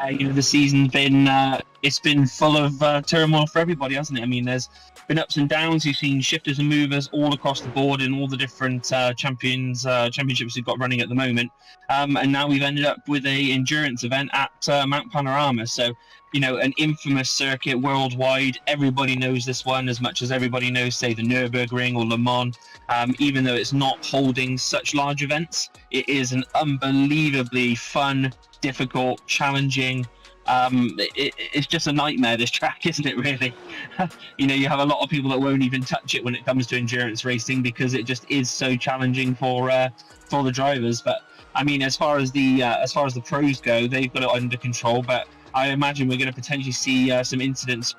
The season's been it's been full of turmoil for everybody, hasn't it? I mean, there's been ups and downs. You've seen shifters and movers all across the board in all the different championships we've got running at the moment. And now we've ended up with a endurance event at Mount Panorama. So, an infamous circuit worldwide. Everybody knows this one as much as everybody knows, say, the Nürburgring or Le Mans. Even though it's not holding such large events, it is an unbelievably fun, difficult, challenging. It's just a nightmare, this track, isn't it, really? You have a lot of people that won't even touch it when it comes to endurance racing because it just is so challenging for the drivers. But I mean, as far as the pros go, they've got it under control. But I imagine we're going to potentially see some incidents,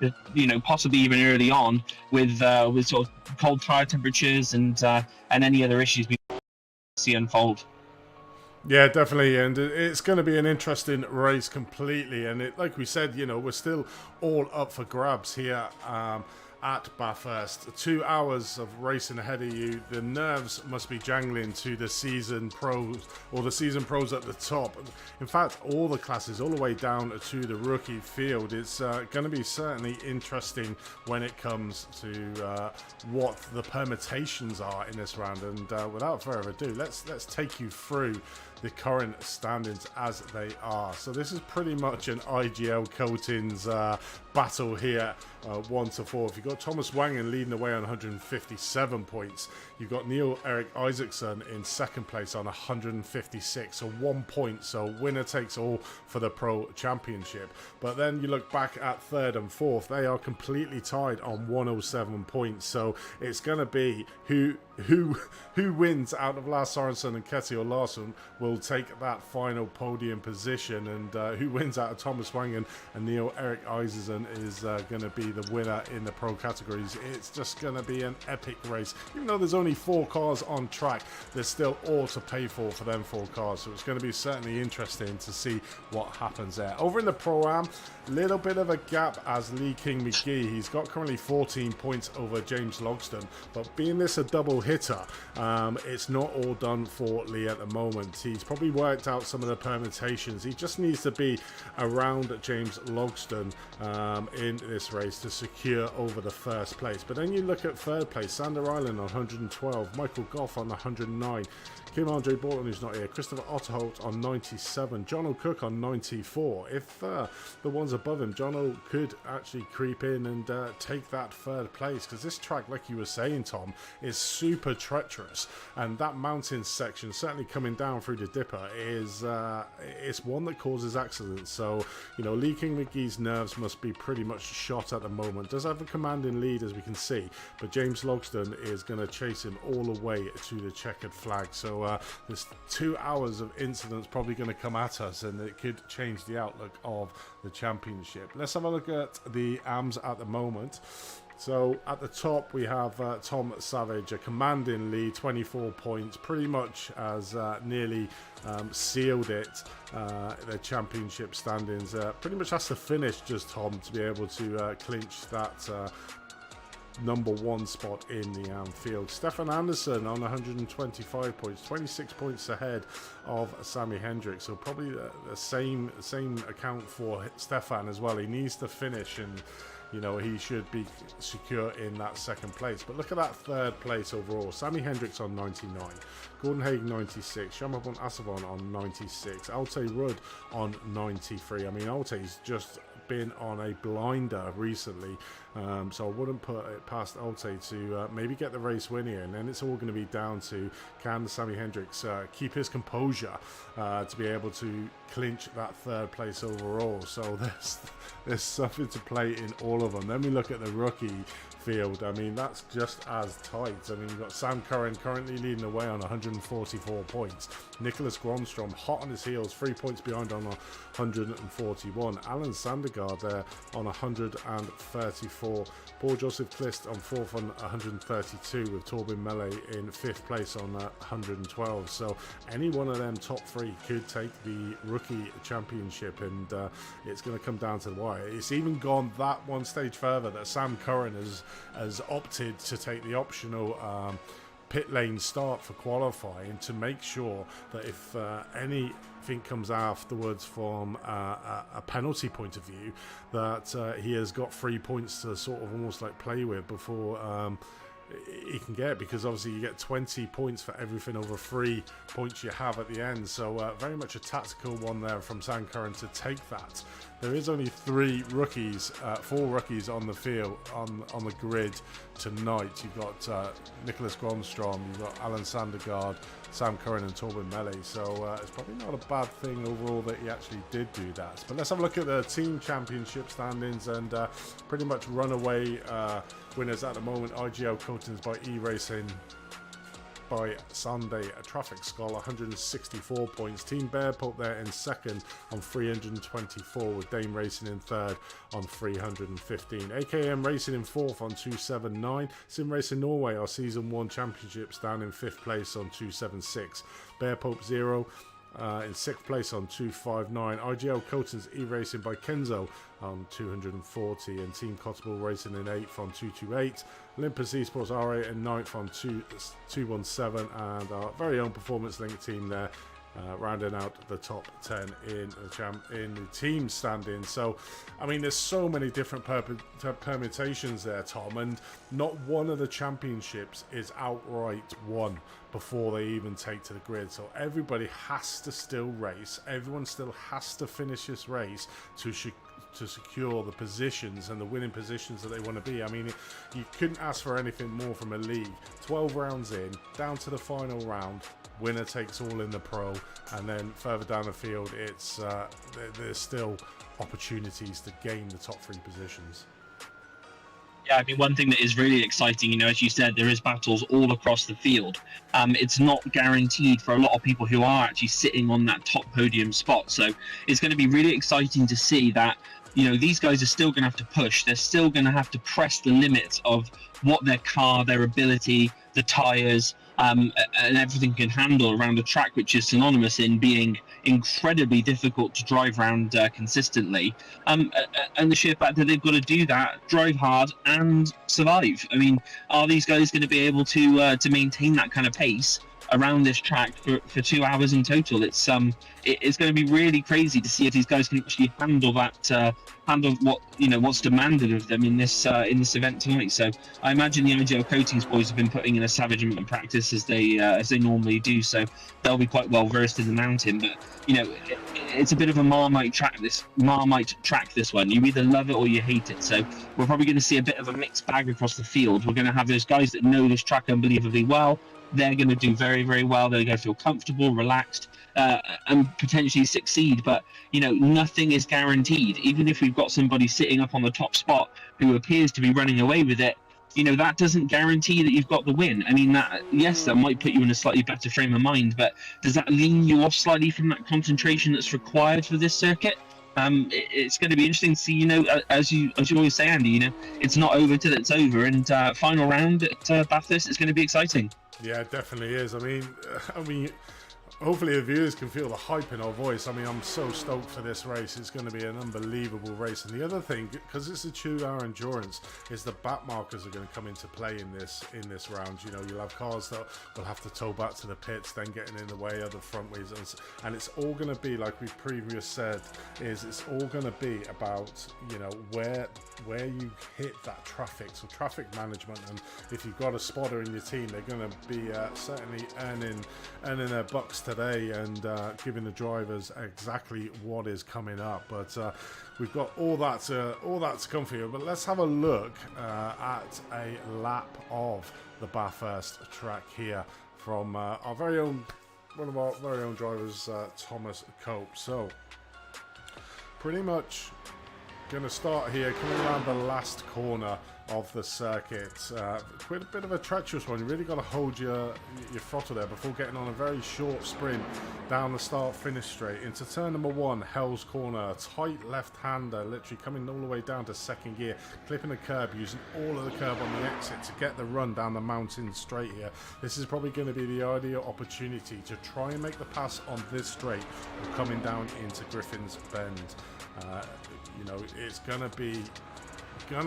possibly even early on with sort of cold tire temperatures and any other issues we see unfold. Yeah, definitely, and it's going to be an interesting race completely. And like we said, we're still all up for grabs here at Bathhurst. 2 hours of racing ahead of you. The nerves must be jangling to the season pros or the season pros at the top. In fact, all the classes, all the way down to the rookie field. It's going to be certainly interesting when it comes to what the permutations are in this round. And without further ado, let's take you through the current standings as they are. So this is pretty much an IGL Coatings battle here, 1 to 4. If you've got Thomas Wangen leading the way on 157 points, you've got Neil Erik Isaacson in second place on 156, so 1 point, so winner takes all for the Pro Championship. But then you look back at third and fourth, they are completely tied on 107 points, so it's going to be who wins out of Lars Sorensen and Kjetil Larsson will take that final podium position, and who wins out of Thomas Wangen and Neil Erik Isaacson is going to be the winner in the pro categories. It's just going to be an epic race. Even though there's only 4 cars on track, there's still all to pay for them 4 cars, so it's going to be certainly interesting to see what happens there. Over in the Pro-Am, little bit of a gap as Lee King McGee. He's got currently 14 points over James Logsdon, but being this a double hitter, it's not all done for Lee at the moment. He's probably worked out some of the permutations. He just needs to be around James Logsdon in this race to secure over the first place. But then you look at third place, Sander Island on 112, Michael Goff on 109, Kim Andre Borton, who's not here, Christopher Otterholt on 97, John O'Cook on 94. If the ones above him, John O could actually creep in and take that third place, because this track, like you were saying, Tom, is super treacherous, and that mountain section, certainly coming down through the Dipper, is it's one that causes accidents. So Lee King McGee's nerves must be pretty much shot at the moment. Does have a commanding lead, as we can see, but James Logsdon is going to chase him all the way to the checkered flag. So there's 2 hours of incidents probably going to come at us, and it could change the outlook of the championship. Let's have a look at the AMs at the moment. So at the top we have Tom Savage, a commanding lead, 24 points, pretty much has nearly sealed it, the championship standings. Pretty much has to finish just Tom to be able to clinch that number 1 spot in the field. Stefan Andersson on 125 points, 26 points ahead of Sammy Hendricks, so probably the same account for Stefan as well. He needs to finish, and he should be secure in that second place. But look at that third place overall. Sammy Hendricks on 99, Gordon Haig 96, Shamabon Asavon on 96, Alte Rudd on 93. I mean, Alte's just been on a blinder recently, so I wouldn't put it past Alte to maybe get the race win here, and then it's all going to be down to can Sammy Hendricks keep his composure to be able to clinch that third place overall. So there's something to play in all of them. Then we look at the rookie field. I mean, that's just as tight. I mean, you've got Sam Curran currently leading the way on 144 points. Nicholas Gronstrom hot on his heels, 3 points behind on 141. Alan Sandergaard there on 134. Paul Joseph Klist on 4th on 132, with Torben Melle in 5th place on 112. So any one of them top 3 could take the rookie championship, and it's going to come down to the wire. It's even gone that one stage further that Sam Curran has opted to take the optional pit lane start for qualifying to make sure that if anything comes afterwards from a penalty point of view, that he has got 3 points to sort of almost like play with before he can get, because obviously you get 20 points for everything over 3 points you have at the end. So very much a tactical one there from Sam Curran to take that. There is only 4 rookies on the field, on the grid tonight. You've got Nicholas Gronstrom, you've got Alan Sandergaard, Sam Curran and Torben Melle. So it's probably not a bad thing overall that he actually did do that. But let's have a look at the team championship standings, and pretty much runaway winners at the moment. IGL Coatings by Iracing by Sunday Traffic Skull, 164 points. Team Bear Pulp there in second on 324, with Dame Racing in third on 315. AKM Racing in fourth on 279. Sim Racing Norway, our Season 1 Championships, down in fifth place on 276. Bear Pulp Zero in sixth place on 259. IGL Coatings E-Racing by Kenzo on 240, and Team Cottable Racing in 8th on 228. Olympus Esports R8 in 9th on 217, and our very own Performance Link team there rounding out the top 10 in the team standing. So I mean, there's so many different permutations there, Tom, and not one of the championships is outright won before they even take to the grid. So everybody has to still race, everyone still has to finish this race to secure the positions and the winning positions that they want to be. I mean, you couldn't ask for anything more from a league. 12 rounds in, down to the final round, winner takes all in the pro, and then further down the field, it's there's still opportunities to gain the top 3 positions. Yeah, I mean, one thing that is really exciting, you know, as you said, there is battles all across the field. It's not guaranteed for a lot of people who are actually sitting on that top podium spot. So it's going to be really exciting to see that, you know, these guys are still going to have to push. They're still going to have to press the limits of what their car, their ability, the tyres, and everything can handle around a track which is synonymous in being incredibly difficult to drive around consistently. And the sheer fact that they've got to do that, drive hard and survive. I mean, are these guys going to be able to maintain that kind of pace around this track for 2 hours in total? It's going to be really crazy to see if these guys can actually handle that, handle what's demanded of them in this event tonight. So I imagine the IGL Coatings boys have been putting in a savage amount of practice as they normally do. So they'll be quite well versed in the mountain. But you know, it's a bit of a Marmite track. This one, you either love it or you hate it. So we're probably going to see a bit of a mixed bag across the field. We're going to have those guys that know this track unbelievably well. They're going to do very, very well. They're going to feel comfortable, relaxed, and potentially succeed. But, you know, nothing is guaranteed. Even if we've got somebody sitting up on the top spot who appears to be running away with it, you know, that doesn't guarantee that you've got the win. I mean, that might put you in a slightly better frame of mind, but does that lean you off slightly from that concentration that's required for this circuit? It's going to be interesting to see, you know, as you always say, Andy, you know, it's not over till it's over, and final round at Bathhurst is going to be exciting. Yeah, it definitely is. I mean, hopefully the viewers can feel the hype in our voice. I mean, I'm so stoked for this race. It's going to be an unbelievable race. And the other thing, because it's a 2-hour endurance, is the back markers are going to come into play in this round. You know, you'll have cars that will have to tow back to the pits, then getting in the way of the front wheels, and it's all going to be, like we previously said, it's all going to be about, you know, where you hit that traffic. So traffic management, and if you've got a spotter in your team, they're going to be certainly earning their bucks today, and giving the drivers exactly what is coming up. But we've got all that to come for you. But let's have a look at a lap of the Bathhurst track here from one of our very own drivers, Thomas Cope. So pretty much going to start here, coming around the last corner of the circuit. Quite a bit of a treacherous one. You really got to hold your throttle there before getting on a very short sprint down the start-finish straight into turn number 1, Hell's Corner. A tight left-hander, literally coming all the way down to second gear, clipping the curb, using all of the curb on the exit to get the run down the mountain straight here. This is probably going to be the ideal opportunity to try and make the pass on this straight or coming down into Griffin's Bend. You know, it's going to be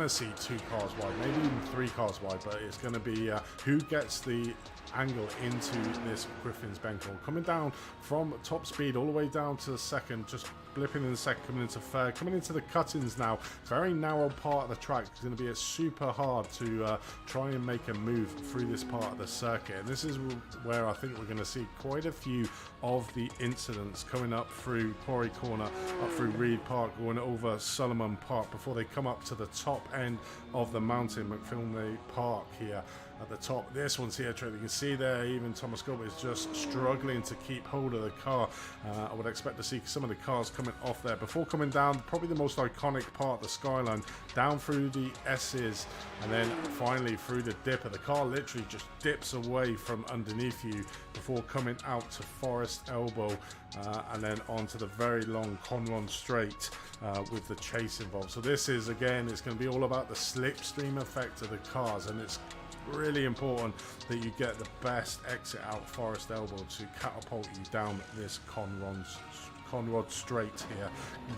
see 2 cars wide, maybe even 3 cars wide, but it's going to be who gets the angle into this Griffin's Bend corner. Coming down from top speed all the way down to second, just blipping in second, coming into third, coming into the cut-ins now. Very narrow part of the track. It's going to be super hard to try and make a move through this part of the circuit. And this is where I think we're going to see quite a few of the incidents coming up through Quarry Corner, up through Reed Park, going over Solomon Park before they come up to the top end of the mountain, McFilmley Park here at the top. This one's here, you can see there, even Thomas Gilbert is just struggling to keep hold of the car. I would expect to see some of the cars coming off there before coming down, probably the most iconic part, the skyline, down through the S's, and then finally through the dipper. The car literally just dips away from underneath you before coming out to Forest Elbow, and then onto the very long Conron Straight with the chase involved. So this is, again, it's going to be all about the slipstream effect of the cars, and it's really important that you get the best exit out Forest Elbow to catapult you down this Conrod Straight here.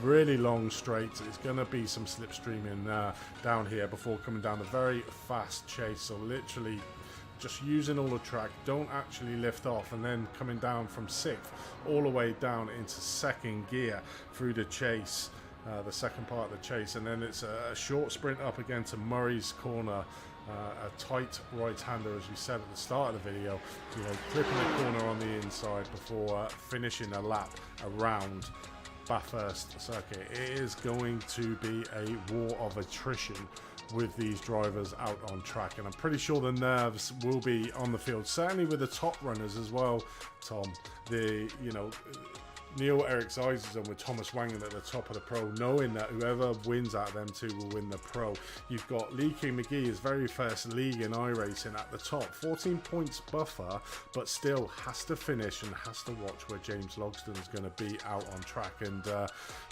Really long straight. It's going to be some slipstreaming down here before coming down the very fast chase. So literally just using all the track, don't actually lift off, and then coming down from 6th all the way down into second gear through the chase, the second part of the chase, and then it's a short sprint up again to Murray's Corner. A tight right-hander, as we said at the start of the video, you know, clipping the corner on the inside before finishing a lap around Bathhurst circuit. It is going to be a war of attrition with these drivers out on track, and I'm pretty sure the nerves will be on the field, certainly with the top runners as well, Tom. Neil Eric's eyes is on with Thomas Wangan at the top of the pro, knowing that whoever wins out of them two will win the pro. You've got Lee King McGee, his very first league in iRacing, at the top, 14 points buffer, but still has to finish and has to watch where James Logsdon's going to be out on track. And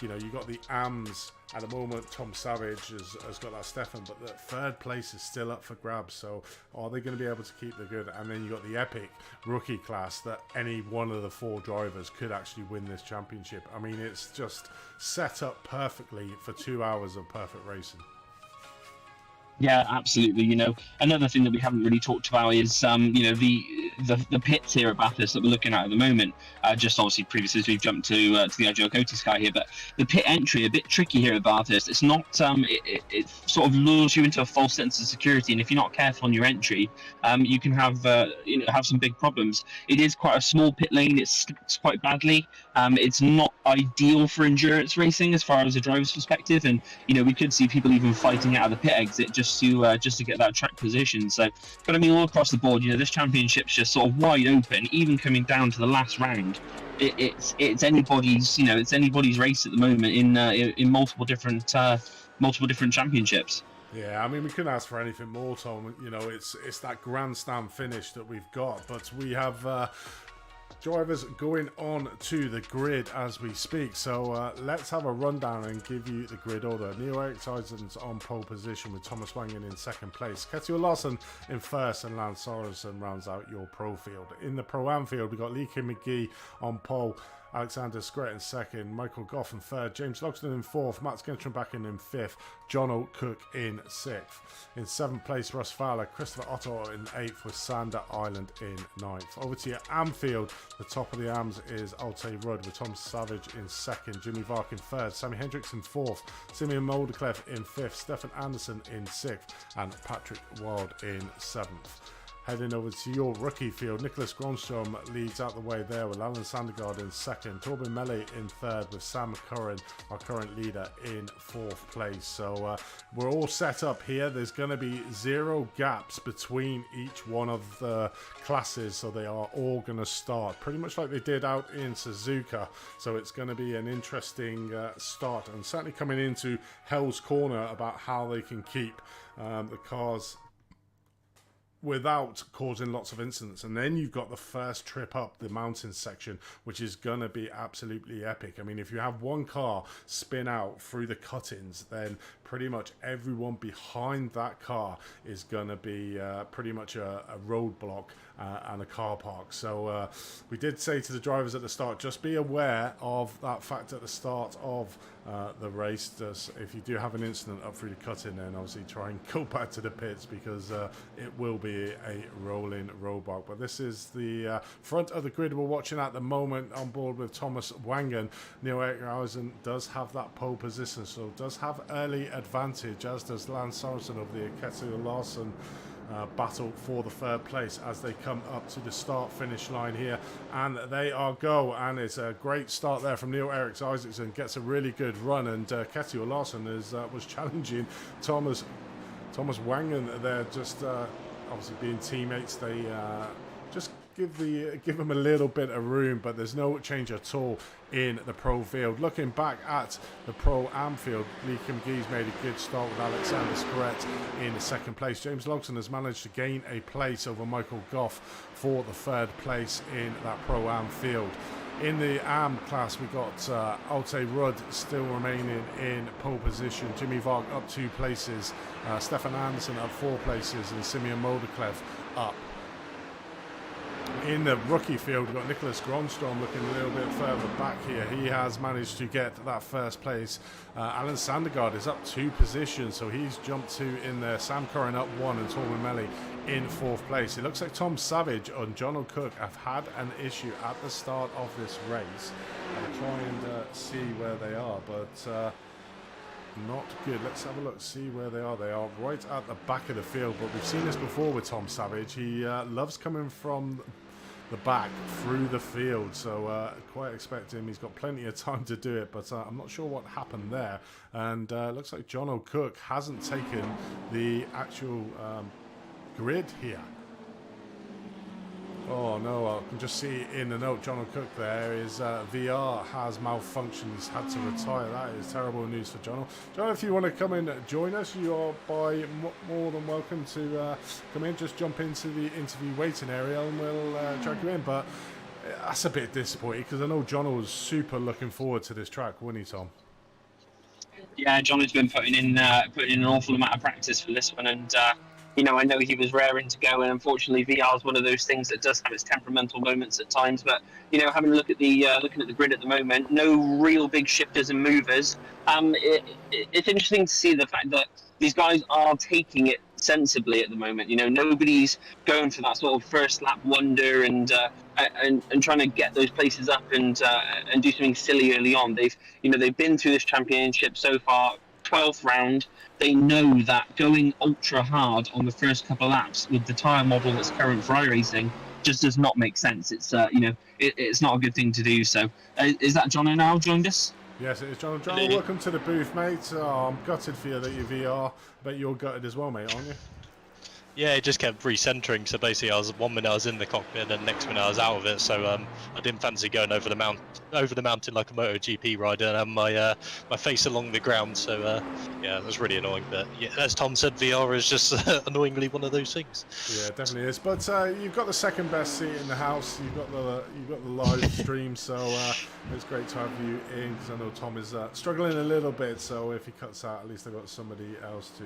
you've got the AMS at the moment. Tom Savage has got that Stefan, but the third place is still up for grabs. So are they going to be able to keep the good? And then you've got the epic rookie class that any one of the 4 drivers could actually win this championship. I mean, it's just set up perfectly for 2 hours of perfect racing. Yeah, absolutely. Another thing that we haven't really talked about is, the pits here at Bathhurst that we're looking at the moment. Just obviously previously as we've jumped to the Agile Coty Sky here, but the pit entry a bit tricky here at Bathhurst. It's not, it sort of lures you into a false sense of security, and if you're not careful on your entry, you can have some big problems. It is quite a small pit lane. It sticks quite badly. It's not ideal for endurance racing as far as a driver's perspective, and we could see people even fighting out of the pit exit just to get that track position. So, but I mean, all across the board, this championship's just sort of wide open. Even coming down to the last round, it's anybody's race at the moment in multiple different championships. Yeah, I mean, we couldn't ask for anything more, Tom. It's that grandstand finish that we've got, but we have drivers going on to the grid as we speak. So let's have a rundown and give you the grid order. Neil Eric Tyson's on pole position with Thomas Wangan in second place. Ketil Larson in first, and Lance Sorensen rounds out your pro field. In the pro-am field, we've got Lee Kim McGee on pole, Alexander Scrett in second, Michael Goff in third, James Logsdon in fourth, Matt Gentrenbacken in fifth, John O'Cook in sixth. In seventh place, Russ Fowler, Christopher Otto in eighth, with Sander Island in ninth. Over to your AM field, the top of the AMs is Alte Rudd with Tom Savage in second, Jimmy Vark in third, Sammy Hendricks in fourth, Simeon Moldeclef in fifth, Stefan Anderson in sixth, and Patrick Wild in seventh. Heading over to your rookie field, Nicholas Gronstrom leads out the way there with Alan Sandergaard in second, Torben Melle in third, with Sam Curran, our current leader, in fourth place. So we're all set up here. There's going to be 0 gaps between each one of the classes, so they are all going to start pretty much like they did out in Suzuka. So it's going to be an interesting start, and certainly coming into Hell's Corner about how they can keep the cars without causing lots of incidents. And then you've got the first trip up the mountain section, which is going to be absolutely epic. I mean, if you have one car spin out through the cut-ins, then pretty much everyone behind that car is going to be pretty much a roadblock and a car park. So we did say to the drivers at the start, just be aware of that fact at the start of the race. If you do have an incident up through the cut-in, then obviously try and go back to the pits, because it will be a rolling roadblock. But this is the front of the grid we're watching at the moment, on board with Thomas Wangen. Neil Iracing does have that pole position, so does have early advantage, as does Lance Sorensen of the Ketu Larson battle for the third place as they come up to the start-finish line here, and they are go. And it's a great start there from Neil Isaacson, gets a really good run, and Ketu Larson was challenging Thomas Wangen there, just obviously being teammates. They just give them a little bit of room, but there's no change at all in the pro field. Looking back at the pro am field, Lee McGee's made a good start with Alexander Scorette in second place. James Logson has managed to gain a place over Michael Goff for the third place in that pro am field. In the AM class, we got Alte Rudd still remaining in pole position. Jimmy Varg up 2 places. Stefan Andersen up 4 places, and Simeon Moldeklev up. In the rookie field, we've got Nicholas Gronstrom looking a little bit further back here. He has managed to get that first place. Alan Sandergaard is up 2 positions, so he's jumped 2 in there. Sam Curran up 1, and Torben Melly in 4th place. It looks like Tom Savage and John O'Cook have had an issue at the start of this race. I'll try and see where they are, but not good. Let's have a look, see where they are. They are right at the back of the field, but we've seen this before with Tom Savage. He loves coming from the back through the field, so quite expect him. He's got plenty of time to do it, but I'm not sure what happened there. And looks like John O'Cook hasn't taken the actual grid here. Oh no, I can just see in the note, John O'Cook there, his VR has malfunctioned. He's had to retire. That is terrible news for John. John, if you want to come in and join us, you are more than welcome to come in. Just jump into the interview waiting area and we'll drag you in. But that's a bit disappointing, because I know John was super looking forward to this track, wasn't he, Tom? Yeah, John has been putting in an awful amount of practice for this one, and you know, I know he was raring to go, and unfortunately, VR is one of those things that does have its temperamental moments at times. But you know, having a look at the looking at the grid at the moment, no real big shifters and movers. It's interesting to see the fact that these guys are taking it sensibly at the moment. You know, nobody's going for that sort of first lap wonder and trying to get those places up and do something silly early on. They've been through this championship so far, 12th round. They know that going ultra hard on the first couple of laps with the tyre model that's current for Iracing just does not make sense. It's it's not a good thing to do. So is that John now joined us? Yes, it is John. John, welcome to the booth, mate. I'm gutted for you that you're VR, but you're gutted as well, mate, aren't you? Yeah, it just kept recentering. So basically, one minute I was in the cockpit, and the next minute I was out of it. So I didn't fancy going over the mountain like a MotoGP rider and have my face along the ground. So yeah, it was really annoying. But yeah, as Tom said, VR is just annoyingly one of those things. Yeah, it definitely is. But you've got the second best seat in the house. You've got the live stream. So it's great to have you in, because I know Tom is struggling a little bit. So if he cuts out, at least I've got somebody else to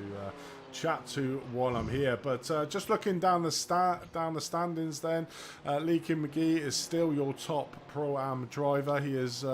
chat to while I'm here. But just looking down the standings, then Lee McGee is still your top Pro-Am driver. He is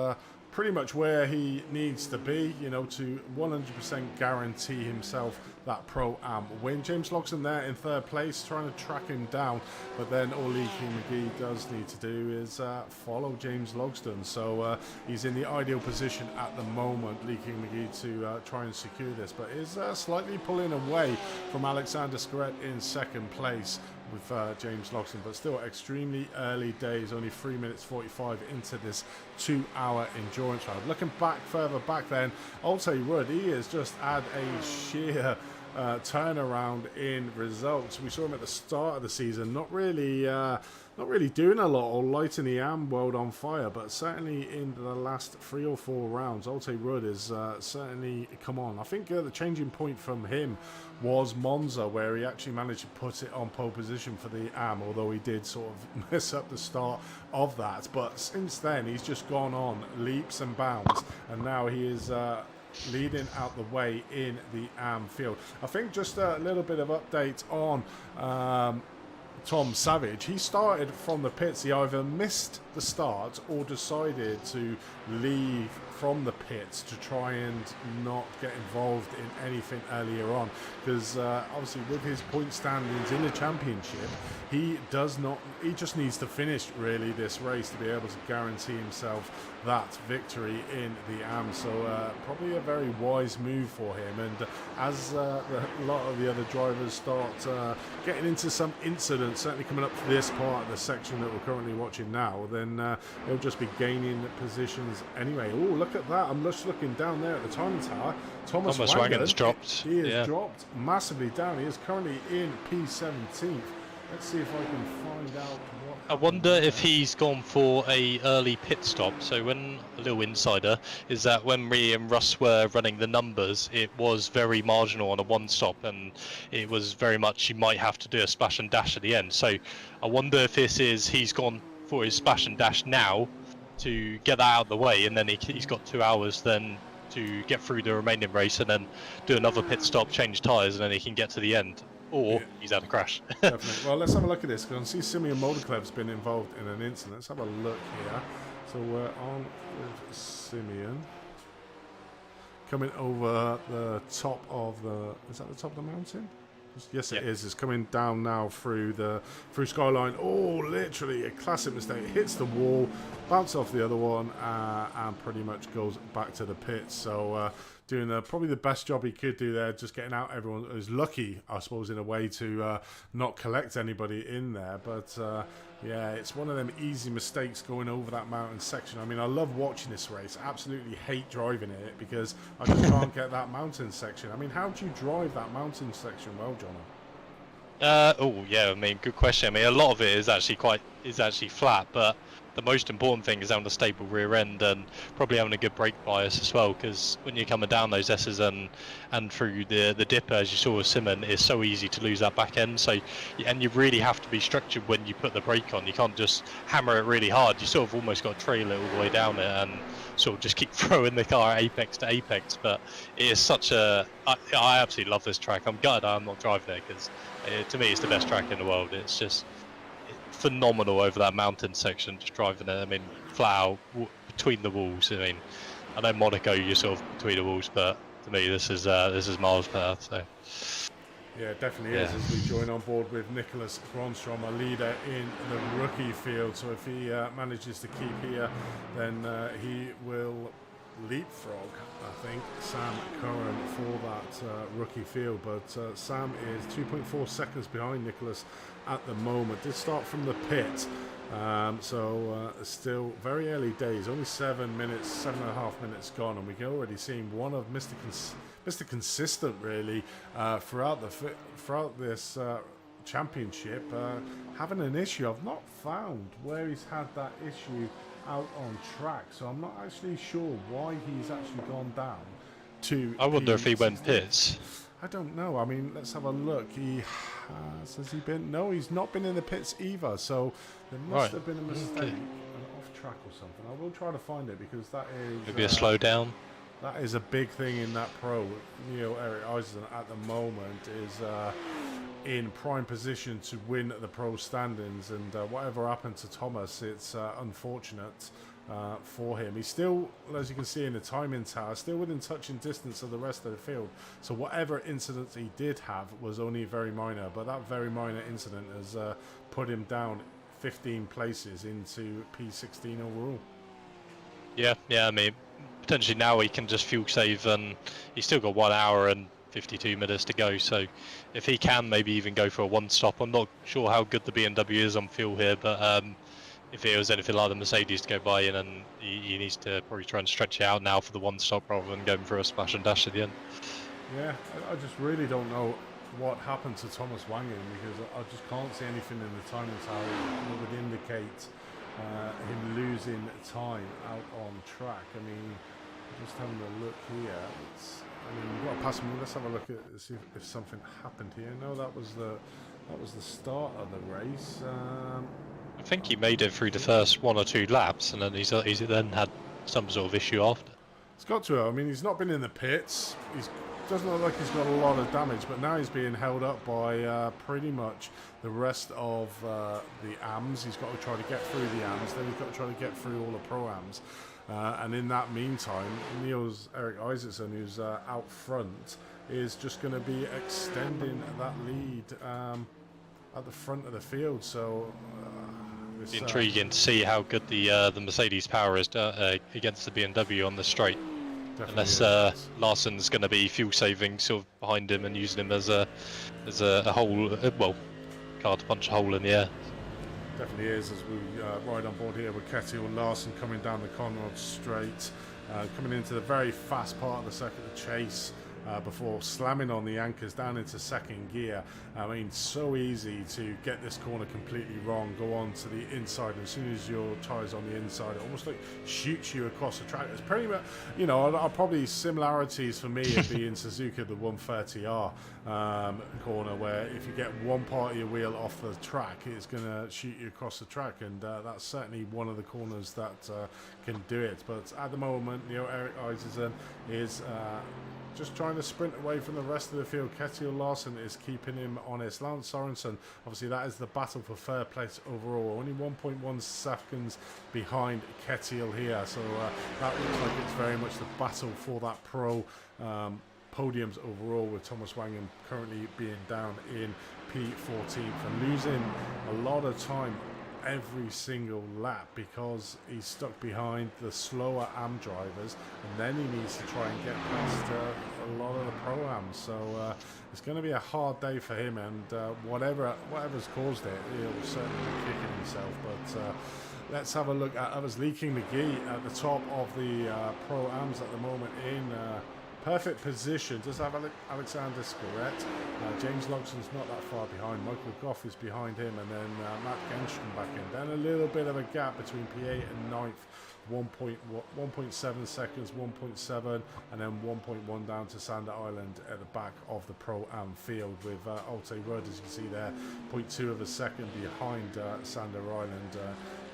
pretty much where he needs to be, you know, to 100% guarantee himself that Pro-Am win. James Logson there in 3rd place, trying to track him down, but then all Lee McGee does need to do is follow James Logsdon. So he's in the ideal position at the moment, Lee McGee, to try and secure this, but is slightly pulling away from Alexander Scorette in 2nd place with James Logson, but still extremely early days, only 3 minutes 45 into this 2-hour endurance round. Looking further back then, Alte Rudd, he has just had a sheer turnaround in results. We saw him at the start of the season, not really doing a lot or lighting the AM world on fire, but certainly in the last 3 or 4 rounds, Alte Rudd has certainly come on. I think the changing point from him was Monza, where he actually managed to put it on pole position for the AM, although he did sort of mess up the start of that. But since then, he's just gone on leaps and bounds, and now he is leading out the way in the AM field. I think just a little bit of update on Tom Savage, he started from the pits. He either missed the start or decided to leave from the pits to try and not get involved in anything earlier on, because obviously with his point standings in the championship, he just needs to finish really this race to be able to guarantee himself that victory in the AM. So probably a very wise move for him, and as a lot of the other drivers start getting into some incidents, certainly coming up to this part of the section that we're currently watching now, then he'll just be gaining positions anyway. Oh, look at that. I'm just looking down there at the timing tower. Thomas Wangen's dropped. He has dropped massively down. He is currently in P17. Let's see if I can find out what... I wonder if he's gone for a early pit stop. So when a little insider is that when me and Russ were running the numbers, it was very marginal on a one stop, and it was very much you might have to do a splash and dash at the end. So I wonder if this is he's gone for his splash and dash now to get that out of the way, and then he's got 2 hours then to get through the remaining race and then do another pit stop, change tyres, and then he can get to the end. Or he's had a crash. Definitely. Well, let's have a look at this, because I see Simeon Motorclub's been involved in an incident. Let's have a look here. So we're on with Simeon. Coming over the top of the... Is that the top of the mountain? Yes, it is. It's coming down now through Skyline. Oh, literally a classic mistake. Hits the wall, bounces off the other one, and pretty much goes back to the pits. So doing probably the best job he could do there, just getting out everyone. Is lucky, I suppose, in a way to not collect anybody in there. But yeah, it's one of them easy mistakes going over that mountain section. I mean, I love watching this race. Absolutely hate driving it because I just can't get that mountain section. I mean, how do you drive that mountain section well, Jono? Oh yeah, I mean, good question. I mean, a lot of it is actually flat, but the most important thing is having a stable rear end and probably having a good brake bias as well, because when you're coming down those S's and through the dipper, as you saw with Simon, it's so easy to lose that back end. So, and you really have to be structured when you put the brake on. You can't just hammer it really hard. You sort of almost got to trail it all the way down it and sort of just keep throwing the car apex to apex. But it is such a... I absolutely love this track. I'm gutted I'm not driving it, because to me it's the best track in the world. It's just phenomenal over that mountain section, just driving it. I mean, flat out between the walls. I mean, I know Monaco you're sort of between the walls, but to me this is miles per hour. So yeah, it definitely is. As we join on board with Nicholas Gronstrom, a leader in the rookie field. So if he manages to keep here, then he will leapfrog, I think, Sam Curran for that rookie field. But Sam is 2.4 seconds behind Nicholas at the moment. Did start from the pit, so still very early days. Only 7.5 minutes gone, and we can already see one of Mr. Consistent really throughout this championship having an issue. I've not found where he's had that issue out on track, so I'm not actually sure why he's actually gone down to... I wonder if he went pits. I don't know. I mean, let's have a look. Has he been? No, he's not been in the pits either, so there must have been a mistake, an off track or something. I will try to find it, because that is... Maybe a slowdown. That is a big thing in that pro. Eric Eisen at the moment is in prime position to win the pro standings, and whatever happened to Thomas, it's unfortunate for him. He's still, as you can see in the timing tower, still within touching distance of the rest of the field. So whatever incident he did have was only very minor, but that very minor incident has put him down 15 places into P16 overall. Yeah, I mean, potentially now he can just fuel save, and he's still got 1 hour and 52 minutes to go. So if he can maybe even go for a one stop, I'm not sure how good the BMW is on fuel here, but if it was anything like the Mercedes to go by in, and he needs to probably try and stretch it out now for the one stop rather than going for a splash and dash at the end. Yeah, I just really don't know what happened to Thomas Wangen, because I just can't see anything in the timing tower that would indicate him losing time out on track. I mean, just having a look here, we've got to pass him. Let's have a look at see if something happened here. No, that was the start of the race. I think he made it through the first 1 or 2 laps, and then he's then had some sort of issue after. It's got to. I mean, he's not been in the pits. He's doesn't look like he's got a lot of damage, but now he's being held up by pretty much the rest of the AMs. He's got to try to get through the AMs, then he's got to try to get through all the Pro-Ams. And in that meantime, Neil's Eric Isaacson, who's out front, is just going to be extending that lead at the front of the field. So it's intriguing to see how good the Mercedes power is against the BMW on the straight. Unless Larson's going to be fuel saving sort of behind him and using him as a hole, well, car to punch a hole in the air. Definitely is, as we ride on board here with Ketty and Larson coming down the Conrod straight, coming into the very fast part of the second chase. Before slamming on the anchors down into second gear. I mean, so easy to get this corner completely wrong, go on to the inside, and as soon as your tyre's on the inside, it almost like shoots you across the track. It's pretty much, you know, are probably similarities for me of being Suzuka, the 130R corner, where if you get one part of your wheel off the track, it's going to shoot you across the track, and that's certainly one of the corners that can do it. But at the moment, you know, Eric Isaacson is just trying to sprint away from the rest of the field. Kettil Larson is keeping him honest. Lance Sorensen, obviously that is the battle for third place overall. Only 1.1 seconds behind Kettil here. So that looks like it's very much the battle for that pro podiums overall, with Thomas Wangham currently being down in P14 and losing a lot of time every single lap because he's stuck behind the slower AM drivers, and then he needs to try and get past a lot of the Pro-Ams. So it's going to be a hard day for him, and whatever's caused it, he'll certainly be kicking himself. But let's have a look at others. Leaking McGee at the top of the Pro-Ams at the moment in perfect position. Just have Alexander Scorette. James Logson's not that far behind. Michael Goff is behind him, and then Matt Genstrom back in. Then a little bit of a gap between P8 and 9th. 1.7 seconds, 1.7, and then 1.1 down to Sander Island at the back of the Pro-Am field, with Alte Rudd, as you can see there, 0.2 of a second behind Sander Island.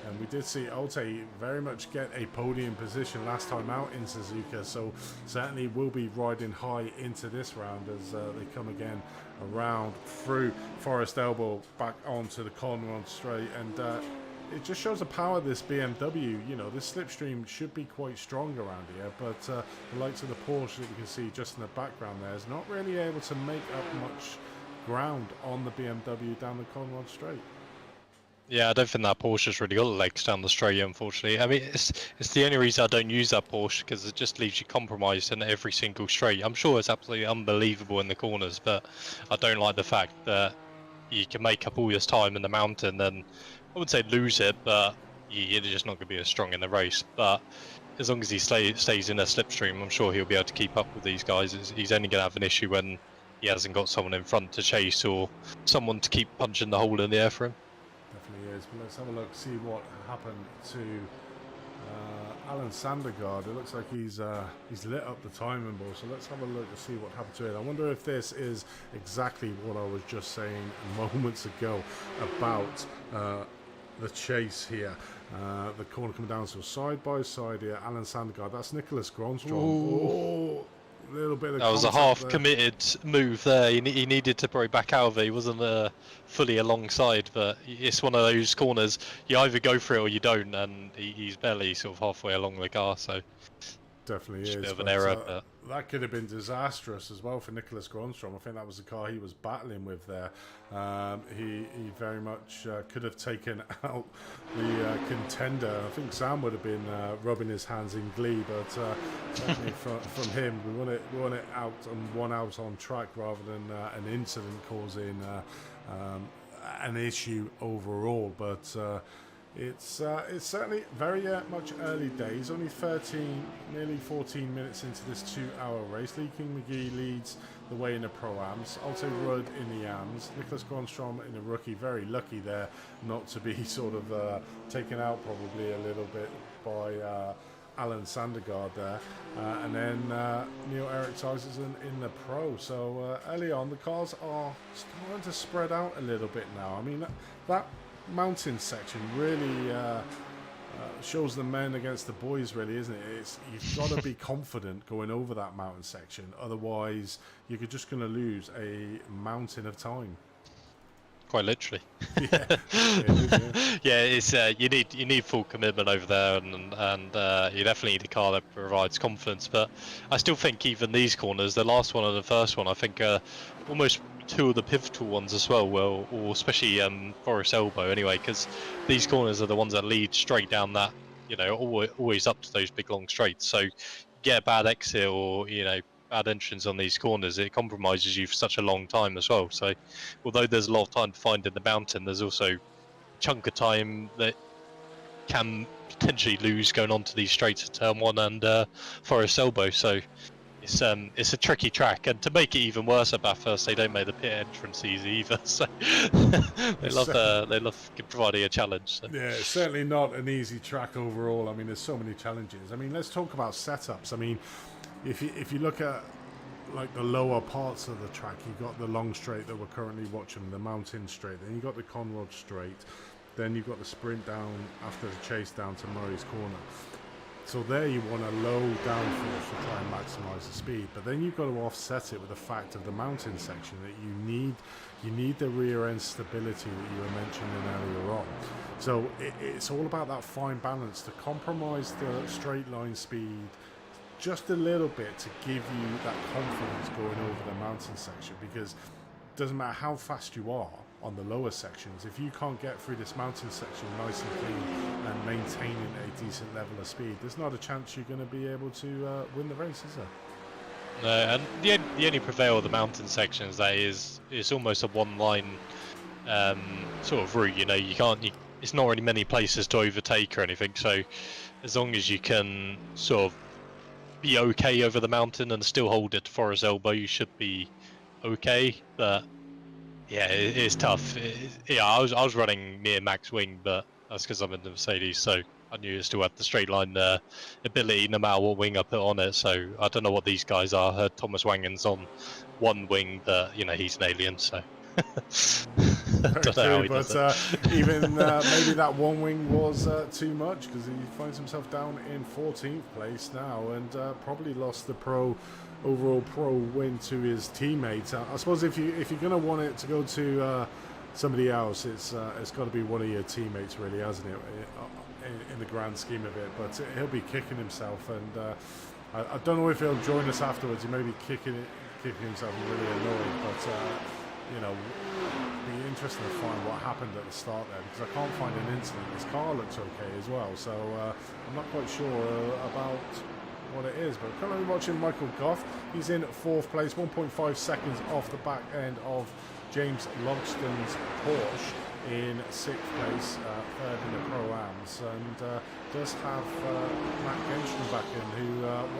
And we did see Alte very much get a podium position last time out in Suzuka, so certainly will be riding high into this round as they come again around through Forest Elbow back onto the Conrod straight. And it just shows the power of this BMW. You know, this slipstream should be quite strong around here, but the likes of the Porsche that you can see just in the background there is not really able to make up much ground on the BMW down the Conrod straight. Yeah, I don't think that Porsche's really got the legs down the straight, unfortunately. I mean, it's the only reason I don't use that Porsche, because it just leaves you compromised in every single straight. I'm sure it's absolutely unbelievable in the corners, but I don't like the fact that you can make up all this time in the mountain, and I wouldn't say lose it, but you're just not going to be as strong in the race. But as long as he stays in a slipstream, I'm sure he'll be able to keep up with these guys. He's only going to have an issue when he hasn't got someone in front to chase or someone to keep punching the hole in the air for him. Definitely is. But let's have a look, see what happened to Alan Sandergaard. It looks like he's lit up the timing ball, so let's have a look to see what happened to it. I wonder if this is exactly what I was just saying moments ago about the chase here. The corner coming down, so side by side here. Alan Sandergaard, that's Nicholas Gronstrom. Oh, little bit of that was a half-committed move there. He needed to probably back out of it. He wasn't fully alongside, but it's one of those corners you either go for it or you don't, and he's barely sort of halfway along the car, so definitely just is a bit of an error. But that could have been disastrous as well for Nicholas Gronstrom. I think that was the car he was battling with there. He very much could have taken out the contender. I think Sam would have been rubbing his hands in glee, but certainly from him, we want it out and one out on track rather than an incident causing an issue overall. But it's certainly very much early days, only 13, nearly 14 minutes into this 2-hour race. Leaking McGee leads the way in the Pro-Ams, Alte Rudd in the AMs, Nicholas Gronstrom in the rookie, very lucky there not to be sort of taken out probably a little bit by Alan Sandergaard there, and then Neil Eric Isaacson in the Pro. So early on, the cars are starting to spread out a little bit now. I mean, that mountain section really shows the men against the boys, really, isn't it? You've got to be confident going over that mountain section, otherwise you're just going to lose a mountain of time. Quite literally. Yeah, it is, yeah. Yeah, it's you need full commitment over there, and you definitely need a car that provides confidence. But I still think even these corners, the last one and the first one, I think almost two of the pivotal ones as well. Well, or especially Forest Elbow anyway, because these corners are the ones that lead straight down that, you know, always up to those big long straights. So get a bad exit or, you know, bad entrance on these corners, it compromises you for such a long time as well. So although there's a lot of time to find in the mountain, there's also a chunk of time that can potentially lose going onto these straights at turn 1 and Forest Elbow. So it's a tricky track, and to make it even worse at Bathhurst, they don't make the pit entrance easy either. So they love providing a challenge. So. Yeah, it's certainly not an easy track overall. I mean, there's so many challenges. I mean, let's talk about setups. I mean, if you look at like the lower parts of the track, you've got the long straight that we're currently watching, the mountain straight, then you've got the Conrod straight, then you've got the sprint down after the chase down to Murray's Corner. So there you want a low downforce to try and maximise the speed, but then you've got to offset it with the fact of the mountain section that you need the rear end stability that you were mentioning earlier on. So it's all about that fine balance to compromise the straight line speed just a little bit to give you that confidence going over the mountain section, because it doesn't matter how fast you are on the lower sections, if you can't get through this mountain section nice and clean and maintaining a decent level of speed, there's not a chance you're going to be able to win the race, is there? No, and the only prevail of the mountain sections that is almost a one line sort of route. You know, it's not really many places to overtake or anything, so as long as you can sort of be okay over the mountain and still hold it to Forest Elbow, you should be okay. But yeah, it's tough. I was running near max wing, but that's because I'm in the Mercedes, so I knew it still had the straight line ability no matter what wing I put on it. So I don't know what these guys are. I heard Thomas Wangen's on one wing, but you know, he's an alien, so Very true, but even maybe that one wing was too much, because he finds himself down in 14th place now, and probably lost the overall pro win to his teammates. I suppose if you're going to want it to go to somebody else, it's got to be one of your teammates, really, hasn't it? In the grand scheme of it, but he'll be kicking himself, and I don't know if he'll join us afterwards. He may be kicking himself and really annoyed, but you know, be interesting to find what happened at the start there, because I can't find an incident. His car looks okay as well, so I'm not quite sure about what it is. But currently watching Michael Goff, he's in 4th place, 1.5 seconds off the back end of James Logston's Porsche, in 6th place, 3rd in the Pro-Ams, and does have Matt Genshin back in, who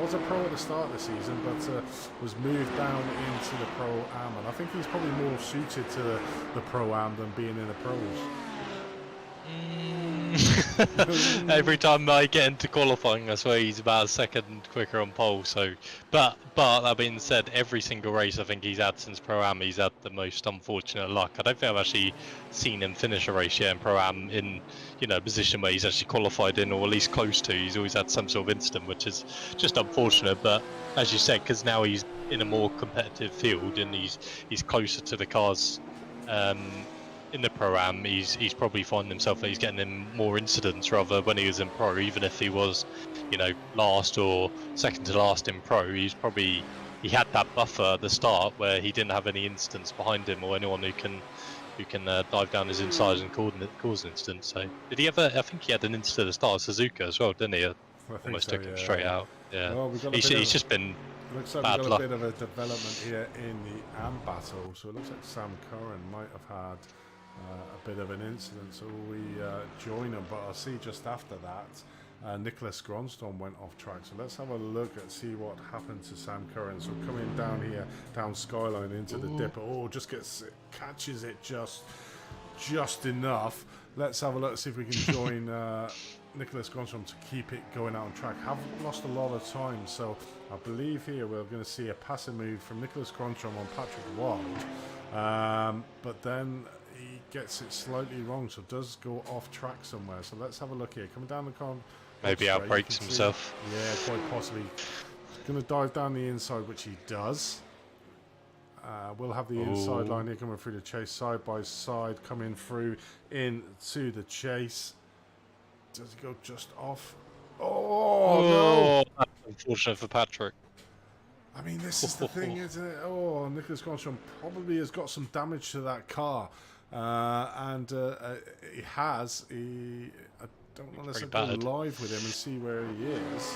was a pro at the start of the season, but was moved down into the Pro-Am, and I think he's probably more suited to the Pro-Am than being in the Pros. Every time I get into qualifying, I swear he's about a second quicker on pole. So, but that being said, every single race I think he's had since Pro-Am, he's had the most unfortunate luck. I don't think I've actually seen him finish a race yet in Pro-Am in, you know, a position where he's actually qualified in, or at least close to. He's always had some sort of incident, which is just unfortunate. But as you said, because now he's in a more competitive field and he's closer to the cars. In the Pro-Am, he's probably finding himself that he's getting in more incidents rather when he was in Pro. Even if he was, you know, last or second to last in Pro, he had that buffer at the start where he didn't have any incidents behind him or anyone who can dive down his insides and cause an incident. So did he ever? I think he had an incident at the start of Suzuka as well, didn't he? Almost took him straight out. Yeah, well, he's just been. Looks like we've got a bit of a development here in the AM battle. So it looks like Sam Curran might have had a bit of an incident, so we join him, but I'll see just after that Nicholas Gronstorm went off track, so let's have a look and see what happened to Sam Curran. So coming down here, down Skyline into the dip, catches it just enough. Let's have a look, see if we can join Nicholas Gronstorm to keep it going out on track. Haven't lost a lot of time, so I believe here we're going to see a passing move from Nicholas Gronstorm on Patrick Wild, but then he gets it slightly wrong, so does go off track somewhere. So let's have a look here. Coming down the Maybe straight, outbrakes himself. Yeah, quite possibly. Going to dive down the inside, which he does. We'll have the inside line here coming through the chase, side by side, coming through into the chase. Does he go just off? Oh, no! That's unfortunate for Patrick. I mean, this is the thing, isn't it? Oh, Nicholas Grandstrom probably has got some damage to that car. And he has. I don't know, let's go live with him and see where he is.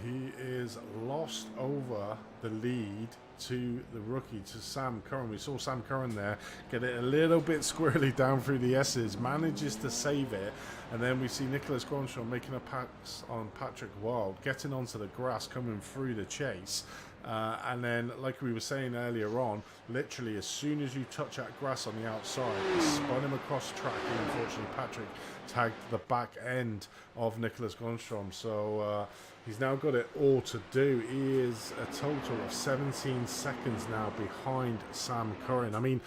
He is lost over the lead to the rookie, to Sam Curran. We saw Sam Curran there get it a little bit squirrely down through the S's, manages to save it, and then we see Nicholas Grandstrom making a pass on Patrick Wild, getting onto the grass, coming through the chase. And then, like we were saying earlier on, literally as soon as you touch that grass on the outside, it spun him across track, and unfortunately Patrick tagged the back end of Nicholas Grandstrom. So he's now got it all to do. He is a total of 17 seconds now behind Sam Curran. I mean,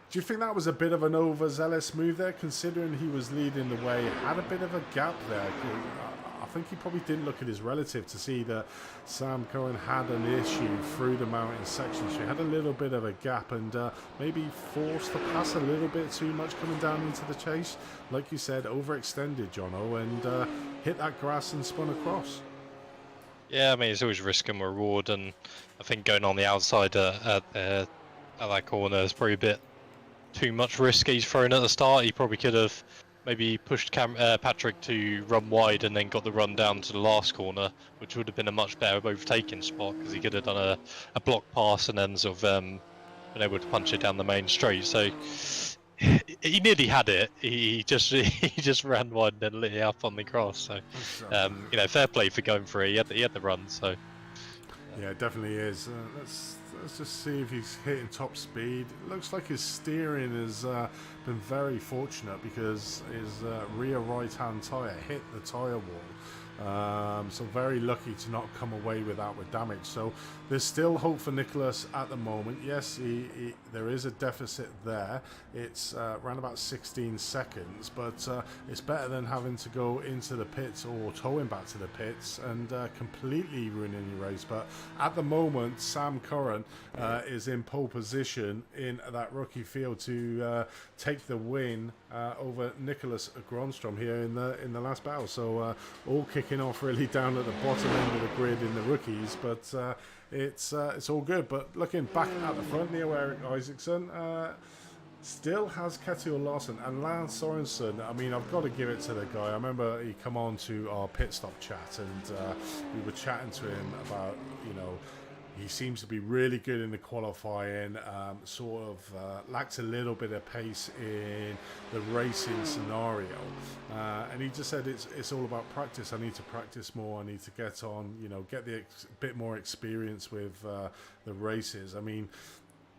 do you think that was a bit of an overzealous move there, considering he was leading the way, had a bit of a gap there? I think he probably didn't look at his relative to see that Sam Curran had an issue through the mountain section. So he had a little bit of a gap and maybe forced the pass a little bit too much coming down into the chase. Like you said, overextended, Jono, and hit that grass and spun across. Yeah, I mean, it's always risk and reward, and I think going on the outside at that corner is probably a bit too much risk he's thrown at the start. He probably could have maybe pushed Patrick to run wide and then got the run down to the last corner, which would have been a much better overtaking spot, because he could have done a block pass and then sort of been able to punch it down the main straight. So he nearly had it. He just ran wide and then lit it up on the cross. So you know, fair play for going for it. He had the run. So yeah, it definitely is. Let's just see if he's hitting top speed. It looks like his steering has been very fortunate, because his rear right-hand tyre hit the tyre wall. So very lucky to not come away with that with damage. So there's still hope for Nicholas at the moment. Yes, there is a deficit there. It's around about 16 seconds, but it's better than having to go into the pits or towing back to the pits and completely ruining your race. But at the moment, Sam Curran is in pole position in that rookie field to take the win over Nicholas Grandstrom here in the last battle. So all kicking off really down at the bottom end of the grid in the rookies, but it's all good. But looking back at the front, Neo Eric Isaacson still has Kjetil Larsen and Lance Sorensen. I mean, I've got to give it to the guy. I remember he come on to our pit stop chat, and we were chatting to him about, you know, he seems to be really good in the qualifying, sort of lacks a little bit of pace in the racing scenario. And he just said it's all about practice. I need to practice more. I need to get on, you know, get the bit more experience with the races. I mean,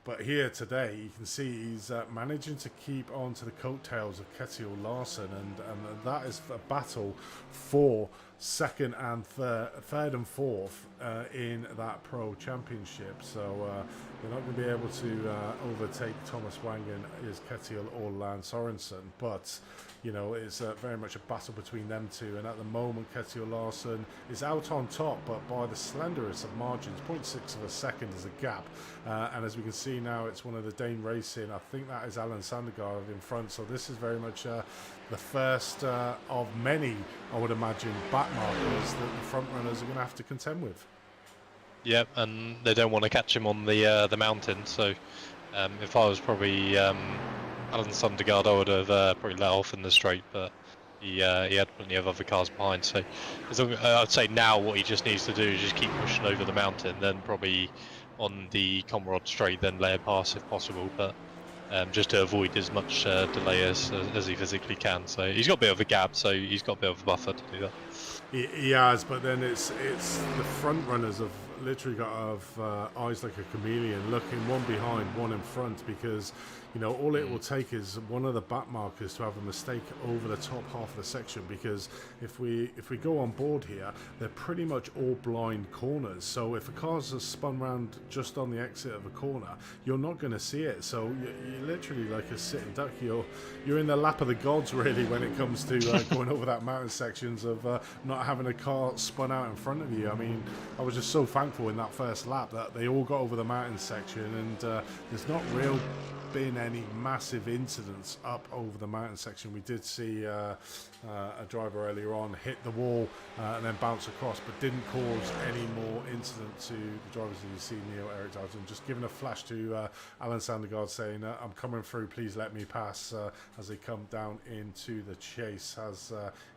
but here today, you can see he's managing to keep on to the coattails of Kjetil Larsen, and that is a battle for second and third and fourth in that pro championship. So they're not going to be able to overtake Thomas Wangen, is Kjetil or Lance Sorensen, but you know, it's very much a battle between them two. And at the moment, Kjetil Larsen is out on top, but by the slenderest of margins. 0.6 of a second is a gap. And as we can see now, it's one of the Dane Racing. I think that is Alan Sandergaard in front. So this is very much the first of many, I would imagine, backmarkers that the front runners are going to have to contend with. Yep, and they don't want to catch him on the mountain. So if I was probably Alan Sundergaard, I would have probably let off in the straight, but he had plenty of other cars behind. So I'd say now what he just needs to do is just keep pushing over the mountain, then probably on the Comrade straight, then let it pass if possible, but just to avoid as much delay as he physically can. So he's got a bit of a gap, so he's got a bit of a buffer to do that. He has, but then it's the front runners have literally got eyes like a chameleon, looking one behind, one in front, because You know, all it will take is one of the back markers to have a mistake over the top half of the section, because if we go on board here, they're pretty much all blind corners. So if a car's spun round just on the exit of a corner, you're not going to see it. So you're literally like a sitting duck. You're in the lap of the gods, really, when it comes to going over that mountain sections of not having a car spun out in front of you. I mean, I was just so thankful in that first lap that they all got over the mountain section, and there's not been any massive incidents up over the mountain section. We did see a driver earlier on hit the wall and then bounce across, but didn't cause any more incident to the drivers that you see. Neil Eric Darton just giving a flash to Alan Sandergaard saying, I'm coming through, please let me pass, as they come down into the chase. Has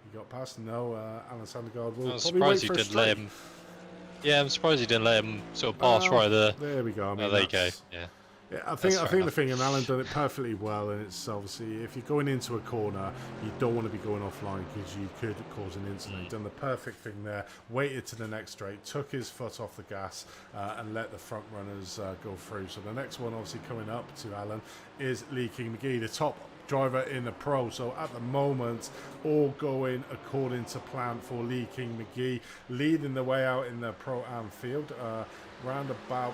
he got past? No, Alan Sandergaard will probably wait for a straight. Yeah, I'm surprised he didn't let him sort of pass right there. There we go. I mean, there you go. Yeah. Yeah, I think the thing, and Alan done it perfectly well, and it's obviously, if you're going into a corner, you don't want to be going offline because you could cause an incident. He's done the perfect thing there, waited to the next straight, took his foot off the gas, and let the front runners go through. So the next one, obviously coming up to Alan, is Lee King McGee, the top driver in the pro. So at the moment, all going according to plan for Lee King McGee, leading the way out in the Pro-Am field, round about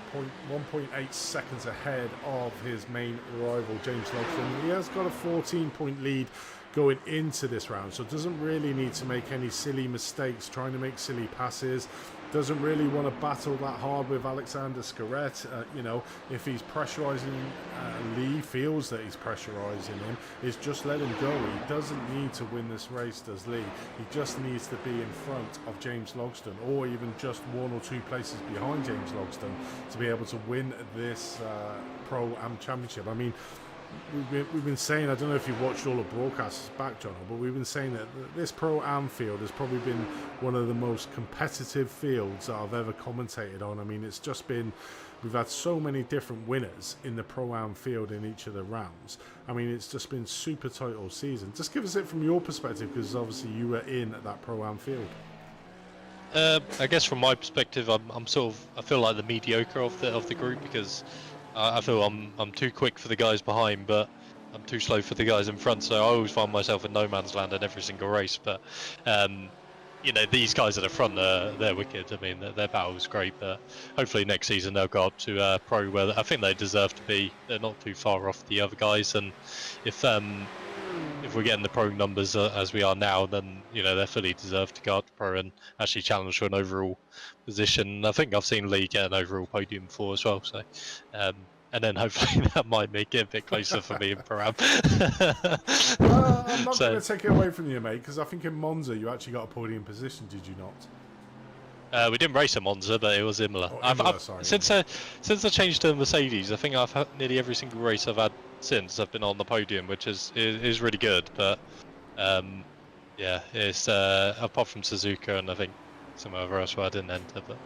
1.8 seconds ahead of his main rival James Logston. He has got a 14-point lead going into this round, so doesn't really need to make any silly mistakes trying to make silly passes. Doesn't really want to battle that hard with Alexander Scaret. You know, if he's pressurising Lee, feels that he's pressurising him, is just let him go. He doesn't need to win this race, does Lee. He just needs to be in front of James Logston, or even just one or two places behind James Logston, to be able to win this Pro-Am Championship. I mean, we've been saying, I don't know if you've watched all the broadcasts back, John, but we've been saying that this Pro-Am field has probably been one of the most competitive fields that I've ever commentated on. I mean, it's just been, we've had so many different winners in the Pro-Am field in each of the rounds. I mean, it's just been super tight all season. Just give us it from your perspective, because obviously you were in that Pro-Am field. I guess from my perspective, I'm sort of, I feel like the mediocre of the group, because I feel I'm too quick for the guys behind, but I'm too slow for the guys in front. So I always find myself in no man's land in every single race. But you know, these guys at the front, they're wicked. I mean, their battle's great. But hopefully next season they'll go up to pro, where I think they deserve to be. They're not too far off the other guys, and if we're getting the pro numbers as we are now, then you know, they're fully deserved to go up to pro and actually challenge for an overall position. I think I've seen Lee get an overall podium before as well, so and then hopefully that might make it a bit closer for me in Pro-Am. I'm not going to take it away from you, mate, because I think in Monza you actually got a podium position, did you not? We didn't race at Monza, but it was Imola. Sorry, since I changed to Mercedes, I think I've had nearly every single race I've had since I've been on the podium, which is really good. But yeah, it's apart from Suzuka and I think some other else where I didn't enter, but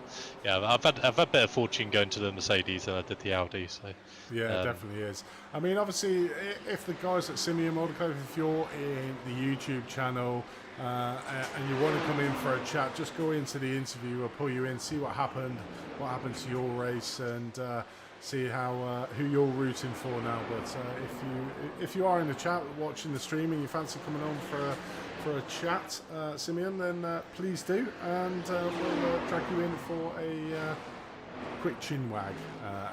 yeah, I've had better fortune going to the Mercedes than I did the Audi. So yeah, it definitely is. I mean, obviously, if the guys at Simeon Motorclub, if you're in the YouTube channel and you want to come in for a chat, just go into the interview. I'll pull you in, see what happened to your race, and see how who you're rooting for now. But if you are in the chat watching the stream and you fancy coming on for a chat, Simeon, then please do, and we'll drag you in for a quick chin wag,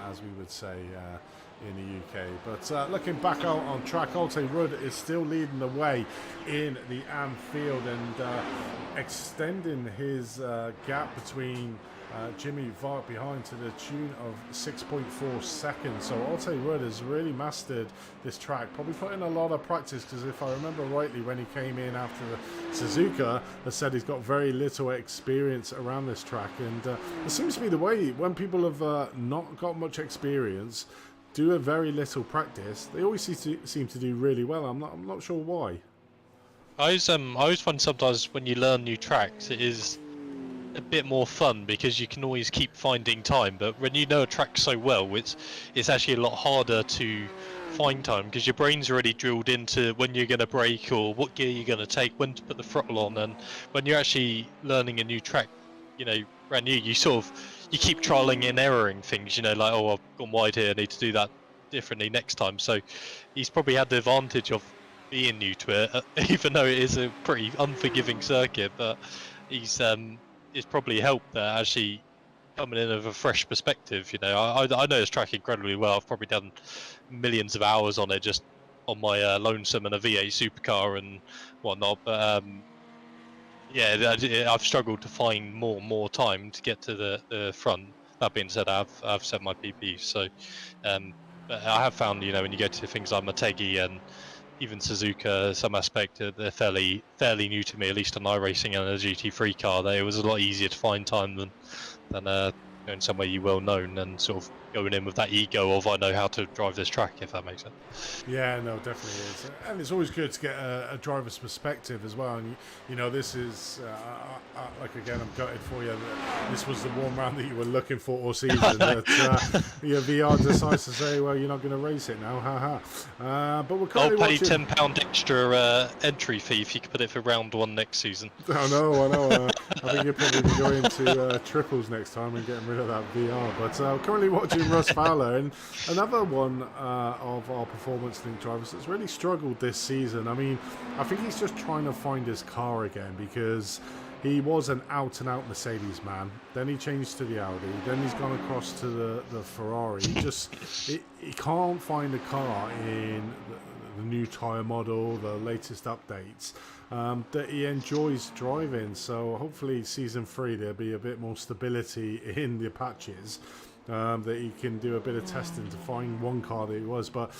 as we would say in the UK. But looking back out on track, Alte Rudd is still leading the way in the Am field and extending his gap between Jimmy Vark behind to the tune of 6.4 seconds. So Alte Rudd has really mastered this track, probably put in a lot of practice, because if I remember rightly, when he came in after the Suzuka, has said he's got very little experience around this track, and it seems to be the way when people have not got much experience, do a very little practice, they always seem to do really well. I'm not sure why. I always find sometimes when you learn new tracks, it is a bit more fun because you can always keep finding time, but when you know a track so well, it's actually a lot harder to find time because your brain's already drilled into when you're going to brake or what gear you're going to take, when to put the throttle on. And when you're actually learning a new track, you know, brand new, you keep trialing and erroring things, you know, like, oh, I've gone wide here, I need to do that differently next time. So he's probably had the advantage of being new to it, even though it is a pretty unforgiving circuit. But it's probably helped that actually coming in with a fresh perspective. You know, I know this track incredibly well. I've probably done millions of hours on it just on my lonesome and a V8 supercar and whatnot. But yeah, I've struggled to find more time to get to the front. That being said, I've set my PP, so but I have found, you know, when you go to things like Motegi and even Suzuka, some aspect they're fairly new to me, at least on iRacing and a GT3 car. It was a lot easier to find time than going somewhere you well known and sort of going in with that ego of I know how to drive this track, if that makes sense. Yeah, no, definitely is, and it's always good to get a driver's perspective as well. And you know, this is like, again, I'm gutted for you. This was the one round that you were looking for all season. That VR decides to say, well, you're not going to race it now, haha. But we're currently I'll pay watching... £10 extra entry fee if you could put it for round 1 next season. I know. I think you'll probably be going to triples next time and getting rid of that VR. But currently watching Russ Fowler, and another one of our performance-linked drivers that's really struggled this season. I mean, I think he's just trying to find his car again, because he was an out-and-out Mercedes man. Then he changed to the Audi. Then he's gone across to the Ferrari. He can't find a car in the new tyre model, the latest updates, that he enjoys driving. So hopefully season 3 there'll be a bit more stability in the Apaches, that he can do a bit of testing to find one car that he was. But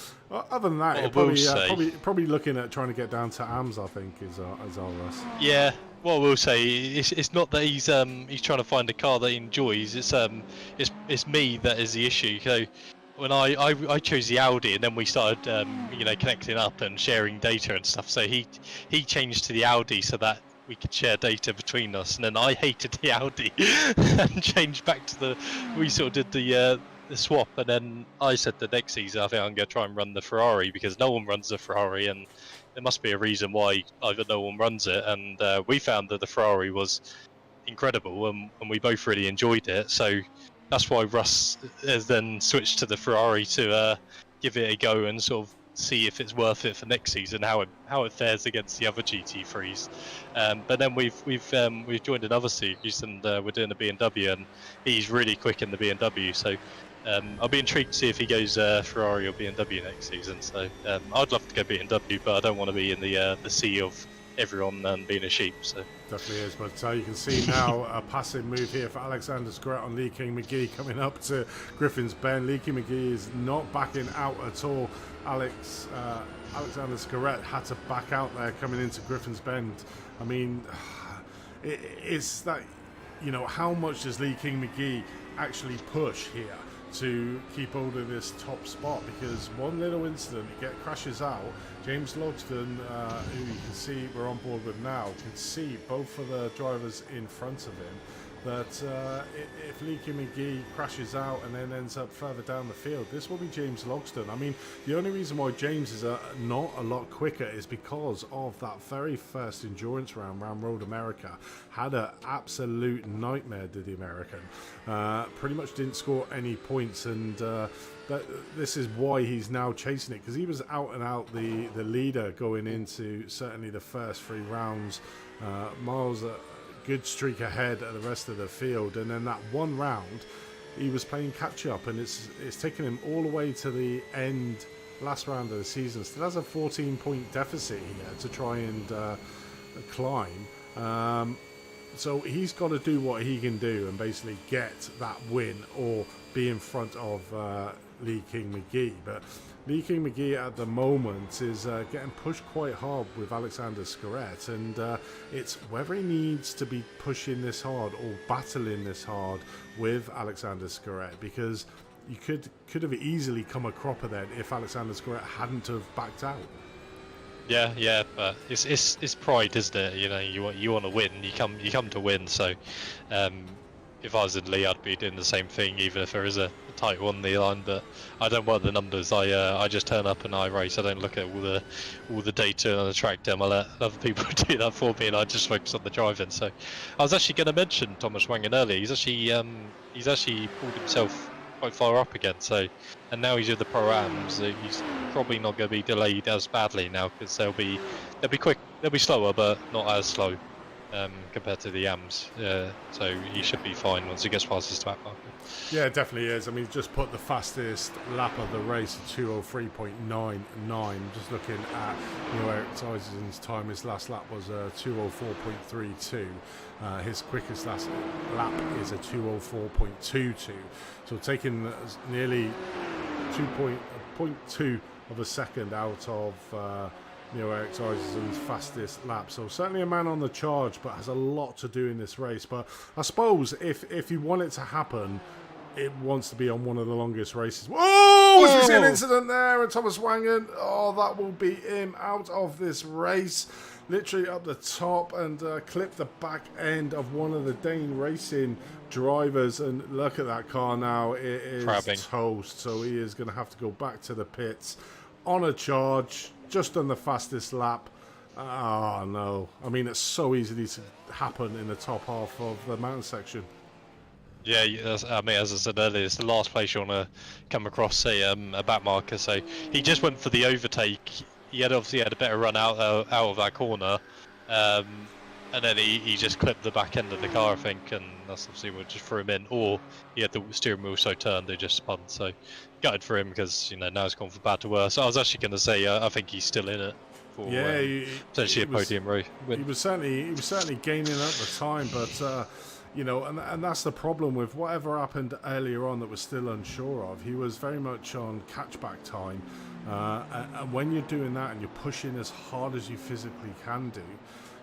other than that, probably looking at trying to get down to AMS, I think, is our Russ. Yeah. What we'll say, it's not that he's trying to find a car that he enjoys. It's me that is the issue. So when I chose the Audi, and then we started you know, connecting up and sharing data and stuff. So he changed to the Audi so that we could share data between us, and then I hated the Audi and changed back to we sort of did the swap, and then I said the next season I think I'm going to try and run the Ferrari, because no one runs the Ferrari and there must be a reason why either no one runs it. And we found that the Ferrari was incredible, and we both really enjoyed it. So that's why Russ has then switched to the Ferrari to give it a go and sort of see if it's worth it for next season, how it fares against the other GT3s. But then we've joined another series, and we're doing a BMW, and he's really quick in the BMW. So I'll be intrigued to see if he goes Ferrari or BMW next season. So I'd love to go BMW, but I don't want to be in the sea of everyone being a sheep. So definitely is. But you can see now a passive move here for Alexander Squaret on Lee King McGee coming up to Griffin's Bend. Lee King McGee is not backing out at all. Alexander Squaret had to back out there coming into Griffin's Bend. I mean, it's that, you know, how much does Lee King McGee actually push here to keep hold of this top spot? Because one little incident, crashes out. James Logston, who you can see we're on board with now, can see both of the drivers in front of him, that if Leaky McGee crashes out and then ends up further down the field, this will be James Logston. I mean, the only reason why James is not a lot quicker is because of that very first endurance round Road America. Had an absolute nightmare, did the American. Pretty much didn't score any points, and this is why he's now chasing it, because he was out and out the leader going into certainly the first 3 rounds. Miles good streak ahead of the rest of the field, and then that one round he was playing catch up, and it's taken him all the way to the end, last round of the season. Still has a 14-point deficit here to try and climb, so he's got to do what he can do and basically get that win or be in front of Lee King McGee. But Lee King McGee at the moment is getting pushed quite hard with Alexander Squaret, and it's whether he needs to be pushing this hard or battling this hard with Alexander Squaret, because you could have easily come a cropper then if Alexander Squaret hadn't have backed out. Yeah, but it's pride, isn't it? You know, you want to win, you come to win. So if I was in Lee, I'd be doing the same thing, even if there is a title on the line. But I don't work the numbers. I just turn up and I race. I don't look at all the data on the track demo. I let other people do that for me, and I just focus on the driving. So I was actually going to mention Thomas Wangen earlier. He's actually pulled himself quite far up again. So, and now he's with the Pro-Ams. He's probably not going to be delayed as badly now because they'll be quick, they'll be slower, but not as slow compared to the AMs. So he should be fine once he gets past his back marker. Yeah, it definitely is. I mean, he's just put the fastest lap of the race at 2:03.99. Just looking at Iracing's time, his last lap was 2:04.32. His quickest last lap is a 2:04.22. So taking nearly 2.2 of a second out of Iracing's fastest lap. So certainly a man on the charge, but has a lot to do in this race. But I suppose if you want it to happen, it wants to be on one of the longest races. Oh, we see an incident there, and Thomas Wangen. Oh, that will be him out of this race. Literally up the top and clipped the back end of one of the Dane Racing drivers. And look at that car now. It is toast. So he is going to have to go back to the pits on a charge, just on the fastest lap. Oh, no. I mean, it's so easily to happen in the top half of the mountain section. Yeah, I mean, as I said earlier, it's the last place you want to come across a back marker. So he just went for the overtake. He obviously had a better run out of that corner, and then he just clipped the back end of the car, I think, and that's obviously what just threw him in. Or he had the steering wheel so turned they just spun. So gutted for him because now it's gone from bad to worse. I was actually going to say I think he's still in it for potentially a podium win. He was certainly gaining at the time, but. And that's the problem with whatever happened earlier on that we're still unsure of. He was very much on catchback time. And when you're doing that and you're pushing as hard as you physically can do,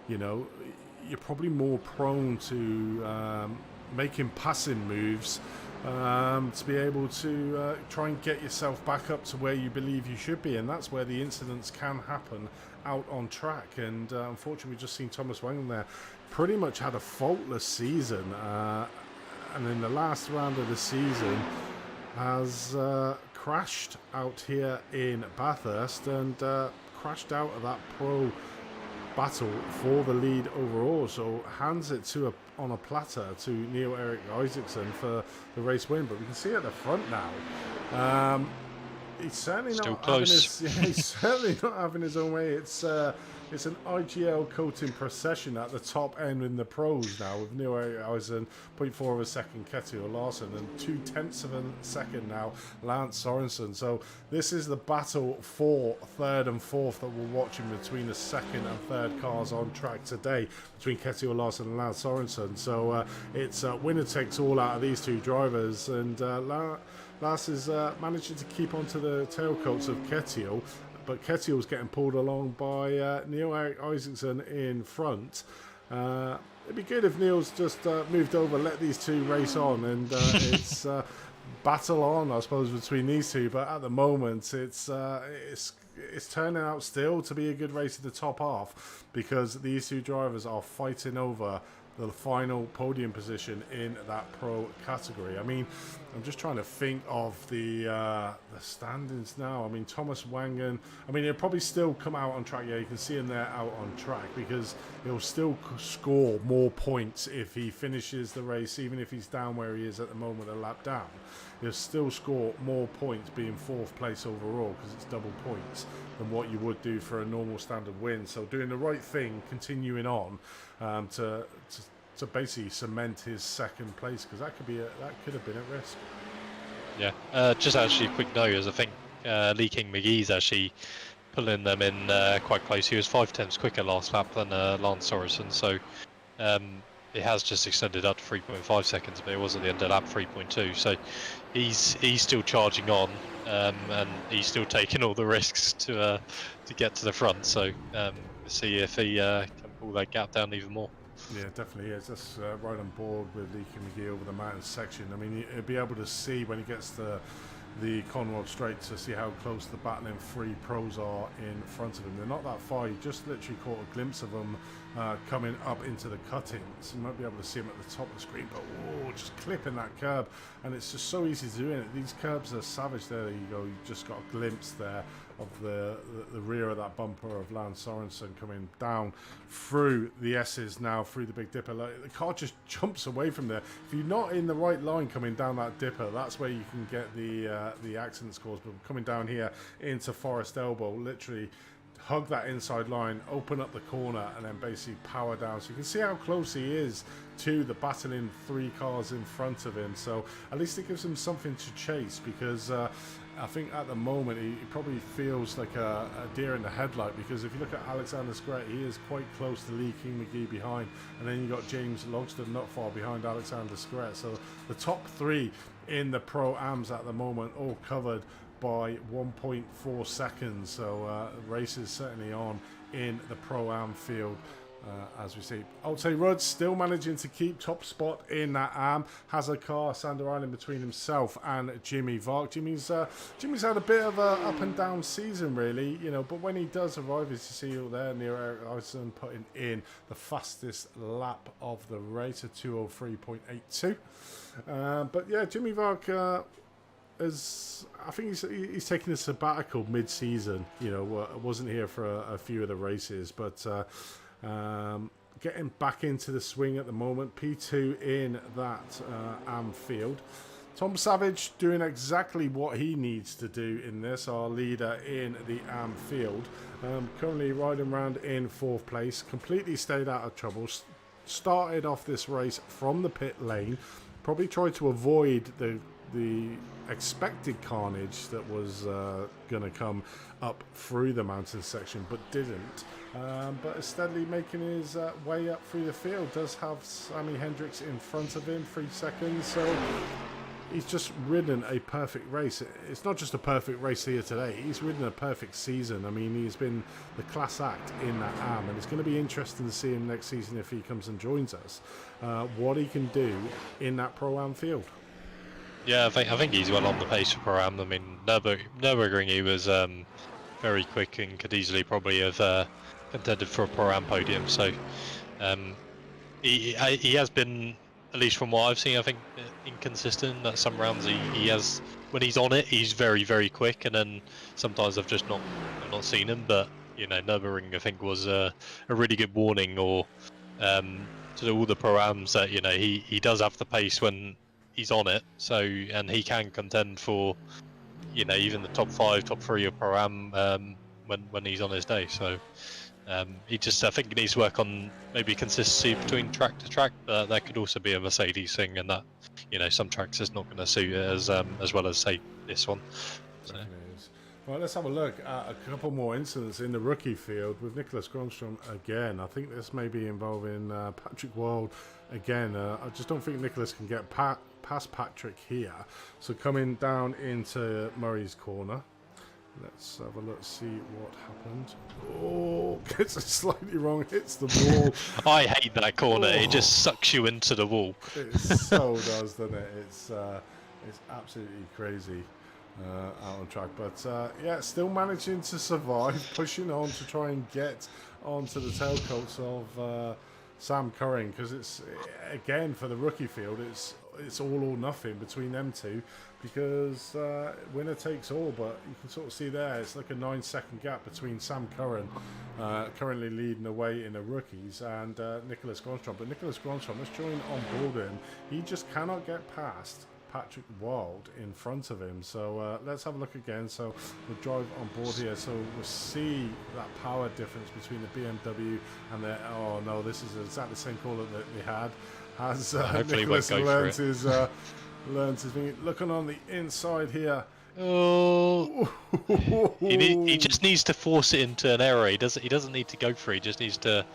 you're probably more prone to making passing moves to be able to try and get yourself back up to where you believe you should be. And that's where the incidents can happen out on track. And unfortunately, we've just seen Thomas Wangen there. Pretty much had a faultless season, and in the last round of the season has crashed out here in Bathhurst and crashed out of that pro battle for the lead overall. So hands it on a platter to Neil-Erik Isaacson for the race win. But we can see at the front now. He's certainly not having his own way. It's an IGL coating procession at the top end in the pros now, with Neil-Erik Isaacson 0.4 of a second, Ketil Larsen, and 0.2 of a second now, Lance Sorensen. So this is the battle for third and fourth that we're watching between the second and third cars on track today, between Ketil Larsen and Lance Sorensen. So it's winner takes all out of these two drivers, and Lars is managing to keep onto the tailcoats of Ketil, but Ketil's getting pulled along by Neil-Erik Isaacson in front. It'd be good if Neil's just moved over, let these two race on, and it's battle on, I suppose, between these two. But at the moment, it's turning out still to be a good race at the top half, because these two drivers are fighting over the final podium position in that pro category. I mean, I'm just trying to think of the standings now. I mean, Thomas Wangen, he'll probably still come out on track. Yeah, you can see him there out on track, because he'll still score more points if he finishes the race, even if he's down where he is at the moment, a lap down. He'll still score more points, being fourth place overall, because it's double points than what you would do for a normal standard win. So doing the right thing, continuing on to basically cement his second place, because that could have been at risk. Yeah, just actually a quick note, as I think Lee King McGee's actually pulling them in quite close. He was 5/10 quicker last lap than Lance Sorensen, so it has just extended up to 3.5 seconds, but it was at the end of lap 3.2. So he's still charging on, and he's still taking all the risks to get to the front. So see if he can pull that gap down even more. Yeah, definitely is. That's right on board with Lee King McGee over the mountain section. I mean, he'll be able to see when he gets to the Conrod Straight to see how close the battling three pros are in front of him. They're not that far. You just literally caught a glimpse of them coming up into the cuttings. You might be able to see them at the top of the screen, but just clipping that curb, and it's just so easy to do it. These curbs are savage. There you go. You just got a glimpse there the rear of that bumper of Lance Sorensen coming down through the S's now, through the Big Dipper. Like, the car just jumps away from there. If you're not in the right line coming down that dipper, that's where you can get the accident scores. But coming down here into Forest Elbow, literally hug that inside line, open up the corner, and then basically power down. So you can see how close he is to the battling 3 cars in front of him. So at least it gives him something to chase, because I think at the moment he probably feels like a deer in the headlight, because if you look at Alexander Scrett, he is quite close to Lee King McGee behind, and then you've got James Logston not far behind Alexander Scrett. So the top 3 in the Pro-Ams at the moment all covered by 1.4 seconds. So the race is certainly on in the Pro-Am field. As we see, Olte Rudd still managing to keep top spot in that AM. Has a car, Sander Island, between himself and Jimmy Vark. Jimmy's had a bit of a up and down season, really, you know, but when he does arrive, as you see all there, near Iracing putting in the fastest lap of the race at 2:03.82. But yeah, Jimmy Vark I think he's taking a sabbatical mid-season. You know, wasn't here for a few of the races, but getting back into the swing at the moment. P2 in that AM field. Tom Savage doing exactly what he needs to do in this, our leader in the AM field. Currently riding around in 4th place, completely stayed out of trouble. Started off this race from the pit lane, probably tried to avoid the expected carnage that was going to come up through the mountain section, but didn't. But is steadily making his way up through the field. Does have Sammy Hendricks in front of him, 3 seconds. So he's just ridden a perfect race. It's not just a perfect race here today. He's ridden a perfect season. I mean, he's been the class act in that AM, and it's going to be interesting to see him next season if he comes and joins us. What he can do in that Pro-Am field. Yeah, I think he's well on the pace for Pro-Am. I mean, Nürburgring he was very quick and could easily probably have contended for a Pro-Am podium. So he has been, at least from what I've seen, I think inconsistent. At some rounds he has, when he's on it, he's very, very quick, and then sometimes I've just not seen him. But you know, Nürburgring I think was a really good warning, or to all the Pro-Ams, that you know he does have the pace when he's on it. So, and he can contend for, you know, even the top 5, top 3 of Pro-Am when he's on his day. So he just, I think he needs to work on maybe consistency between track to track, but that could also be a Mercedes thing, and that, you know, some tracks is not going to suit it as well as, say, this one. So. Right, let's have a look at a couple more incidents in the rookie field with Nicholas Gronstrom again. I think this may be involving Patrick Wald again. I just don't think Nicholas can get past Patrick here. So coming down into Murray's corner. Let's have a look, see what happened. Oh, gets it slightly wrong, hits the wall. I hate that corner. Oh. It just sucks you into the wall. It so does, doesn't it? It's absolutely crazy out on track. But yeah, still managing to survive, pushing on to try and get onto the tailcoats of Sam Curran, because it's, again, for the rookie field, it's all or nothing between them two, because winner takes all. But you can sort of see there, it's like a 9-second gap between Sam Curran, currently leading the way in the rookies, and Nicholas Gronstrom. But Nicholas Gronstrom, let's join on board him. He just cannot get past Patrick Wald in front of him. So let's have a look again. So we'll drive on board here, so we'll see that power difference between the BMW and the, oh no, this is exactly the same colour that they had. Has Nicholas learned his thing. Looking on the inside here. Oh, he just needs to force it into an error. He doesn't need to go for it. He just needs to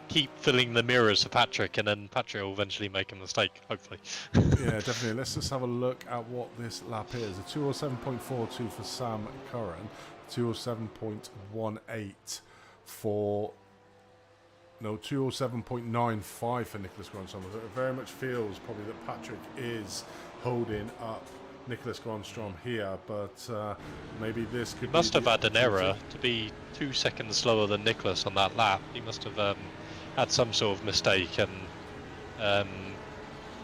keep filling the mirrors for Patrick, and then Patrick will eventually make a mistake, hopefully. Yeah, definitely. Let's just have a look at what this lap is. A 207.42 for Sam Curran, 207.18 for... No, 207.95 for Nicholas Gronstrom. It very much feels probably that Patrick is holding up Nicholas Gronstrom here, but maybe this could must have had an error to be 2 seconds slower than Nicholas on that lap. He must have had some sort of mistake, and then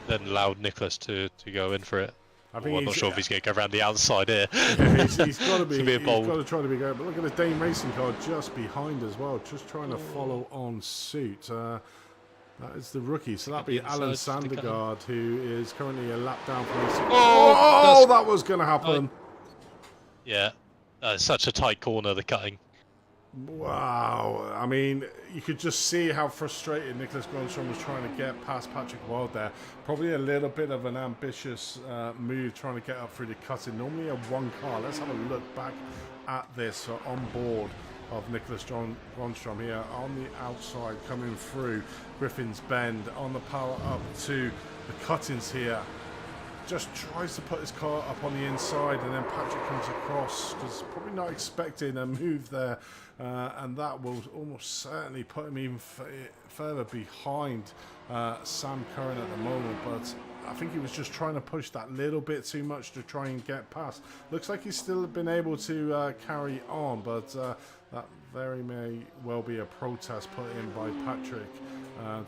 allowed Nicholas to go in for it. I think I'm not sure if he's going to go around the outside here. Yeah, he's got to be. He's He's got bold. to try to be going. But look at the Dame Racing car just behind as well, just trying to follow on suit. That is the rookie. So that'd be Alan Sandergaard, who is currently a lap down from Racing. Oh, that was going to happen. Yeah, such a tight corner, the cutting. Wow. I mean, you could just see how frustrated Nicholas Grönström was trying to get past Patrick Wild there. Probably a little bit of an ambitious move trying to get up through the cutting. Normally a one car. Let's have a look back at this on board of Nicholas Grönström here on the outside coming through Griffin's Bend on the power up to the cuttings here. Just tries to put his car up on the inside, and then Patrick comes across, because probably not expecting a move there, and that will almost certainly put him even further behind Sam Curran at the moment. But I think he was just trying to push that little bit too much to try and get past. Looks like he's still been able to carry on, but that very may well be a protest put in by Patrick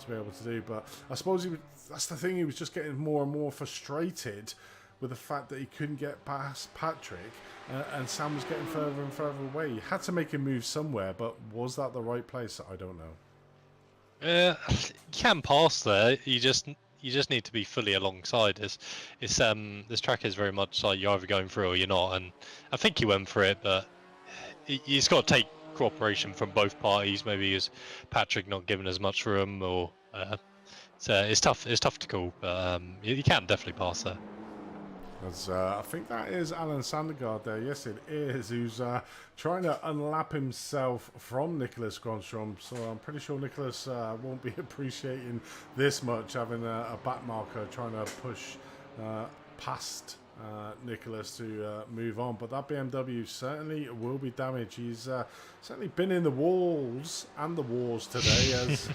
to be able to do. But I suppose that's the thing, he was just getting more and more frustrated with the fact that he couldn't get past Patrick, and Sam was getting further and further away. He had to make a move somewhere, but was that the right place? I don't know. You can pass there. You just need to be fully alongside. This track is very much like you're either going through or you're not, and I think he went for it, but he's got to take cooperation from both parties. Maybe is Patrick not giving as much room, or it's tough. It's tough to call, but you can definitely pass there. I think that is Alan Sandergaard there. Yes, it is. Who's trying to unlap himself from Nicholas Grönström. So I'm pretty sure Nicholas won't be appreciating this much, having a back marker trying to push past Nicholas to move on. But that BMW certainly will be damaged. He's certainly been in the walls and the wars today as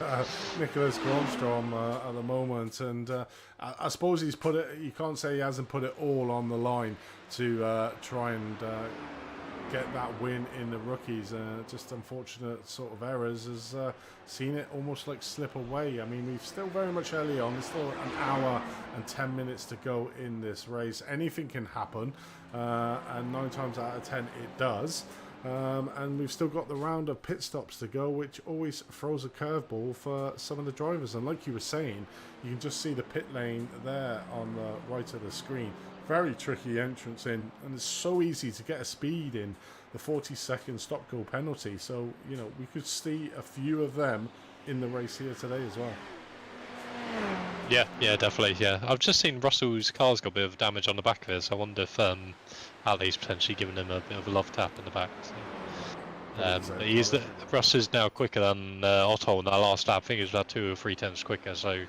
Nicholas Grönström at the moment, and I suppose he's put it, you can't say he hasn't put it all on the line to try and get that win in the rookies. Just unfortunate sort of errors has seen it almost like slip away. I mean, we've still very much early on. There's still an hour and 10 minutes to go in this race. Anything can happen, and 9 times out of 10 it does. And we've still got the round of pit stops to go, which always throws a curveball for some of the drivers. And like you were saying, you can just see the pit lane there on the right of the screen. Very tricky entrance in, and it's so easy to get a speed in the 40-second stop-go penalty. So, you know, we could see a few of them in the race here today as well. Yeah, definitely. Yeah, I've just seen Russell's car's got a bit of damage on the back of it, so I wonder if Ali's potentially giving him a bit of a love tap in the back. So. But Russell's now quicker than Otto in that last lap. I think it was about 2 or 3 tenths quicker, so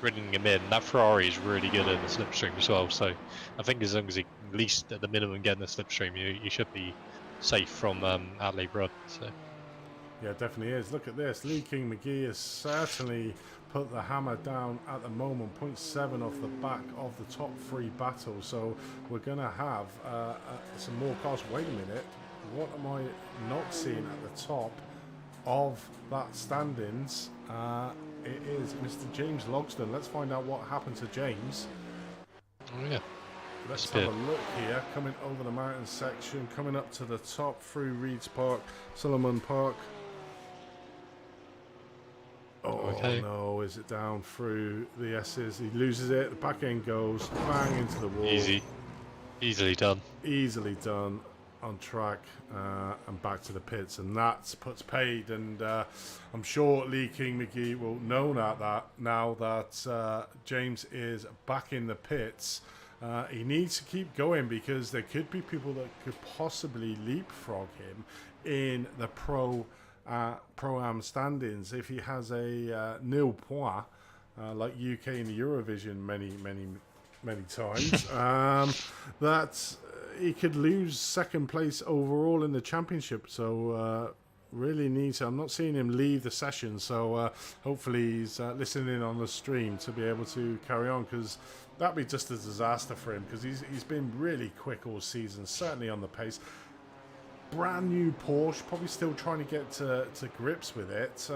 bringing him in. That Ferrari is really good in the slipstream as well, so I think as long as he at least at the minimum getting the slipstream, you should be safe from Ali Rudd. So. Yeah, it definitely is. Look at this. Lee King McGee has certainly put the hammer down at the moment. 0.7 off the back of the top 3 battles. So we're going to have some more cars. Wait a minute. What am I not seeing at the top of that standings? It is Mr. James Logsdon. Let's find out what happened to James. Oh, yeah. Let's have a look here. Coming over the mountain section, coming up to the top through Reeds Park, Solomon Park. Oh, okay. No, is it down through the S's? He loses it. The back end goes bang into the wall. Easily done. Easily done. On track and back to the pits, and that puts paid. And I'm sure Lee King McGee will know that now that James is back in the pits. He needs to keep going, because there could be people that could possibly leapfrog him in the Pro-Am standings if he has a nil point like UK in the Eurovision many times. That he could lose second place overall in the championship. So really needs. I'm not seeing him leave the session. So hopefully he's listening on the stream to be able to carry on, because that'd be just a disaster for him, because he's been really quick all season, certainly on the pace. Brand new Porsche, probably still trying to get to grips with it.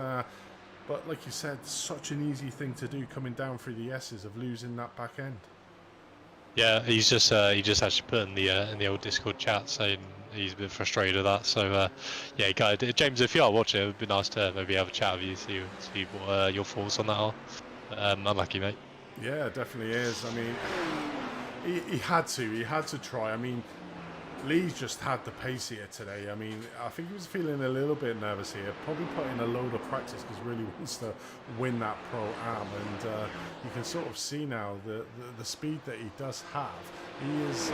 But like you said, such an easy thing to do coming down through the S's of losing that back end. Yeah, he just actually put in the old Discord chat saying he's a bit frustrated with that. So yeah, James, if you are watching, it would be nice to maybe have a chat with you, see what your thoughts on that are. Unlucky, mate. Yeah, it definitely is. I mean, he had to try. I mean, Lee's just had the pace here today. I mean, I think he was feeling a little bit nervous here. Probably put in a load of practice because he really wants to win that Pro-Am. And you can sort of see now the speed that he does have. He is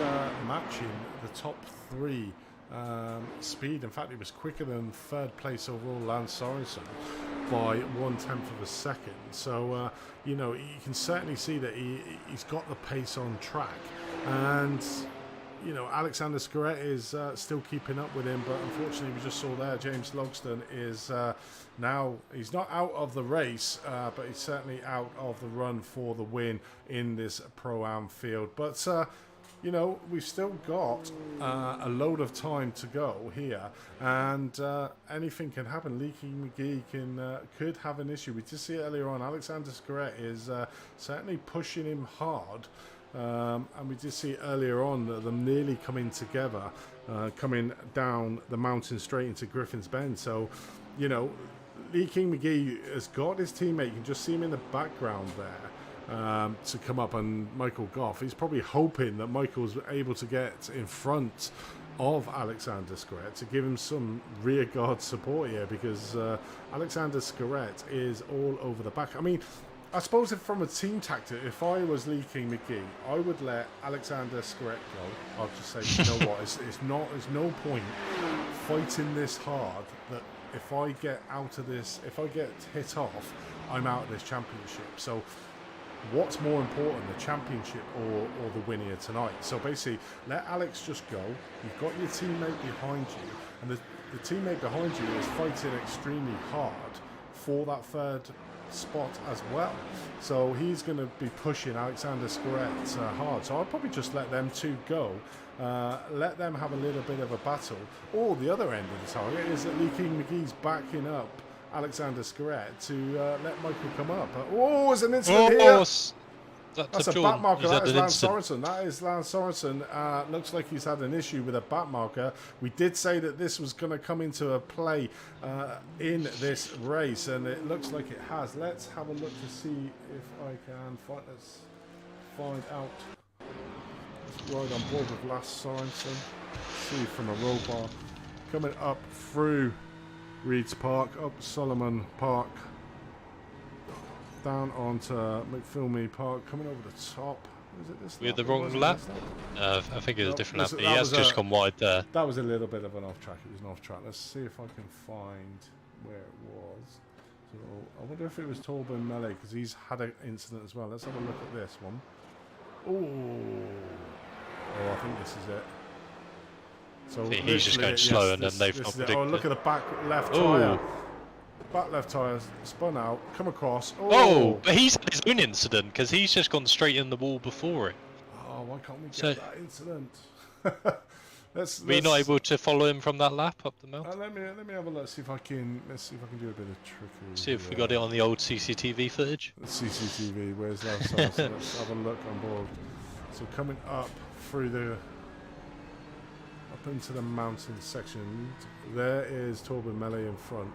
matching the top 3 speed. In fact, he was quicker than 3rd place overall Lance Sorensen by 1/10 of a second. So, you know, you can certainly see that he's got the pace on track. And you know, Alexander Squaret is still keeping up with him, but unfortunately we just saw there James Logsdon is now, he's not out of the race, but he's certainly out of the run for the win in this Pro-Am field. But, you know, we've still got a load of time to go here, and anything can happen. Leaking McGee could have an issue. We did see it earlier on. Alexander Squaret is certainly pushing him hard. And we did see earlier on that them nearly coming together, coming down the mountain straight into Griffin's Bend. So, you know, Lee King McGee has got his teammate. You can just see him in the background there to come up, and Michael Goff. He's probably hoping that Michael's able to get in front of Alexander Squaret to give him some rear guard support here, because Alexander Squaret is all over the back. I mean, I suppose if from a team tactic, if I was Lee King McGee, I would let Alexander Squaret go. I'll just say, you know what, it's no point fighting this hard that if I get out of this, if I get hit off, I'm out of this championship. So what's more important, the championship or the win here tonight? So basically, let Alex just go. You've got your teammate behind you, and the teammate behind you is fighting extremely hard for that 3rd spot as well. So he's going to be pushing Alexander Squaret hard. So I'll probably just let them 2 go. Let them have a little bit of a battle. Or the other end of the target is that Lee King McGee's backing up Alexander Squaret to let Michael come up. Oh, there's an incident here. That's a bat marker. That is Lance Sorensen. That is Lance Sorensen. Looks like he's had an issue with a bat marker. We did say that this was going to come into a play in this race, and it looks like it has. Let's have a look to see if I can find out. Let's ride on board with Lance Sorensen. See from a roll bar coming up through Reeds Park, up Solomon Park, down onto McPhilmy Park, coming over the top. Is it this? We had the wrong lap? I think it was a different lap. He has just gone wide there. That was a little bit of an off track. It was an off track. Let's see if I can find where it was. So I wonder if it was Torben Melee, because he's had an incident as well. Let's have a look at this one. Oh, I think this is it. So he's just going slow, and then they've not predicted. Oh, look at the back left tyre. Back left tyre spun out, come across. Oh, but he's had his own incident because he's just gone straight in the wall before it. Oh, why can't we get that incident? We're not able to follow him from that lap up the mountain. Let me have a look. Let's see if I can do a bit of trickery. See if we got it on the old CCTV footage. The CCTV. Where's that? So let's have a look on board. So coming up through up into the mountain section, there is Torben Melee in front.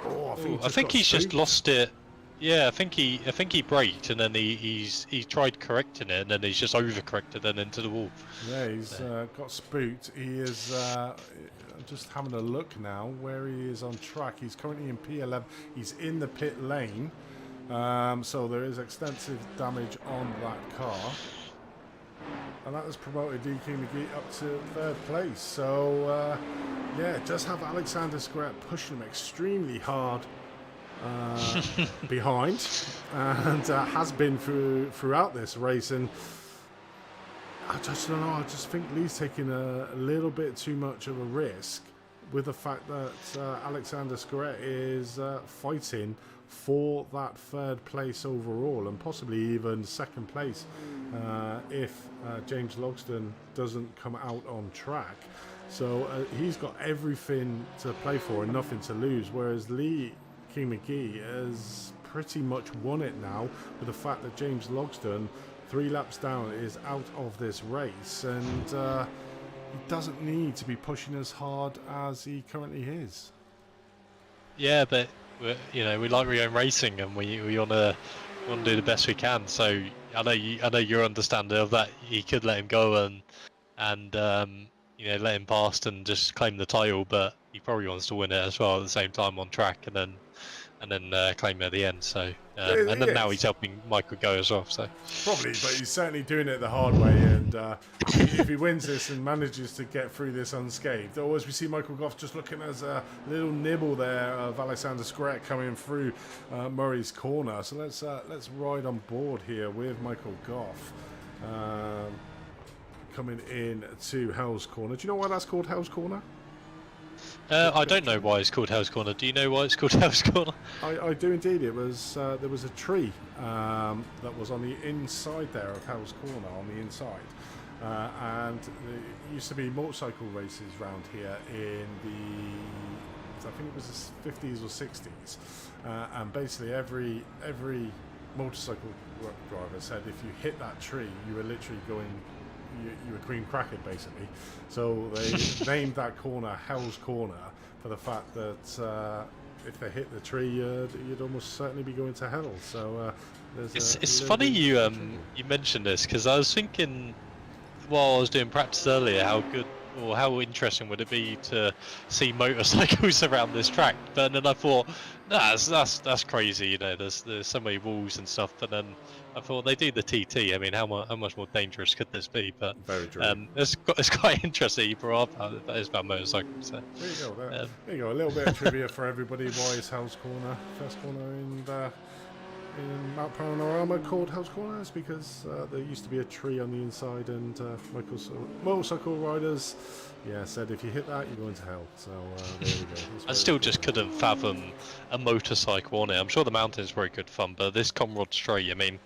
Oh, I think he's just lost it. Yeah, I think he braked, and then he tried correcting it, and then he's just overcorrected and into the wall. Yeah, he's got spooked. He is just having a look now where he is on track. He's currently in P11. He's in the pit lane, so there is extensive damage on that car. And that has promoted DK McGee up to 3rd place. So, yeah, it does have Alexander Squaret pushing him extremely hard behind, and has been throughout this race. And I just don't know. I just think Lee's taking a little bit too much of a risk with the fact that Alexander Squaret is fighting for that 3rd place overall, and possibly even 2nd place if James Logsdon doesn't come out on track. So he's got everything to play for and nothing to lose, whereas Lee King McGee has pretty much won it now with the fact that James Logsdon 3 laps down, is out of this race, and he doesn't need to be pushing as hard as he currently is. Yeah, but we like Racing, and we wanna do the best we can. So I know you're understanding of that. You could let him go and let him past and just claim the title, but he probably wants to win it as well at the same time on track, and then claim it at the end. So and then now he's helping Michael go as well. So probably, but he's certainly doing it the hard way. And if he wins this and manages to get through this unscathed, or as we see Michael Goff just looking as a little nibble there of Alexander Skret coming through Murray's corner. So let's ride on board here with Michael Goff. Coming in to Hell's Corner. Do you know why that's called Hell's Corner? I don't know why it's called Hell's Corner. Do you know why it's called Hell's Corner? I do indeed. It was there was a tree that was on the inside there of Hell's Corner, on the inside, and there used to be motorcycle races around here in the, I think it was the 50s or 60s, and basically every motorcycle driver said if you hit that tree, you were literally going. You were cream cracking, basically. So they named that corner Hell's Corner for the fact that if they hit the tree, you'd almost certainly be going to hell. So it's funny you mentioned this, because I was thinking while I was doing practice earlier how good or how interesting would it be to see motorcycles around this track, but then I thought, nah, that's crazy. There's so many walls and stuff. But then I thought they do the TT. I mean, how much more dangerous could this be? But very true. It's quite interesting you brought up that is about motorcycles. So. There you go. There you go. A little bit of trivia for everybody. Why is Hell's Corner first corner in Mount Panorama called Hell's Corner? Is because there used to be a tree on the inside, and motorcycle riders, said if you hit that, you're going to hell. So there we go. I still just couldn't fathom a motorcycle on it. I'm sure the mountain's very good fun, but this Comrade Straight, I mean,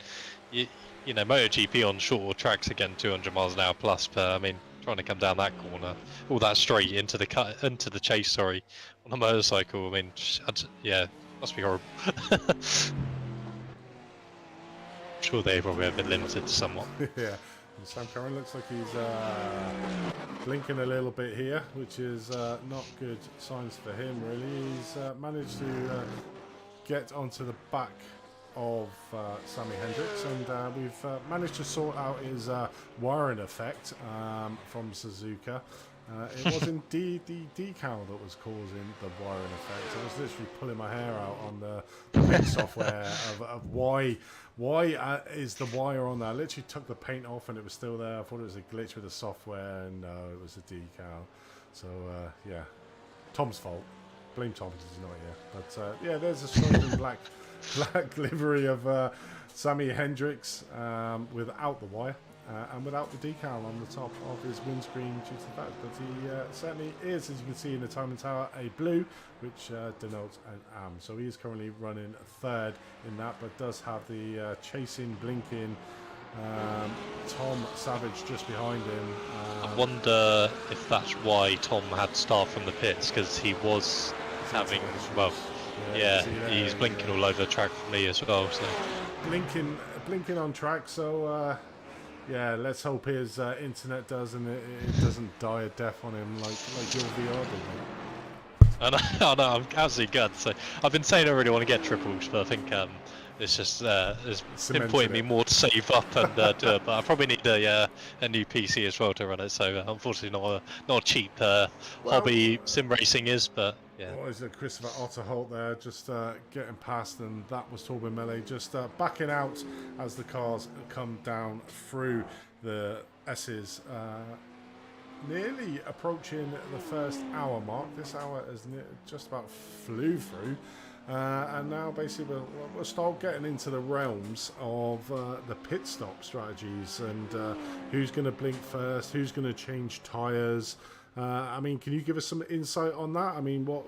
MotoGP on shorter tracks again, 200 miles an hour plus, but I mean, trying to come down that corner, all that straight into the chase, sorry, on a motorcycle. I mean, must be horrible. Sure, they probably have been limited somewhat. Yeah, and Sam Curran looks like he's blinking a little bit here, which is not good signs for him, really. He's managed to get onto the back of Sammy Hendricks, and we've managed to sort out his wiring effect from Suzuka. It was indeed the decal that was causing the wiring effect. I was literally pulling my hair out on the paint software of why is the wire on there. I literally took the paint off and it was still there. I thought it was a glitch with the software, and no, it was a decal. So Tom's fault. Blame Tom because he's not here. But there's a striking black livery of Sammy Hendricks without the wire. And without the decal on the top of his windscreen due to the fact that he certainly is, as you can see in the timing tower, a blue, which denotes an AM. So he is currently running third in that, but does have the chasing, blinking Tom Savage just behind him. I wonder if that's why Tom had to start from the pits, because he was having, he's blinking all over the track for me as well. So blinking on track, so... let's hope his internet does, and it doesn't die a death on him like your VR did. I know, I'm absolutely good. So I've been saying I really want to get triples, but I think it's just it's pinpointing me more to save up and do it. But I probably need a new PC as well to run it. So unfortunately, not a cheap hobby sim racing is, but. Yeah. What is it, Christopher Otterholt there, just getting past, and that was Torben Mele just backing out as the cars come down through the S's, nearly approaching the first hour mark. This hour has just about flew through, and now basically we'll start getting into the realms of the pit stop strategies and who's going to blink first, who's going to change tyres. I mean, can you give us some insight on that? I mean, what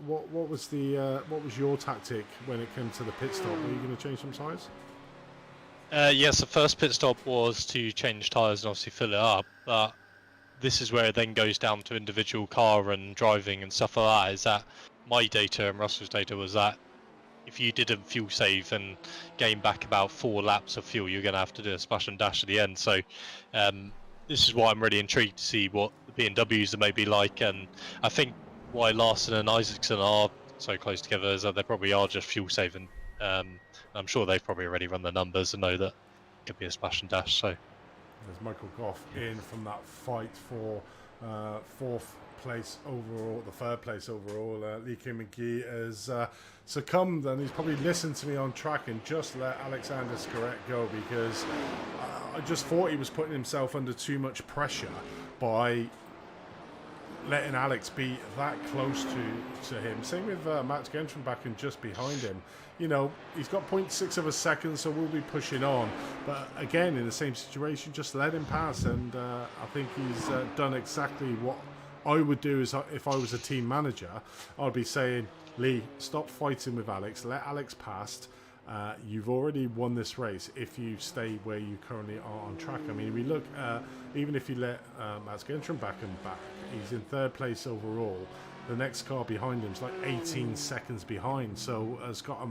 was your tactic when it came to the pit stop? Were you going to change some tyres? Yes, the first pit stop was to change tyres and obviously fill it up. But this is where it then goes down to individual car and driving and stuff like that. Is that my data and Russell's data was that if you didn't fuel save and gain back about 4 laps of fuel, you're going to have to do a splash and dash at the end. So this is why I'm really intrigued to see what the BMWs are maybe like, and I think why Larson and Isaacson are so close together is that they probably are just fuel saving. I'm sure they've probably already run the numbers and know that it could be a splash and dash. So there's Michael Goff in from that fight for fourth place overall, the third place overall. Lee Kim McGee has succumbed, and he's probably listened to me on track and just let Alexander Scaret go, because I just thought he was putting himself under too much pressure by letting Alex be that close to him. Same with Max Gentrim back and just behind him. You know, he's got 0.6 of a second, so we'll be pushing on. But again, in the same situation, just let him pass. And I think he's done exactly what I would do if I was a team manager. I'd be saying, Lee, stop fighting with Alex. Let Alex pass. You've already won this race if you stay where you currently are on track. I mean, we look, even if you let Max Gentrim back, he's in third place overall. The next car behind him is like 18 seconds behind, so has got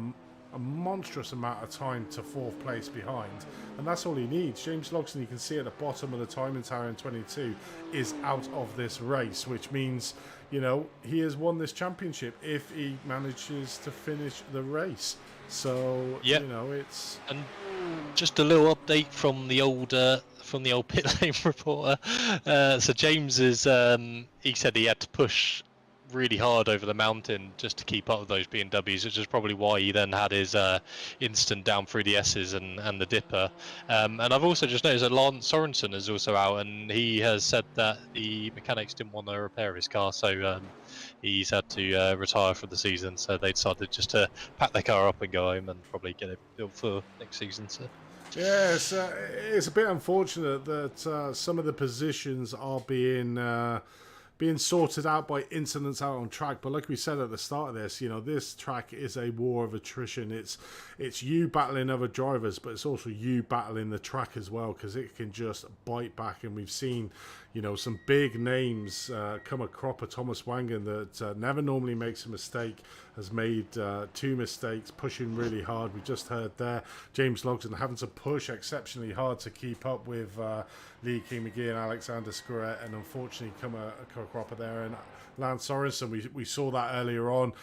a monstrous amount of time to fourth place behind, and that's all he needs. James Logson, you can see at the bottom of the timing tower in 22, is out of this race, which means, you know, he has won this championship if he manages to finish the race. So yep. You know, it's, and just a little update from the old pit lane reporter. So James is he said he had to push really hard over the mountain just to keep up with those BMWs, which is probably why he then had his instant down through the S's and the dipper. And I've also just noticed that Lance Sorensen is also out, and he has said that the mechanics didn't want to repair his car, so he's had to retire for the season. So they decided just to pack their car up and go home and probably get it built for next season. So. Yeah, it's a bit unfortunate that some of the positions are being sorted out by incidents out on track. But like we said at the start of this, you know, this track is a war of attrition. It's you battling other drivers, but it's also you battling the track as well, because it can just bite back. And we've seen, you know, some big names come a cropper. Thomas Wangen, that never normally makes a mistake, has made 2 mistakes, pushing really hard. We just heard there James Logson having to push exceptionally hard to keep up with Lee King McGee and Alexander Scaret, and unfortunately come a cropper there. And Lance Sorensen, we saw that earlier on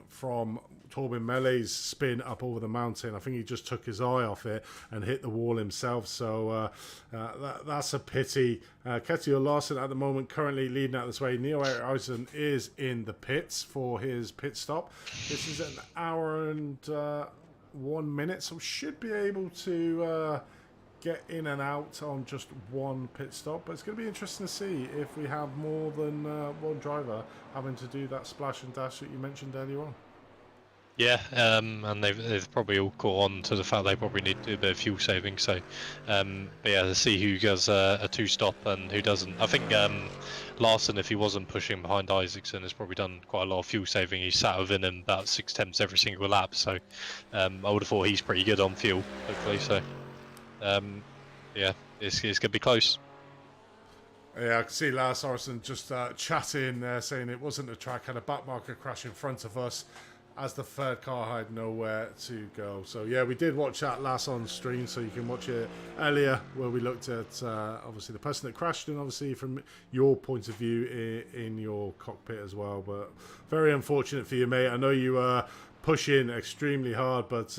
from Torben Mele's spin up over the mountain. I think he just took his eye off it and hit the wall himself. So that's a pity. Ketil Larson at the moment currently leading out this way. Neil Iracing is in the pits for his pit stop. This is an hour and 1 minute, so should be able to get in and out on just one pit stop. But it's going to be interesting to see if we have more than one driver having to do that splash and dash that you mentioned earlier on. Yeah, and they've probably all caught on to the fact they probably need to do a bit of fuel saving. So, but yeah, to see who does a 2-stop and who doesn't. I think Larson, if he wasn't pushing behind Isaacson, has probably done quite a lot of fuel saving. He sat within him about 6 tenths every single lap. So, I would have thought he's pretty good on fuel, hopefully. So, yeah, it's going to be close. Yeah, I can see Lars Sorensen just chatting there, saying it wasn't a track, had a backmarker crash in front of us as the third car had nowhere to go. So yeah, we did watch that last on stream, so you can watch it earlier, where we looked at obviously the person that crashed, and obviously from your point of view in your cockpit as well. But very unfortunate for you, mate. I know you were pushing extremely hard, but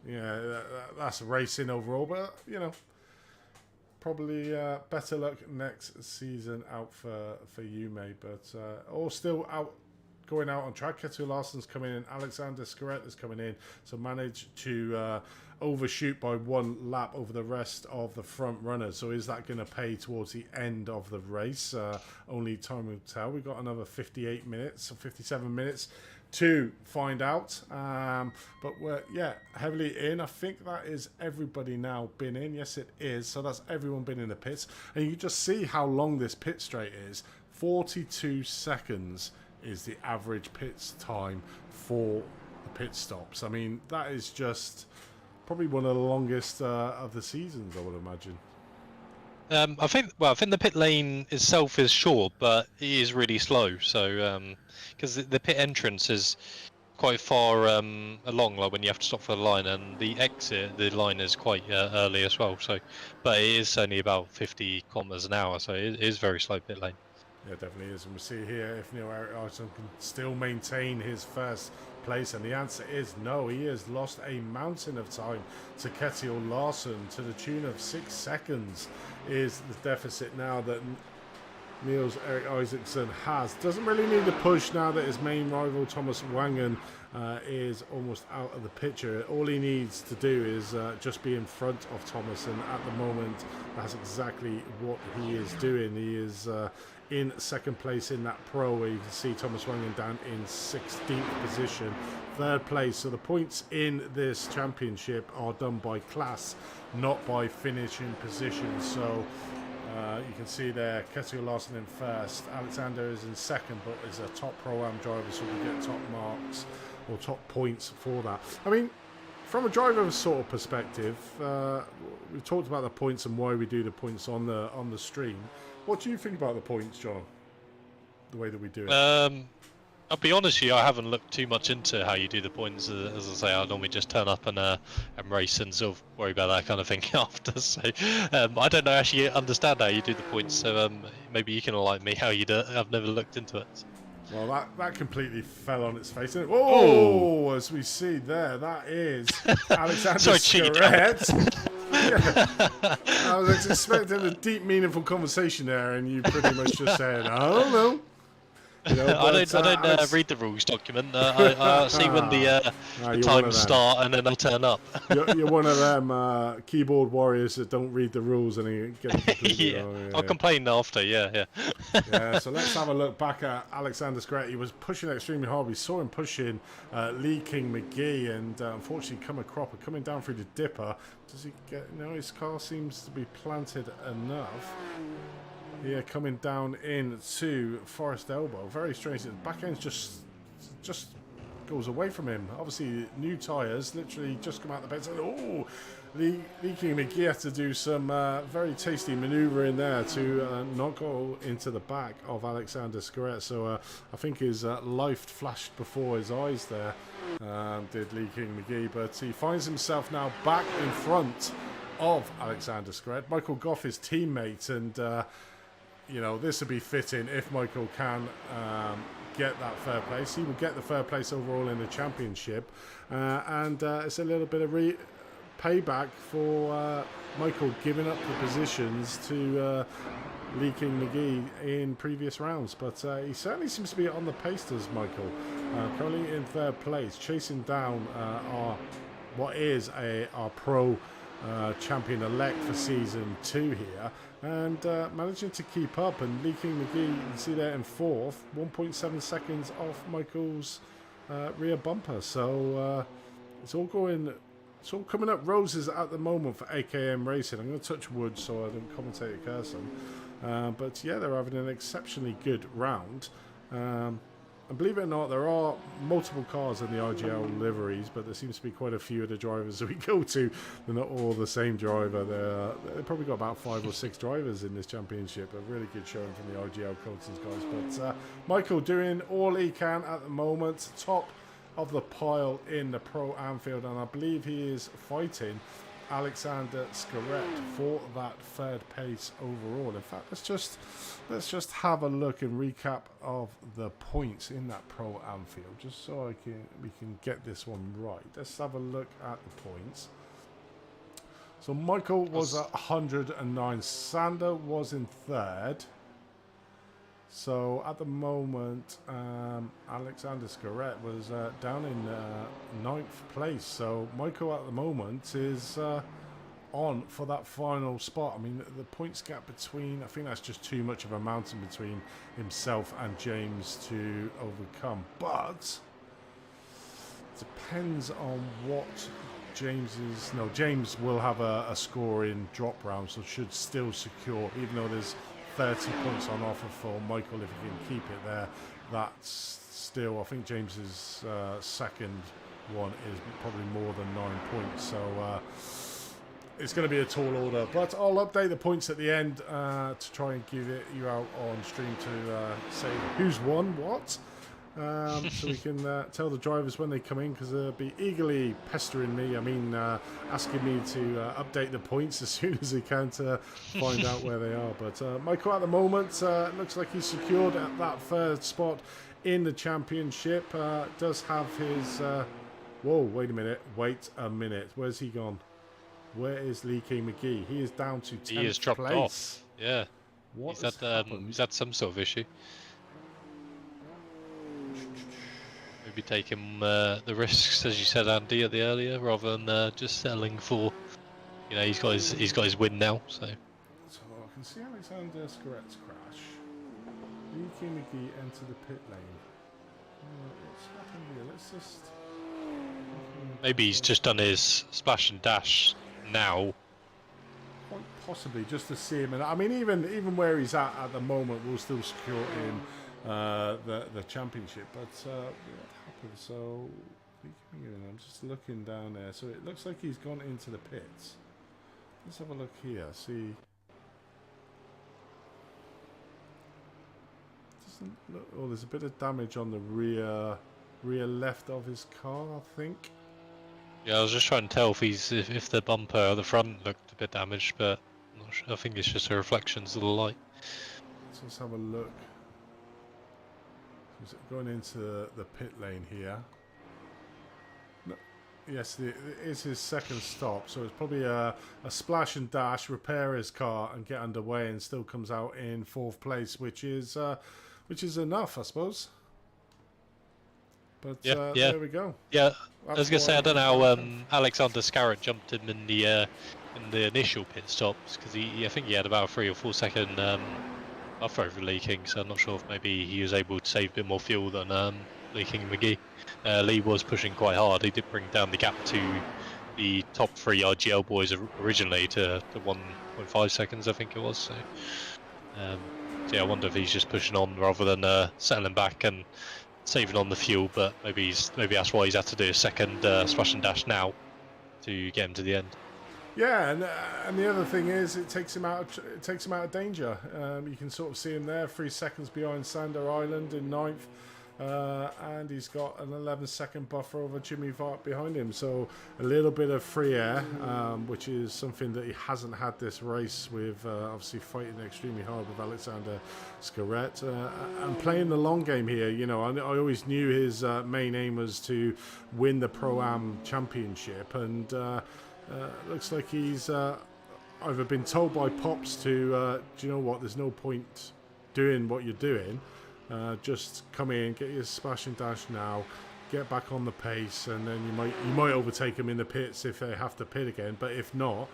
yeah, that's racing overall. But you know, probably better luck next season out for you, mate. But all still out, going out on track. Ketil Larson's coming in, Alexander Scaret is coming in, so managed to overshoot by 1 lap over the rest of the front runners. So is that going to pay towards the end of the race? Only time will tell. We've got another 58 minutes or 57 minutes to find out. But we're heavily in. I think that is everybody now been in. Yes, it is. So that's everyone been in the pits, and you can just see how long this pit straight is. 42 seconds is the average pits time for the pit stops. I mean, that is just probably one of the longest of the seasons, I would imagine. I think the pit lane itself is short, but it is really slow. So because the pit entrance is quite far along, like when you have to stop for the line, and the exit, the line is quite early as well. So, but it is only about 50 kilometers an hour, so it is very slow pit lane. Yeah, definitely is. And we'll see here if Neil Iracing can still maintain his first place. And the answer is no. He has lost a mountain of time to Kjetil Larsen to the tune of 6 seconds is the deficit now that Niels Erik Isaacson has. Doesn't really need a push now that his main rival Thomas Wangen is almost out of the picture. All he needs to do is just be in front of Thomas, and at the moment that's exactly what he is doing. He is in second place in that pro, where you can see Thomas Wangen down in 16th position, third place. So the points in this championship are done by class, not by finishing position. So you can see there Kjetil Larsen in first, Alexander is in second, but is a top Pro-Am driver, so we get top marks or top points for that. I mean, from a driver sort of perspective, we talked about the points and why we do the points on the stream. What do you think about the points, John? The way that we do it? I'll be honest with you, I haven't looked too much into how you do the points. As I say, I normally just turn up and race and sort of worry about that kind of thing after. So I don't know actually understand how you do the points. So maybe you can enlighten me how you do it. I've never looked into it. Well, that completely fell on its face. Didn't it? Whoa! As we see there, that is Alexander Scaret. Yeah. I was expecting a deep, meaningful conversation there, and you pretty much just said, "I don't know." You know, but, I don't read the rules document. I see when the times start, and then I turn up. You're one of them keyboard warriors that don't read the rules and you get completely wrong. I'll complain after. Yeah. So let's have a look back at Alexander Scaret. He was pushing extremely hard. We saw him pushing Lee King McGee, and unfortunately coming down through the dipper. Does he get? No, his car seems to be planted enough. Yeah, coming down into Forest Elbow. Very strange. The back end just goes away from him. Obviously, new tyres. Literally just come out the pits. Oh, Lee King McGee had to do some very tasty manoeuvre in there to not go into the back of Alexander Scaret. So I think his life flashed before his eyes there, did Lee King McGee. But he finds himself now back in front of Alexander Scaret. Michael Goff, his teammate, and you know, this would be fitting if Michael can get that third place. He will get the third place overall in the championship. And it's a little bit of payback for Michael giving up the positions to Lee King McGee in previous rounds. But he certainly seems to be on the pace, does Michael. Currently in third place, chasing down our pro champion-elect for Season 2 here. And managing to keep up, and Lee King McGee, you can see there in fourth, 1.7 seconds off Michael's rear bumper. So it's all coming up roses at the moment for AKM Racing. I'm going to touch wood so I don't commentate a curse on. But yeah, they're having an exceptionally good round. And believe it or not, there are multiple cars in the RGL liveries, but there seems to be quite a few of the drivers that we go to. They're not all the same driver. They've probably got about 5 or 6 drivers in this championship. A really good showing from the RGL coaches, guys. But Michael doing all he can at the moment. Top of the pile in the Pro Anfield, and I believe he is fighting Alexander Scaret for that third place overall. In fact, let's just have a look and recap of the points in that Pro Anfield, just so we can get this one right. Let's have a look at the points. So Michael was at 109. Sander was in third. So at the moment, Alexander Scaret was down in 9th place. So Michael at the moment is on for that final spot. I mean, the points gap between, I think that's just too much of a mountain between himself and James to overcome. But it depends on what James will have a score in drop round, so should still secure, even though there's 30 points on offer for Michael if he can keep it there. That's still, I think James's second one is probably more than 9 points. So it's going to be a tall order. But I'll update the points at the end to try and give it you out on stream to say who's won what. so we can tell the drivers when they come in, because they'll be eagerly pestering me. I mean, asking me to update the points as soon as they can to find out where they are. But Michael, at the moment, looks like he's secured at that third spot in the championship. Does have his... whoa, wait a minute. Where's he gone? Where is Lee King McGee? He is down to 10th He has dropped place. off. Yeah. What He's had some sort of issue. Maybe taking the risks, as you said, Andy, at the earlier, rather than just settling for. You know, he's got his win now. So I can see Alexander Scoret's crash. Lee King McGee enter the pit lane. What's happened here? Let's just. maybe he's just done his splash and dash now. Quite possibly, just to see him. And I mean, even where he's at the moment, we'll still secure him the championship. But what happened? So I'm just looking down there. So it looks like he's gone into the pits. Let's have a look here. See. Doesn't look. Oh, there's a bit of damage on the rear left of his car, I think. Yeah, I was just trying to tell if the bumper or the front looked a bit damaged, but I'm not sure. I think it's just the reflections of the light. So let's have a look. So going into the pit lane here. No, yes, it is his second stop, so it's probably a splash and dash, repair his car and get underway, and still comes out in 4th place, which is enough, I suppose. But yeah. there we go. Yeah, That's I was gonna say, why- I don't know how Alexander Scarrett jumped him in the initial pit stops, because I think he had about a 3 or 4 second buffer over Lee King, so I'm not sure if maybe he was able to save a bit more fuel than Lee King McGee. Lee was pushing quite hard. He did bring down the gap to the top 3 RGL boys originally to 1.5 seconds, I think it was. So, so yeah, I wonder if he's just pushing on rather than settling back and saving on the fuel. But maybe that's why he's had to do a second splash and dash now to get him to the end. Yeah, and the other thing is, it takes him out of danger. You can sort of see him there, 3 seconds behind Sander Island in 9th, and he's got an 11-second buffer over Jimmy Vart behind him. So a little bit of free air, which is something that he hasn't had this race with. Obviously fighting extremely hard with Alexander Scarrett and playing the long game here. You know, I always knew his main aim was to win the Pro-Am Championship, and looks like he's either been told by Pops to, do you know what, there's no point doing what you're doing. Just come in, get your splash and dash now, get back on the pace, and then you might overtake them in the pits if they have to pit again. But if not,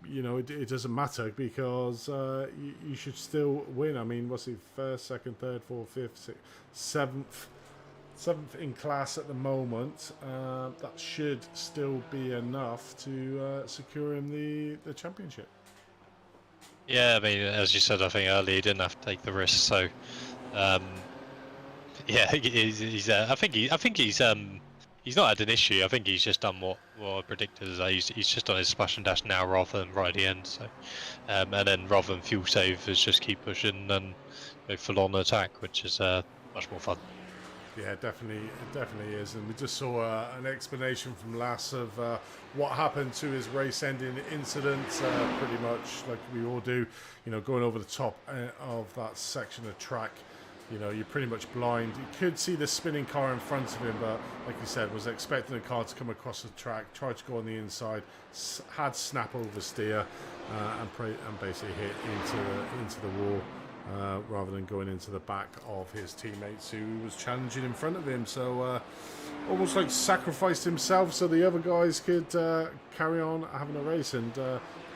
you know, it doesn't matter, because you should still win. I mean, what's he, 1st, 2nd, 3rd, 4th, 5th, 6th, 7th in class at the moment. That should still be enough to secure him the championship. Yeah, I mean, as you said, I think earlier he didn't have to take the risk. So, yeah, he's I think he's not had an issue. I think he's just done what I predicted. He's just done his splash and dash now rather than right at the end. So, and then rather than fuel save, is just keep pushing and go full on attack, which is much more fun. Yeah, it definitely is. And we just saw an explanation from Lass of what happened to his race-ending incident, pretty much like we all do. You know, going over the top of that section of track, you know, you're pretty much blind. You could see the spinning car in front of him, but like you said, was expecting the car to come across the track, tried to go on the inside, had snap oversteer, and basically hit into the wall. Rather than going into the back of his teammates who was challenging in front of him. So almost like sacrificed himself so the other guys could carry on having a race. And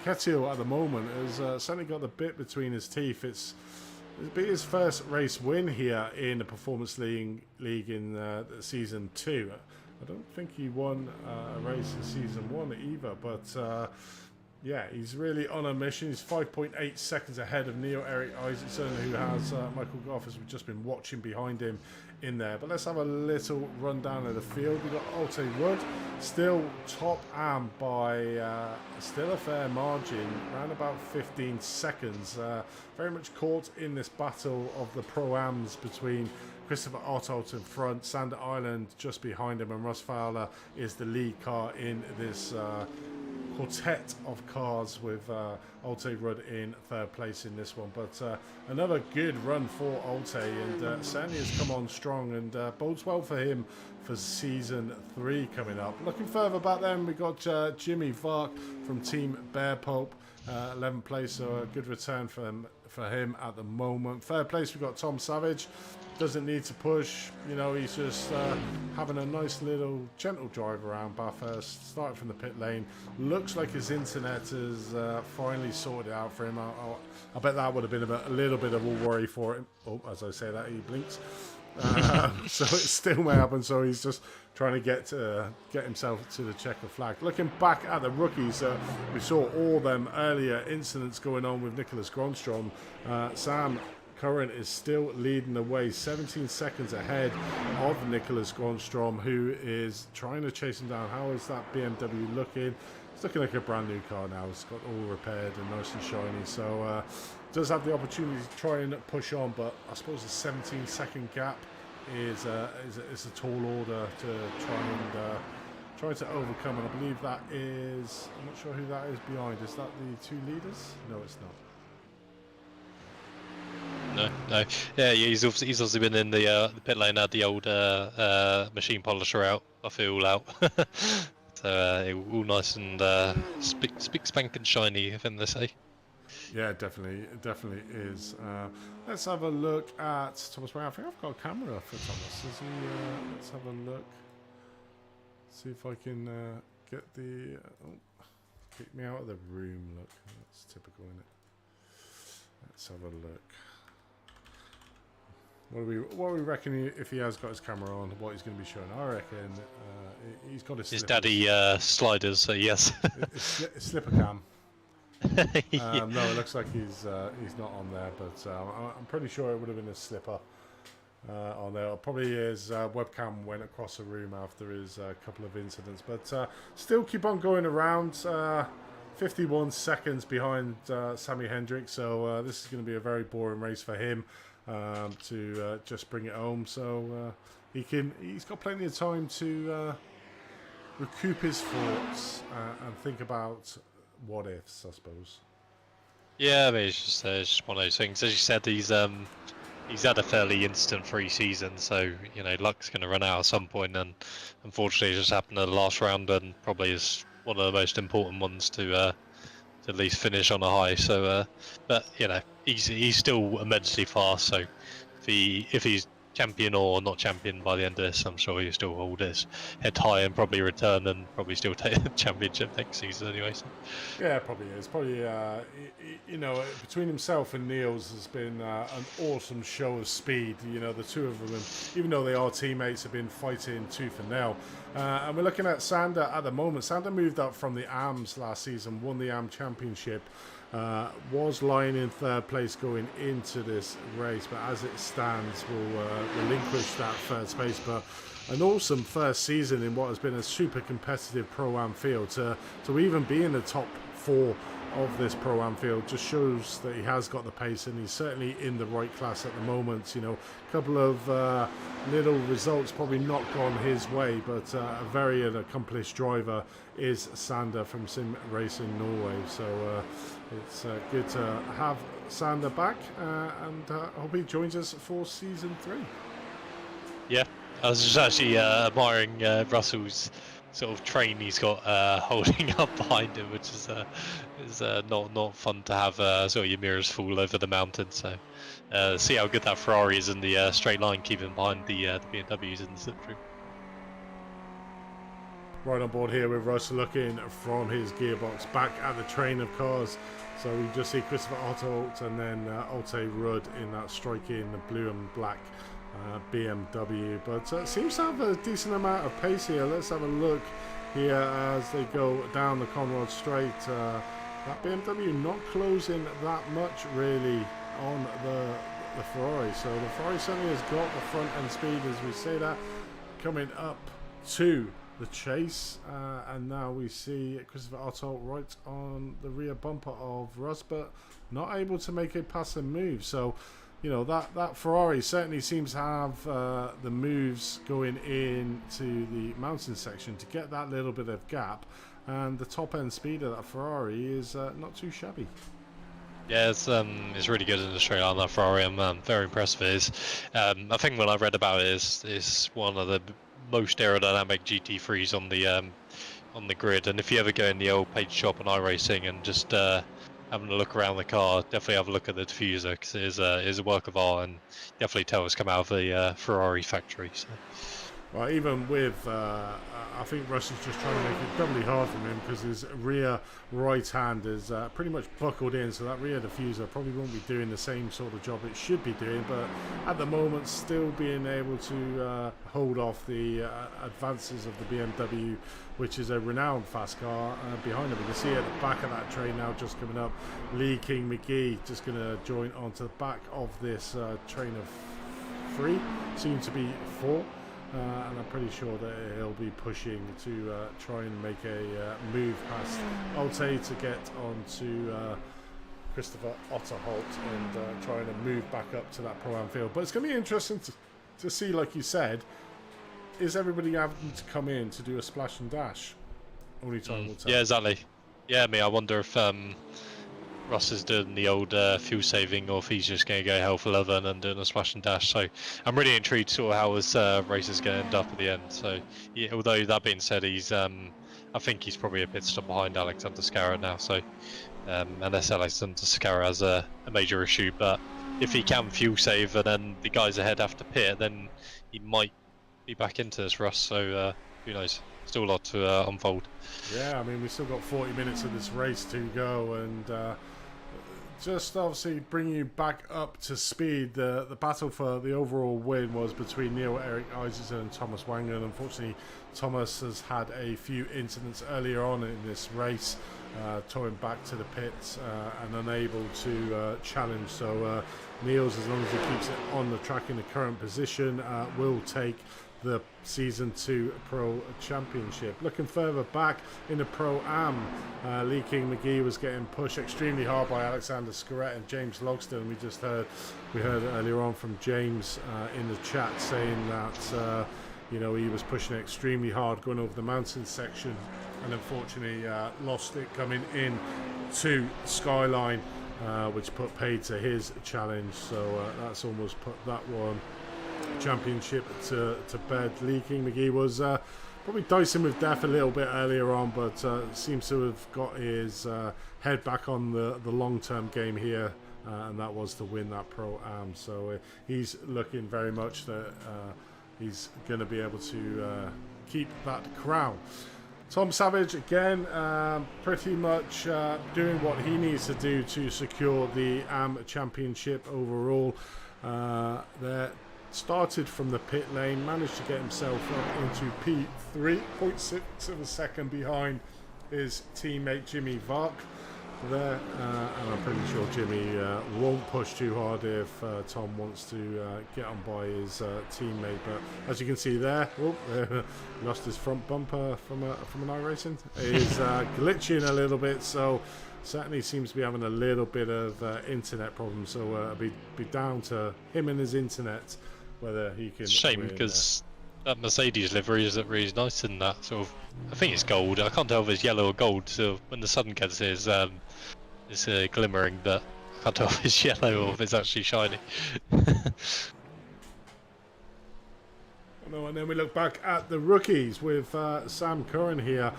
Ketil at the moment has certainly got the bit between his teeth. It'll be his first race win here in the Performance League in Season 2. I don't think he won a race in Season 1 either, but yeah, he's really on a mission. He's 5.8 seconds ahead of Neil Eric Isaacson, who has Michael Goff, as we've just been watching behind him in there. But let's have a little rundown of the field. We've got Alte Wood, still top am by still a fair margin, around about 15 seconds. Very much caught in this battle of the Pro-Ams between Christopher Otto in front, Sander Island just behind him, and Russ Fowler is the lead car in this quartet of cars with Alte Rudd in third place in this one. But another good run for Alte, and certainly has come on strong, and bodes well for him for season 3 coming up. Looking further back then, we got Jimmy Vark from Team Bear Pulp, 11th place, so a good return for him at the moment. Third place, we got Tom Savage. Doesn't need to push, you know, he's just having a nice little gentle drive around Bathhurst, starting from the pit lane. Looks like his internet has finally sorted it out for him. I bet that would have been a little bit of a worry for him. Oh, as I say that, he blinks. So it still may happen, so he's just trying to get himself to the checker flag. Looking back at the rookies, we saw all them earlier incidents going on with Nicholas Gronstrom. Sam Curran is still leading the way, 17 seconds ahead of Nicholas Gronstrom, who is trying to chase him down. How is that BMW looking? It's looking like a brand new car now. It's got all repaired and nice and shiny, so does have the opportunity to try and push on, but I suppose a 17-second gap is a tall order to try to overcome, and I believe that is, I'm not sure who that is behind. Is that the 2 leaders? No, it's not. No. Yeah, he's obviously been in the pit lane, had the old machine polisher out. I feel all out. So all nice and spick spank and shiny, I think they say. Yeah, definitely is. Let's have a look at Thomas Brown. I think I've got a camera for Thomas. Is he? Let's have a look. See if I can get the. Kick me out of the room. Look, that's typical, isn't it? Let's have a look. What do we reckon if he has got his camera on? What he's going to be showing? I reckon he's got his daddy sliders. So yes. It's slipper cam. Yeah. No, it looks like he's not on there, but I'm pretty sure it would have been a slipper on there. Probably his webcam went across the room after his couple of incidents, but still keep on going around. 51 seconds behind Sammy Hendricks, so this is going to be a very boring race for him to just bring it home. So he's got plenty of time to recoup his thoughts and think about what ifs, I suppose. Yeah, I mean, it's just one of those things. As you said, he's had a fairly incident-free season, so you know luck's going to run out at some point, and unfortunately, it just happened in the last round, and probably is one of the most important ones to at least finish on a high. So, but you know, he's still immensely fast. So, if he's champion or not champion by the end of this, I'm sure he'll still hold his head high and probably return and probably still take the championship next season anyway. So. Yeah, probably is. Probably, you know, between himself and Niels has been an awesome show of speed. You know, the two of them, even though they are teammates, have been fighting tooth and nail. And we're looking at Sander at the moment. Sander moved up from the AMs last season, won the AM Championship. Was lying in third place going into this race, but as it stands will relinquish that third space. But an awesome first season in what has been a super competitive Pro-Am field. To even be in the top 4 of this Pro-Am field just shows that he has got the pace, and he's certainly in the right class at the moment. You know, a couple of little results probably not gone his way, but a very accomplished driver is Sander from Sim Racing Norway. So it's good to have Sander back, and I hope he joins us for season 3. Yeah, I was just actually admiring Russell's sort of train he's got holding up behind him, which is not fun to have sort of your mirrors fall over the mountain. So see how good that Ferrari is in the straight line, keeping behind the BMWs in the slipstream. Right on board here with Russ, looking from his gearbox back at the train of cars. So we just see Christopher Otto and then Alte Rudd in that striking blue and black BMW, but seems to have a decent amount of pace here. Let's have a look here as they go down the Conrad Straight. That BMW not closing that much really on the Ferrari, so the Ferrari certainly has got the front end speed, as we say that, coming up to the chase, and now we see Christopher Otto right on the rear bumper of Russ, but not able to make a passing move. So you know, that Ferrari certainly seems to have the moves going into the mountain section to get that little bit of gap, and the top end speed of that Ferrari is not too shabby. Yeah, it's really good in the straight line. That Ferrari, I'm very impressed with it. I think when I read about it, is one of the most aerodynamic GT3s on the grid. And if you ever go in the old paint shop on Iracing and just having a look around the car, definitely have a look at the diffuser, because it is a work of art, and definitely tell it's come out of the Ferrari factory. So. Well, even with, I think Russ is just trying to make it doubly hard for him, because his rear right hand is pretty much buckled in, so that rear diffuser probably won't be doing the same sort of job it should be doing, but at the moment still being able to hold off the advances of the BMW, which is a renowned fast car behind him. You can see at the back of that train now just coming up, Lee King McGee just going to join onto the back of this train of 3, soon to be 4. And I'm pretty sure that he'll be pushing to try and make a move past Alte to get onto Christopher Otterholt and trying to move back up to that Pro-Am field. But it's going to be interesting to see, like you said, is everybody having to come in to do a splash and dash? Only time will tell. Yeah, exactly. Yeah, I wonder if Russ is doing the old fuel saving, or if he's just going to go hell for leather and doing a splash and dash. So I'm really intrigued sort of how his race is going to end up at the end. So yeah, although that being said, he's I think he's probably a pit stop behind Alexander Scarra now. So unless Alexander Scarra has a major issue, but if he can fuel save and then the guys ahead have to pit, then he might be back into this, Russ. So who knows? Still a lot to unfold. Yeah, I mean, we've still got 40 minutes of this race to go, and just obviously bring you back up to speed. The battle for the overall win was between Neil-Erik Isaacson and Thomas Wangen. Unfortunately, Thomas has had a few incidents earlier on in this race, towing back to the pits and unable to challenge. So Niels, as long as he keeps it on the track in the current position, will take the Season 2 Pro Championship. Looking further back in the Pro-Am, Lee King McGee was getting pushed extremely hard by Alexander Scarrett and James Logston. We heard earlier on from James in the chat saying that you know, he was pushing it extremely hard going over the mountain section, and unfortunately lost it coming in to Skyline, which put paid to his challenge. So that's almost put that one championship to bed. Lee King McGee was probably dicing with death a little bit earlier on, but seems to have got his head back on the long-term game here, and that was to win that Pro-Am. So he's looking very much that he's going to be able to keep that crown. Tom Savage again, pretty much doing what he needs to do to secure the AM Championship overall. There started from the pit lane, managed to get himself up into P3, 0.6 of a second behind his teammate Jimmy Vark there, and I'm pretty sure Jimmy won't push too hard if Tom wants to get on by his teammate. But as you can see there, lost his front bumper from an iRacing. He's glitching a little bit, so certainly seems to be having a little bit of internet problems. So it'll be down to him and his internet whether he can. It's a shame because that Mercedes livery is really nice in that sort of. I think it's gold. I can't tell if it's yellow or gold. So when the sun gets here, it's glimmering, but I can't tell if it's yellow or if it's actually shiny. And then we look back at the rookies with Sam Curran here.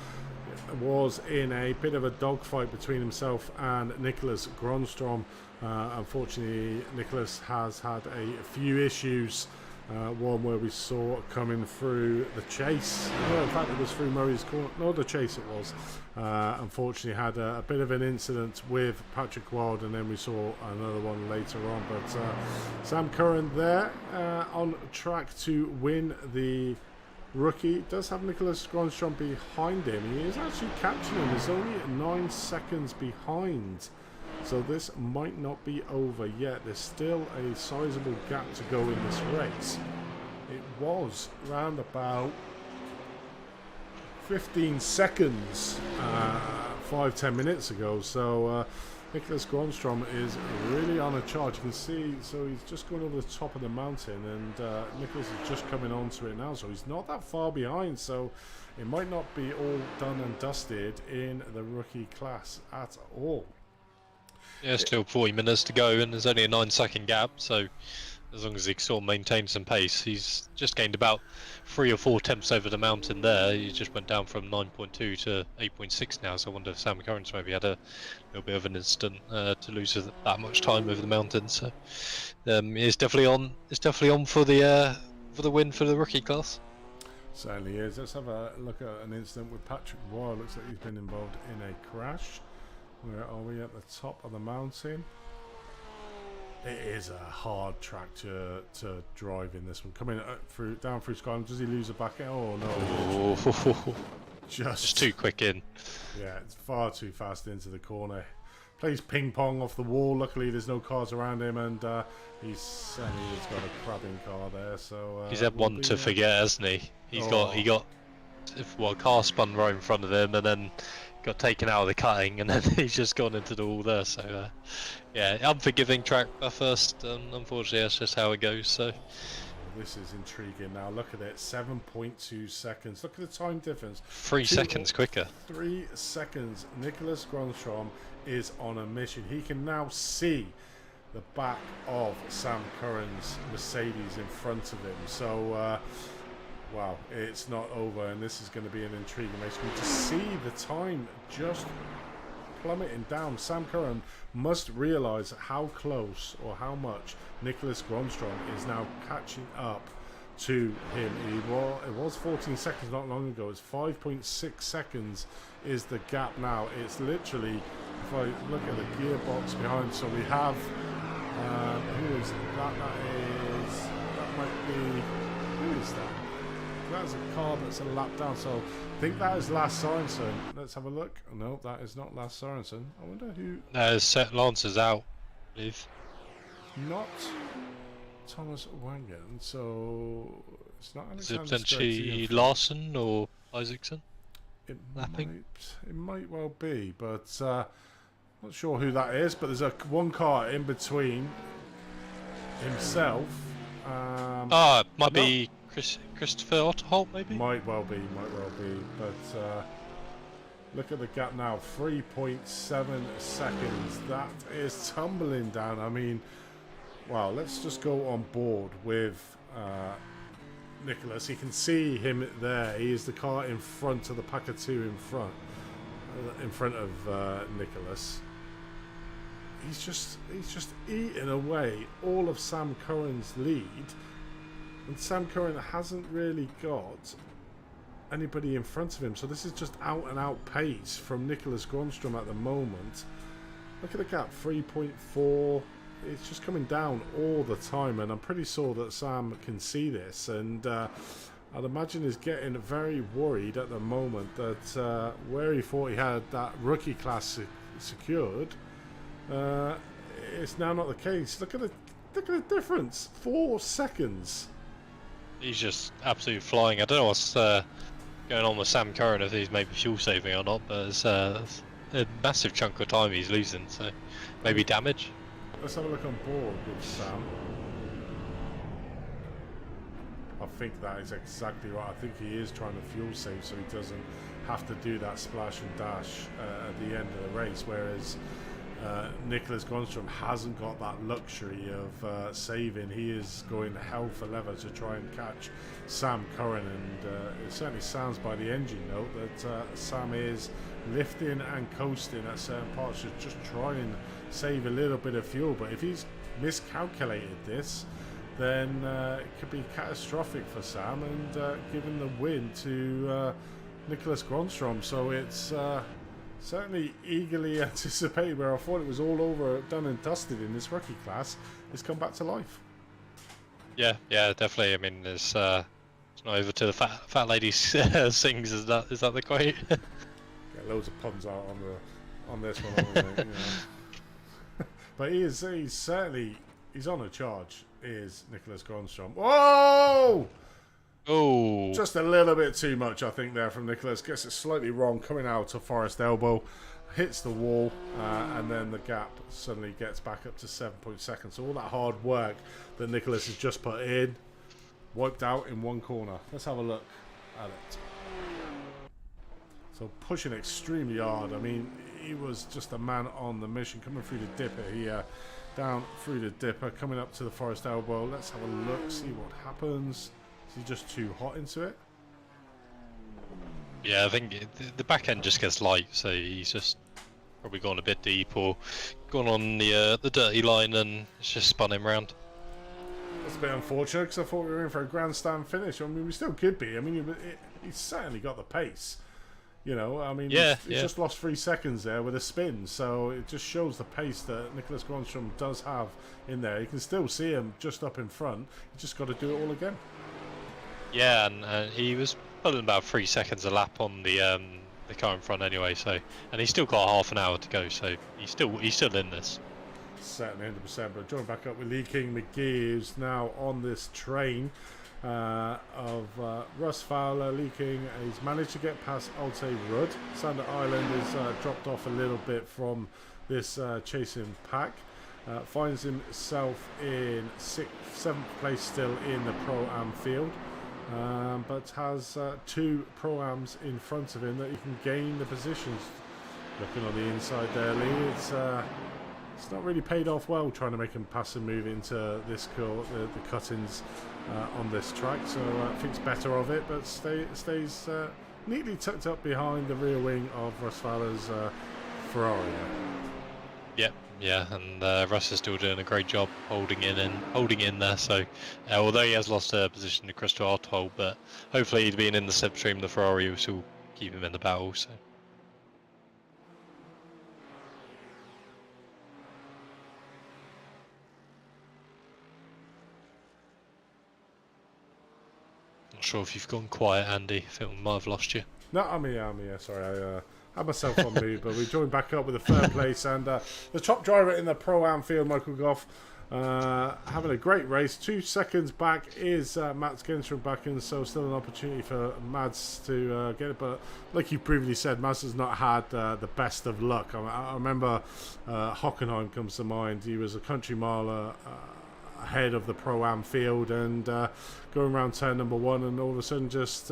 Was in a bit of a dogfight between himself and Nicholas Gronstrom. Unfortunately, Nicholas has had a few issues. One where we saw coming through the chase. No, in fact, it was through Murray's corner. No, the chase it was. Unfortunately, had a bit of an incident with Patrick Wild, and then we saw another one later on. But Sam Curran there on track to win the rookie. Does have Nicholas Gronstrom behind him. He is actually catching him. He's only 9 seconds behind. So this might not be over yet. There's still a sizable gap to go in this race. It was around about 15 seconds 5-10 minutes ago. So Nicholas Gronstrom is really on a charge. You can see, so he's just going over the top of the mountain, and Nicholas is just coming onto it now, so he's not that far behind, so it might not be all done and dusted in the rookie class at all. Yeah, still 40 minutes to go, and there's only a 9-second gap, so as long as he sort of maintains some pace. He's just gained about 3 or 4 attempts over the mountain there. He just went down from 9.2 to 8.6 now, so I wonder if Sam Curran's maybe had a little bit of an incident to lose that much time over the mountain. So he's definitely on. It's definitely on for the win for the rookie class. Certainly is. Let's have a look at an incident with Patrick Roy. Looks like he's been involved in a crash. Where are we? At the top of the mountain. It is a hard track to drive in this one. Coming down through Scotland, does he lose the back end? Oh no! Oh. Just too quick in. Yeah, it's far too fast into the corner. Plays ping pong off the wall. Luckily, there's no cars around him, and he's got a crabbing car there. So he's had one to forget, hasn't he? He got a car spun right in front of him, and then got taken out of the cutting, and then he's just gone into the wall there. So yeah, unforgiving track Bathhurst. Unfortunately, that's just how it goes. So this is intriguing. Now look at it, 7.2 seconds. Look at the time difference. 3 seconds quicker. 3 seconds. Nicholas Gronstrom is on a mission. He can now see the back of Sam Curran's Mercedes in front of him. So wow, it's not over, and this is going to be an intriguing race. We just see the time just plummeting down. Sam Curran must realise how close or how much Nicholas Gronstrom is now catching up to him. It was 14 seconds not long ago. It's 5.6 seconds is the gap now. It's literally, if I look at the gearbox behind, so we have who is that? That might be, who is that? That's a car that's a lap down, so I think that is Lars Sorensen. Let's have a look. Oh, no, that is not Lars Sorensen. I wonder who. No, Lance is out, I believe. Not Thomas Wangen, so it's not Is it Alexander potentially Larson or Isaacson? It Lapping? might well be, but not sure who that is. But there's one car in between himself. It might be Christopher Otterholt, maybe? Might well be. But look at the gap now, 3.7 seconds. That is tumbling down. I mean, wow, let's just go on board with Nicholas. You can see him there. He is the car in front of the pack of two in front of Nicholas. He's just eating away all of Sam Curran's lead. And Sam Curran hasn't really got anybody in front of him. So this is just out and out pace from Nicholas Gronstrom at the moment. Look at the gap, 3.4. It's just coming down all the time. And I'm pretty sure that Sam can see this. And I'd imagine he's getting very worried at the moment that where he thought he had that rookie class secured, it's now not the case. Look at the difference, 4 seconds. He's just absolutely flying. I don't know what's going on with Sam Curran, if he's maybe fuel saving or not, but it's a massive chunk of time he's losing, so maybe damage. Let's have a look on board with Sam. I think that is exactly right. I think he is trying to fuel save so he doesn't have to do that splash and dash at the end of the race, whereas Nicholas Gronstrom hasn't got that luxury of saving. He is going hell for leather to try and catch Sam Curran, and it certainly sounds by the engine note that Sam is lifting and coasting at certain parts to just try and save a little bit of fuel. But if he's miscalculated this, then it could be catastrophic for Sam and giving the win to Nicholas Gronstrom. So it's certainly eagerly anticipated, where I thought it was all over, done and dusted in this rookie class. It's come back to life. Yeah, definitely. I mean, it's not over to the fat lady sings. Is that the quote? Get loads of puns out on this one, haven't we, you know. But he's certainly on a charge. Is Nicholas Gronstrom? Whoa! Oh, Just a little bit too much, I think, there from Nicholas. Gets it slightly wrong, coming out of Forest Elbow. hits the wall, and then the gap suddenly gets back up to 7 seconds. So all that hard work that Nicholas has just put in, wiped out in one corner. Let's have a look at it. So pushing extremely hard. I mean, he was just a man on the mission, coming through the dipper here, down through the dipper, coming up to the forest elbow. Let's have a look, see what happens. Is he just too hot into it? Yeah, I think the back end just gets light, so he's just probably gone a bit deep or gone on the dirty line, and it's just spun him round. That's a bit unfortunate, because I thought we were in for a grandstand finish. I mean, we still could be. I mean, he's certainly got the pace. You know, I mean, he's just lost 3 seconds there with a spin, so it just shows the pace that Nicholas Gronstrom does have in there. You can still see him just up in front. You just got to do it all again. Yeah, and he was pulling about 3 seconds a lap on the car in front anyway. So, and he's still got half an hour to go, so he's still in this. Certainly 100%. But join back up with Lee King McGee, who's now on this train of Russ Fowler. Lee King, he's managed to get past Alte Rudd. Sander Island has dropped off a little bit from this chasing pack. Finds himself in 7th place still in the Pro-Am field, but has 2 Pro-Ams in front of him that he can gain the positions. Looking on the inside there, Lee, it's not really paid off well trying to make him pass and move into this the cut-ins on this track, so thinks better of it, but stays neatly tucked up behind the rear wing of Russ Fowler's Ferrari. Yeah, and Russ is still doing a great job holding in there. So although he has lost a position to Crystal Arthold, but hopefully being in the slipstream, the Ferrari will still keep him in the battle. So. Not sure if you've gone quiet, Andy. I think we might have lost you. No, I'm here. Sorry, I had myself on mute, but we joined back up with the 3rd place, and the top driver in the Pro-Am field, Michael Goff, having a great race. 2 seconds back is Mats Genstrom back in, so still an opportunity for Mads to get it. But like you previously said, Mads has not had the best of luck. I remember Hockenheim comes to mind. He was a country mile ahead of the Pro-Am field, and going around turn number 1, and all of a sudden just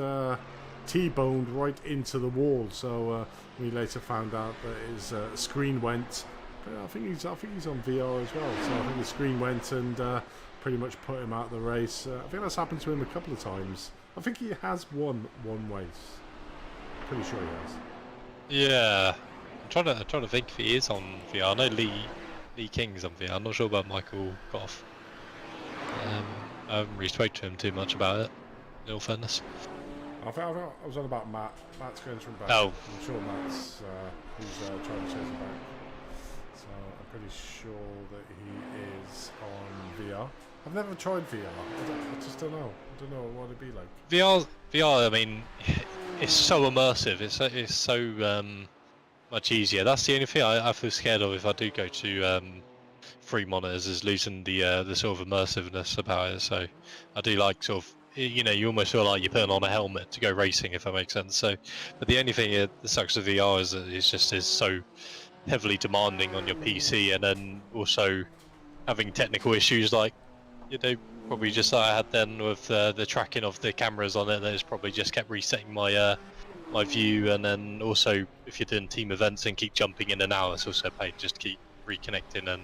T-boned right into the wall. So we later found out that his screen went. I think he's on VR as well. So I think the screen went and pretty much put him out of the race. I think that's happened to him a couple of times. I think he has won one race. Pretty sure he has. Yeah, I'm trying to think if he is on VR. I know Lee King's on VR. I'm not sure about Michael Goff. I haven't really spoken to him too much about it, in all fairness. I was on about Matt's going from back. Oh. I'm sure Matt's who's trying to chase him back. So I'm pretty sure that he is on VR. I've never tried VR. I just don't know. I don't know what it'd be like. VR. I mean, it's so immersive. It's so much easier. That's the only thing I feel scared of if I do go to free monitors, is losing the sort of immersiveness about it. So I do like sort of, you know, you almost feel like you're putting on a helmet to go racing, if that makes sense. So, but the only thing that sucks with VR is that it's so heavily demanding on your PC, and then also having technical issues like, you know, probably just like I had then with the tracking of the cameras on it. That it's probably just kept resetting my my view, and then also if you're doing team events and keep jumping in and out, it's also a pain just to keep reconnecting and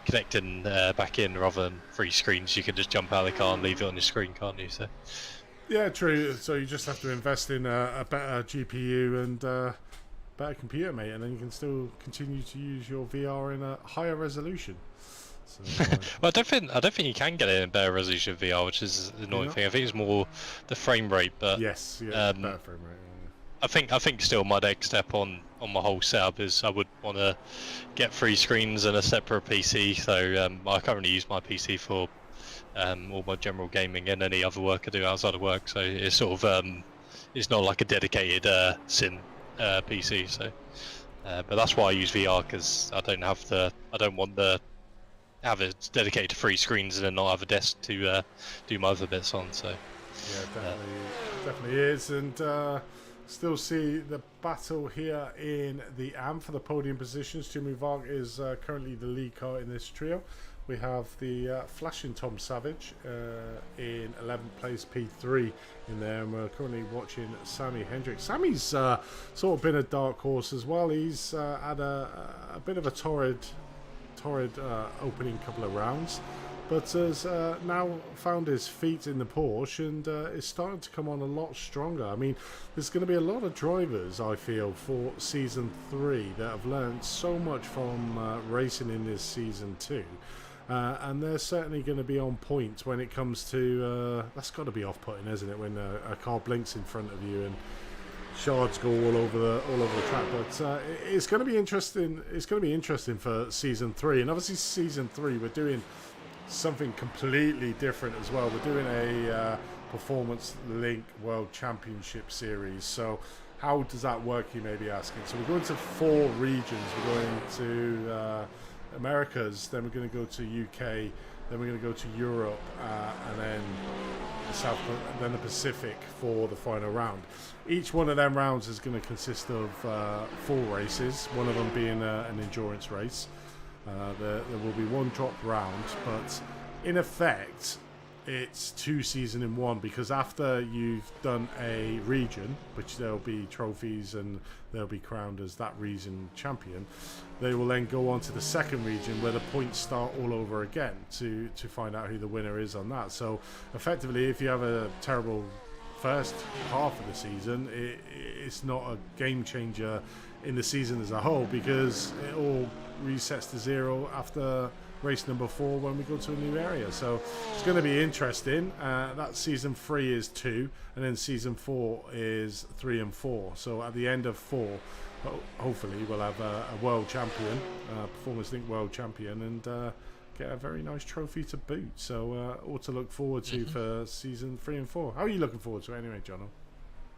connecting back in, rather than 3 screens. You can just jump out of the car and leave it on your screen, can't you? So yeah, true. So you just have to invest in a better GPU and better computer, mate, and then you can still continue to use your VR in a higher resolution. So, well, I don't think you can get it in better resolution VR, which is the annoying thing. I think it's more the frame rate, but yes, yeah, better frame rate. I think still my next step on my whole setup is I would want to get 3 screens and a separate PC. So I currently use my PC for all my general gaming and any other work I do outside of work. So it's sort of it's not like a dedicated sim PC. So but that's why I use VR, because I don't want to have it dedicated to 3 screens and then not have a desk to do my other bits on. So yeah, definitely is. And Still see the battle here in the AM for the podium positions. Jimmy Varg is currently the lead car in this trio. We have the flashing Tom Savage in 11th place, P3 in there, and we're currently watching Sammy Hendricks. Sammy's sort of been a dark horse as well. He's had a bit of a torrid opening couple of rounds, but has now found his feet in the Porsche and is starting to come on a lot stronger. I mean, there's going to be a lot of drivers, I feel, for Season 3 that have learned so much from racing in this Season 2. And they're certainly going to be on point when it comes to... that's got to be off-putting, isn't it, when a car blinks in front of you and shards go all over the track. But it's going to be interesting. It's going to be interesting for Season 3. And obviously Season 3, we're doing something completely different as well. We're doing a Performance Link World Championship Series. So how does that work, you may be asking? So we're going to 4 regions. We're going to Americas, then we're going to go to UK, then we're going to go to Europe, and then the Pacific for the final round. Each one of them rounds is going to consist of 4 races, one of them being an endurance race. There will be 1 drop round, but in effect it's 2 season in 1, because after you've done a region, which there'll be trophies and they'll be crowned as that region champion, they will then go on to the second region where the points start all over again to find out who the winner is on that. So effectively, if you have a terrible first half of the season, it's not a game changer in the season as a whole, because it all resets to 0 after race number 4 when we go to a new area. So it's going to be interesting. That Season 3 is 2, and then Season 4 is 3 and 4. So at the end of 4, hopefully we'll have a world champion, Performance Link world champion, and get a very nice trophy to boot. So all to look forward to for Season 3 and 4. How are you looking forward to it anyway, Jono?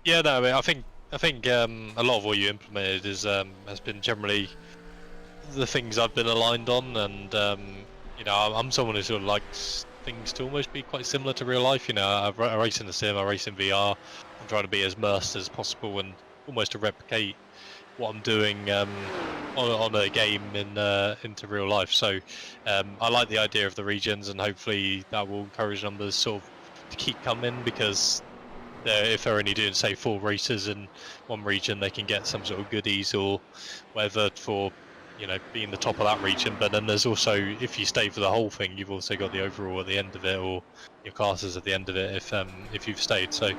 Yeah, no, I think a lot of what you implemented has been generally the things I've been aligned on, and you know, I'm someone who sort of likes things to almost be quite similar to real life. You know, I race in the sim, I race in VR. I'm trying to be as immersed as possible and almost to replicate what I'm doing on a game into real life. So I like the idea of the regions, and hopefully that will encourage numbers sort of to keep coming, because if they're only doing, say, 4 races in one region, they can get some sort of goodies or whatever for, you know, being the top of that region. But then there's also, if you stay for the whole thing, you've also got the overall at the end of it, or your classes at the end of it if you've stayed. So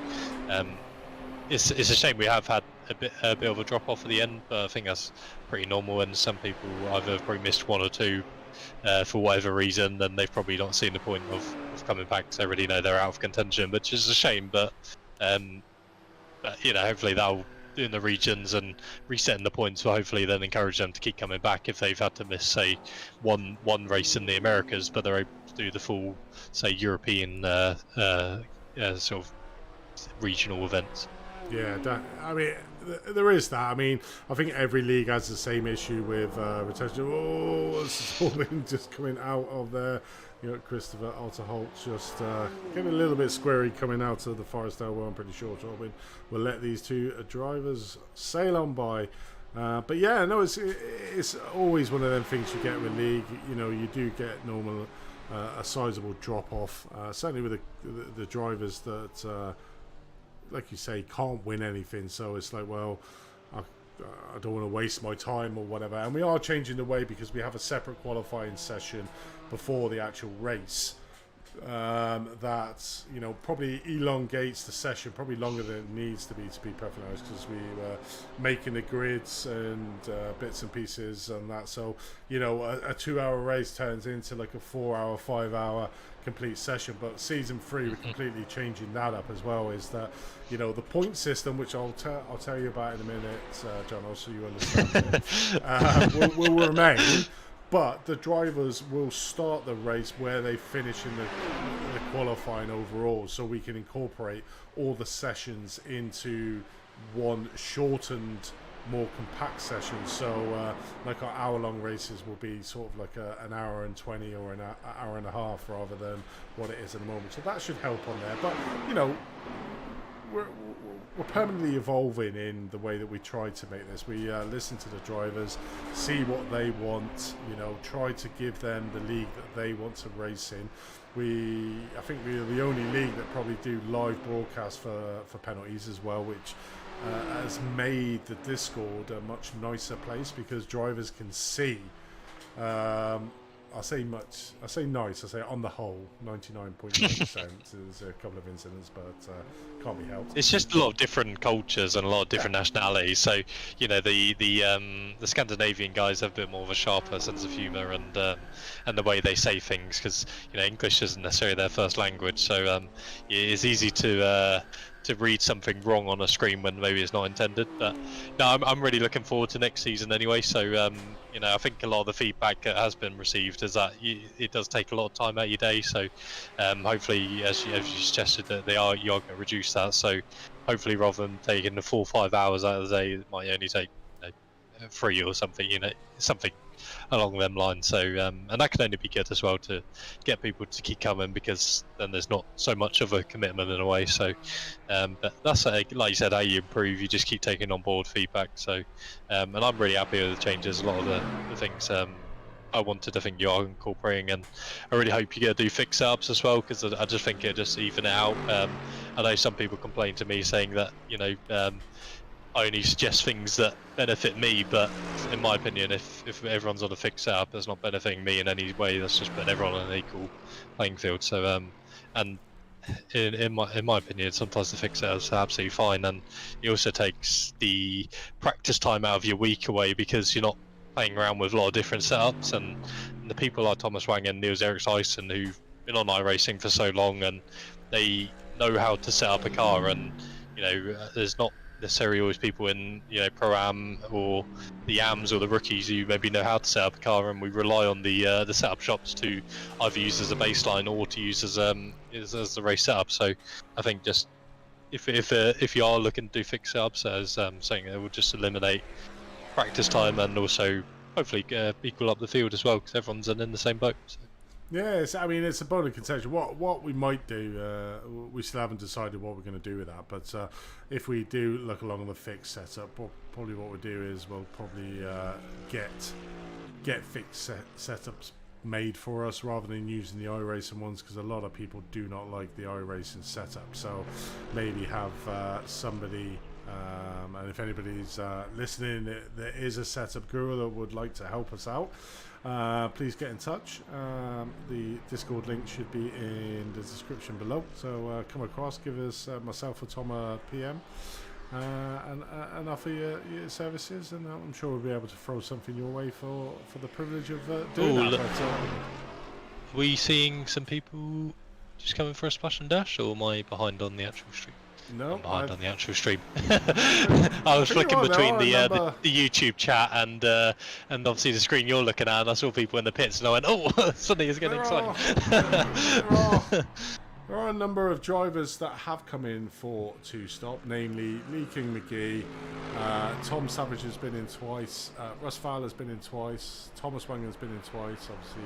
it's a shame we have had a bit of a drop off at the end, but I think that's pretty normal, and some people either probably missed 1 or 2 for whatever reason, then they've probably not seen the point of coming back, because they already know they're out of contention, which is a shame. But you know, hopefully that'll, doing the regions and resetting the points, will hopefully then encourage them to keep coming back if they've had to miss, say, one race in the Americas, but they're able to do the full, say, European sort of regional events. Yeah, I mean, there is that. I mean, I think every league has the same issue with retention. Oh, it's all been just coming out of there. You know, Christopher Alterholt just getting a little bit squirry coming out of the Forest Elbow. I'm pretty sure Torben will let these 2 drivers sail on by. But yeah, no, it's always one of them things you get with league. You know, you do get normal a sizable drop off. Certainly with the drivers that, like you say, can't win anything. So it's like, well, I don't want to waste my time or whatever. And we are changing the way, because we have a separate qualifying session before the actual race that, you know, probably elongates the session probably longer than it needs to be perfectly honest, because we were making the grids and bits and pieces and that. So, you know, a 2-hour race turns into like a 4-hour, 5-hour complete session. But Season 3, we're completely changing that up as well. Is that, you know, the point system, which I'll tell you about in a minute, John, so you understand, will remain. But the drivers will start the race where they finish in the qualifying overall, so we can incorporate all the sessions into one shortened, more compact session. So like our hour-long races will be sort of like an hour and 20 or an hour and a half rather than what it is at the moment. So that should help on there. But, you know, permanently evolving in the way that we try to make this. We listen to the drivers, see what they want, try to give them the league that they want to race in. I think we're the only league that probably do live broadcasts for penalties as well, which has made the Discord a much nicer place because drivers can see. I say nice. I say on the whole, 99.9%. There's a couple of incidents, but can't be helped. It's just a lot of different cultures and a lot of different nationalities. So the Scandinavian guys have a bit more of a sharper sense of humour and the way they say things, because English isn't necessarily their first language. So it's easy to read something wrong on a screen when maybe it's not intended. But no, I'm really looking forward to next season anyway. So I think a lot of the feedback that has been received is that it does take a lot of time out of your day. So hopefully, as you suggested, that you are going to reduce that. So hopefully, rather than taking the 4 or 5 hours out of the day, it might only take 3 or something. Something along them lines. So and that can only be good as well to get people to keep coming, because then there's not so much of a commitment in a way. So but that's like you said, how you improve, you just keep taking on board feedback. So and I'm really happy with the changes. A lot of the things I wanted, I think you are incorporating, and I really hope you're going to do fix ups as well, because I just think it just even it out. I know some people complain to me saying that I only suggest things that benefit me, but in my opinion, if everyone's on a fixed setup, that's not benefiting me in any way. That's just putting everyone on an equal playing field. So and in my opinion, sometimes the fixed setups are absolutely fine, and it also takes the practice time out of your week away, because you're not playing around with a lot of different setups. And the people like Thomas Wang and Niels Iracing, who've been on iRacing for so long, and they know how to set up a car, and there's not necessarily always people in Pro-Am or the AMs or the rookies who maybe know how to set up a car, and we rely on the setup shops to either use as a baseline or to use as the race setup. So I think just if you are looking to do fixed setups, as something that will just eliminate practice time and also hopefully equal up the field as well, because everyone's in the same boat. So. Yes, I mean, it's a bone of contention. What we might do, we still haven't decided what we're going to do with that. But if we do look along the fixed setup, probably what we'll do is we'll probably get fixed setups made for us rather than using the iRacing ones, because a lot of people do not like the iRacing setup. So maybe have somebody. And if anybody's listening, there is a setup guru that would like to help us out. Please get in touch. The Discord link should be in the description below. So come across, give us myself or Tom a PM, and offer your services, and I'm sure we'll be able to throw something your way for the privilege of doing that. Are we seeing some people just coming for a splash and dash, or am I behind on the actual stream? No, I'm behind on the actual stream. I was flicking between the YouTube chat and obviously the screen you're looking at, and I saw people in the pits, and I went, oh, suddenly it's getting exciting. There are a number of drivers that have come in for two-stop, namely Lee King McGee, Tom Savage has been in twice, Russ Fowler's been in twice, Thomas Wang has been in twice, obviously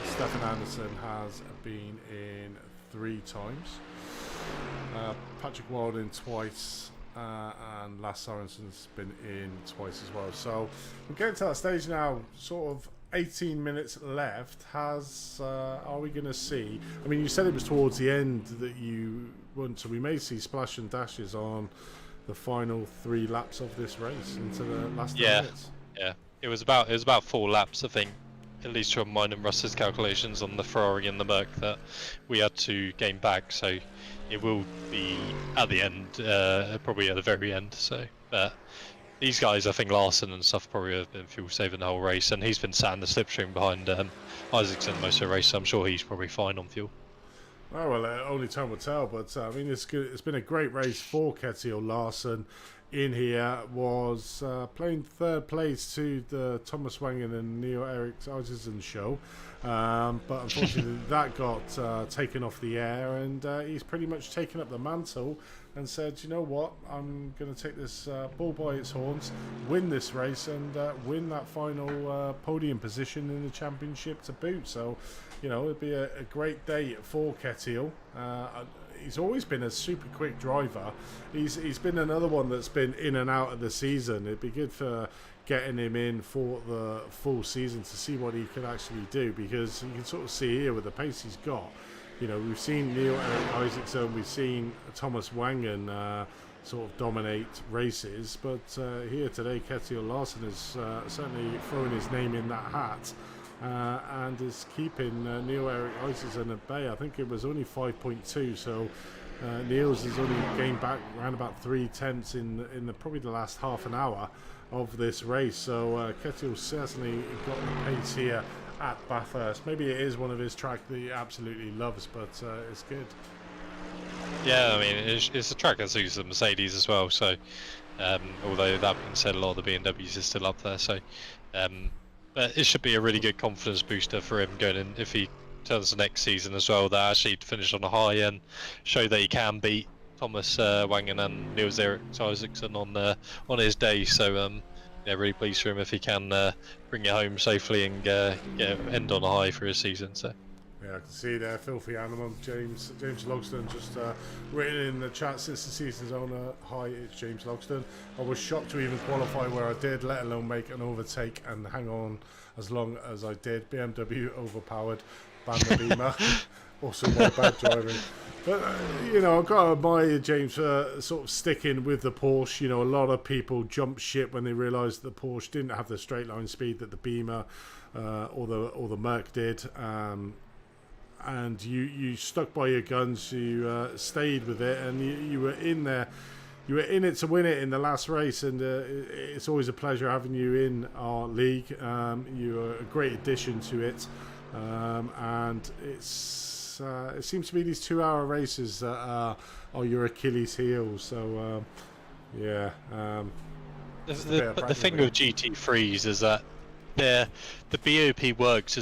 Stefan Anderson has been in 3 times. Patrick Walden twice, and Lasse Sorensen's been in twice as well. So we're getting to that stage now, sort of 18 minutes left. Are we going to see? I mean, you said it was towards the end that you want, so we may see splash and dashes on the final 3 laps of this race into the last 10 minutes. Yeah, it was about 4 laps, I think. At least from mine and Russ's calculations on the Ferrari and the Merc that we had to gain back. So it will be at the end, probably at the very end. So these guys, I think Larson and stuff, probably have been fuel saving the whole race, and he's been sat in the slipstream behind Isaacson most of the race. So I'm sure he's probably fine on fuel. Oh, well, only time will tell. But I mean, it's good. It's been a great race for Kjetil Larsen. In here was playing 3rd place to the Thomas Wangen and Neil Erik Isaacson show, but unfortunately that got taken off the air, and he's pretty much taken up the mantle and said, you know what, I'm going to take this bull by its horns, win this race, and win that final podium position in the championship to boot. So, it'd be a great day for Kjetil. he's always been a super quick driver. He's been another one that's been in and out of the season. It'd be good for getting him in for the full season to see what he can actually do, because you can sort of see here with the pace he's got. You know, we've seen Neil Isaacson, we've seen Thomas Wangen sort of dominate races, but here today Kjetil Larsen is certainly throwing his name in that hat and is keeping Neil-Erik Isaacson at bay. I think it was only 5.2, so Niels has only gained back around about 3/10 in probably the last half an hour of this race. So Kjetil certainly got the pace here at Bathhurst. Maybe it is one of his tracks that he absolutely loves, but it's good. Yeah, I mean, it's a track that suits the Mercedes as well, so although that being said, a lot of the BMWs is still up there, so but it should be a really good confidence booster for him going in if he turns the next season as well, that actually to finish on a high and show that he can beat Thomas Wangen and Niels-Erik Isaacson on his day. So yeah, really pleased for him if he can bring it home safely and end on a high for his season. So. Yeah, I can see there, filthy animal. James Logston just written in the chat, since the season's on a high, it's James Logston. I was shocked to even qualify where I did, let alone make an overtake and hang on as long as I did. BMW overpowered, ban the Beamer. Also my bad driving. But, you know, I've got to admire James for sort of sticking with the Porsche. You know, a lot of people jumped ship when they realised the Porsche didn't have the straight line speed that the Beamer or the Merc did. And you stuck by your guns, you stayed with it, and you were in there. You were in it to win it in the last race, and it's always a pleasure having you in our league. You're a great addition to it, and it seems to be these 2-hour races that are your Achilles' heel. So, yeah. The thing with GT3s is that the BOP works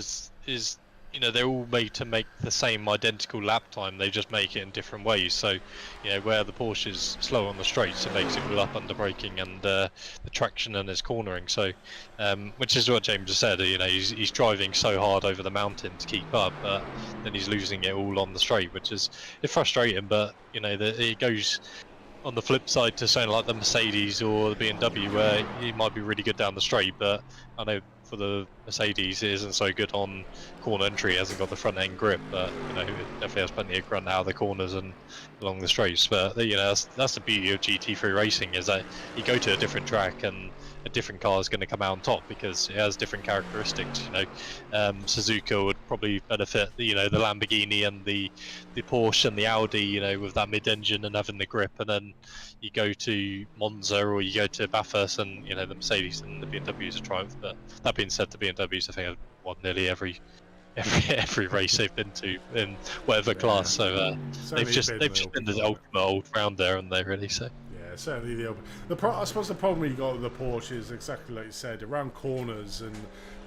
is you know, they're all made to make the same identical lap time, they just make it in different ways. So, you know, where the Porsche is slow on the straights, it makes it all up under braking and the traction and its cornering. So, which is what James just said, you know, he's driving so hard over the mountain to keep up, but then he's losing it all on the straight, which is frustrating, but, you know, it goes on the flip side to something like the Mercedes or the BMW, where he might be really good down the straight, but I know for the Mercedes it isn't so good on corner entry, it hasn't got the front end grip, but you know, it definitely has plenty of grunt out of the corners and along the straights. But you know, that's the beauty of GT3 racing, is that you go to a different track and a different car is going to come out on top because it has different characteristics. You know, Suzuka would probably benefit, you know, the Lamborghini and the Porsche and the Audi, you know, with that mid-engine and having the grip, and then you go to Monza or you go to Bathhurst and, you know, the Mercedes and the BMWs are Triumph. But that being said, the BMWs, I think, have won nearly every race they've been to in whatever class. So they've just been the ultimate all-rounder, haven't they, really? So. Certainly the open. I suppose the problem you got with the Porsche is exactly like you said, around corners and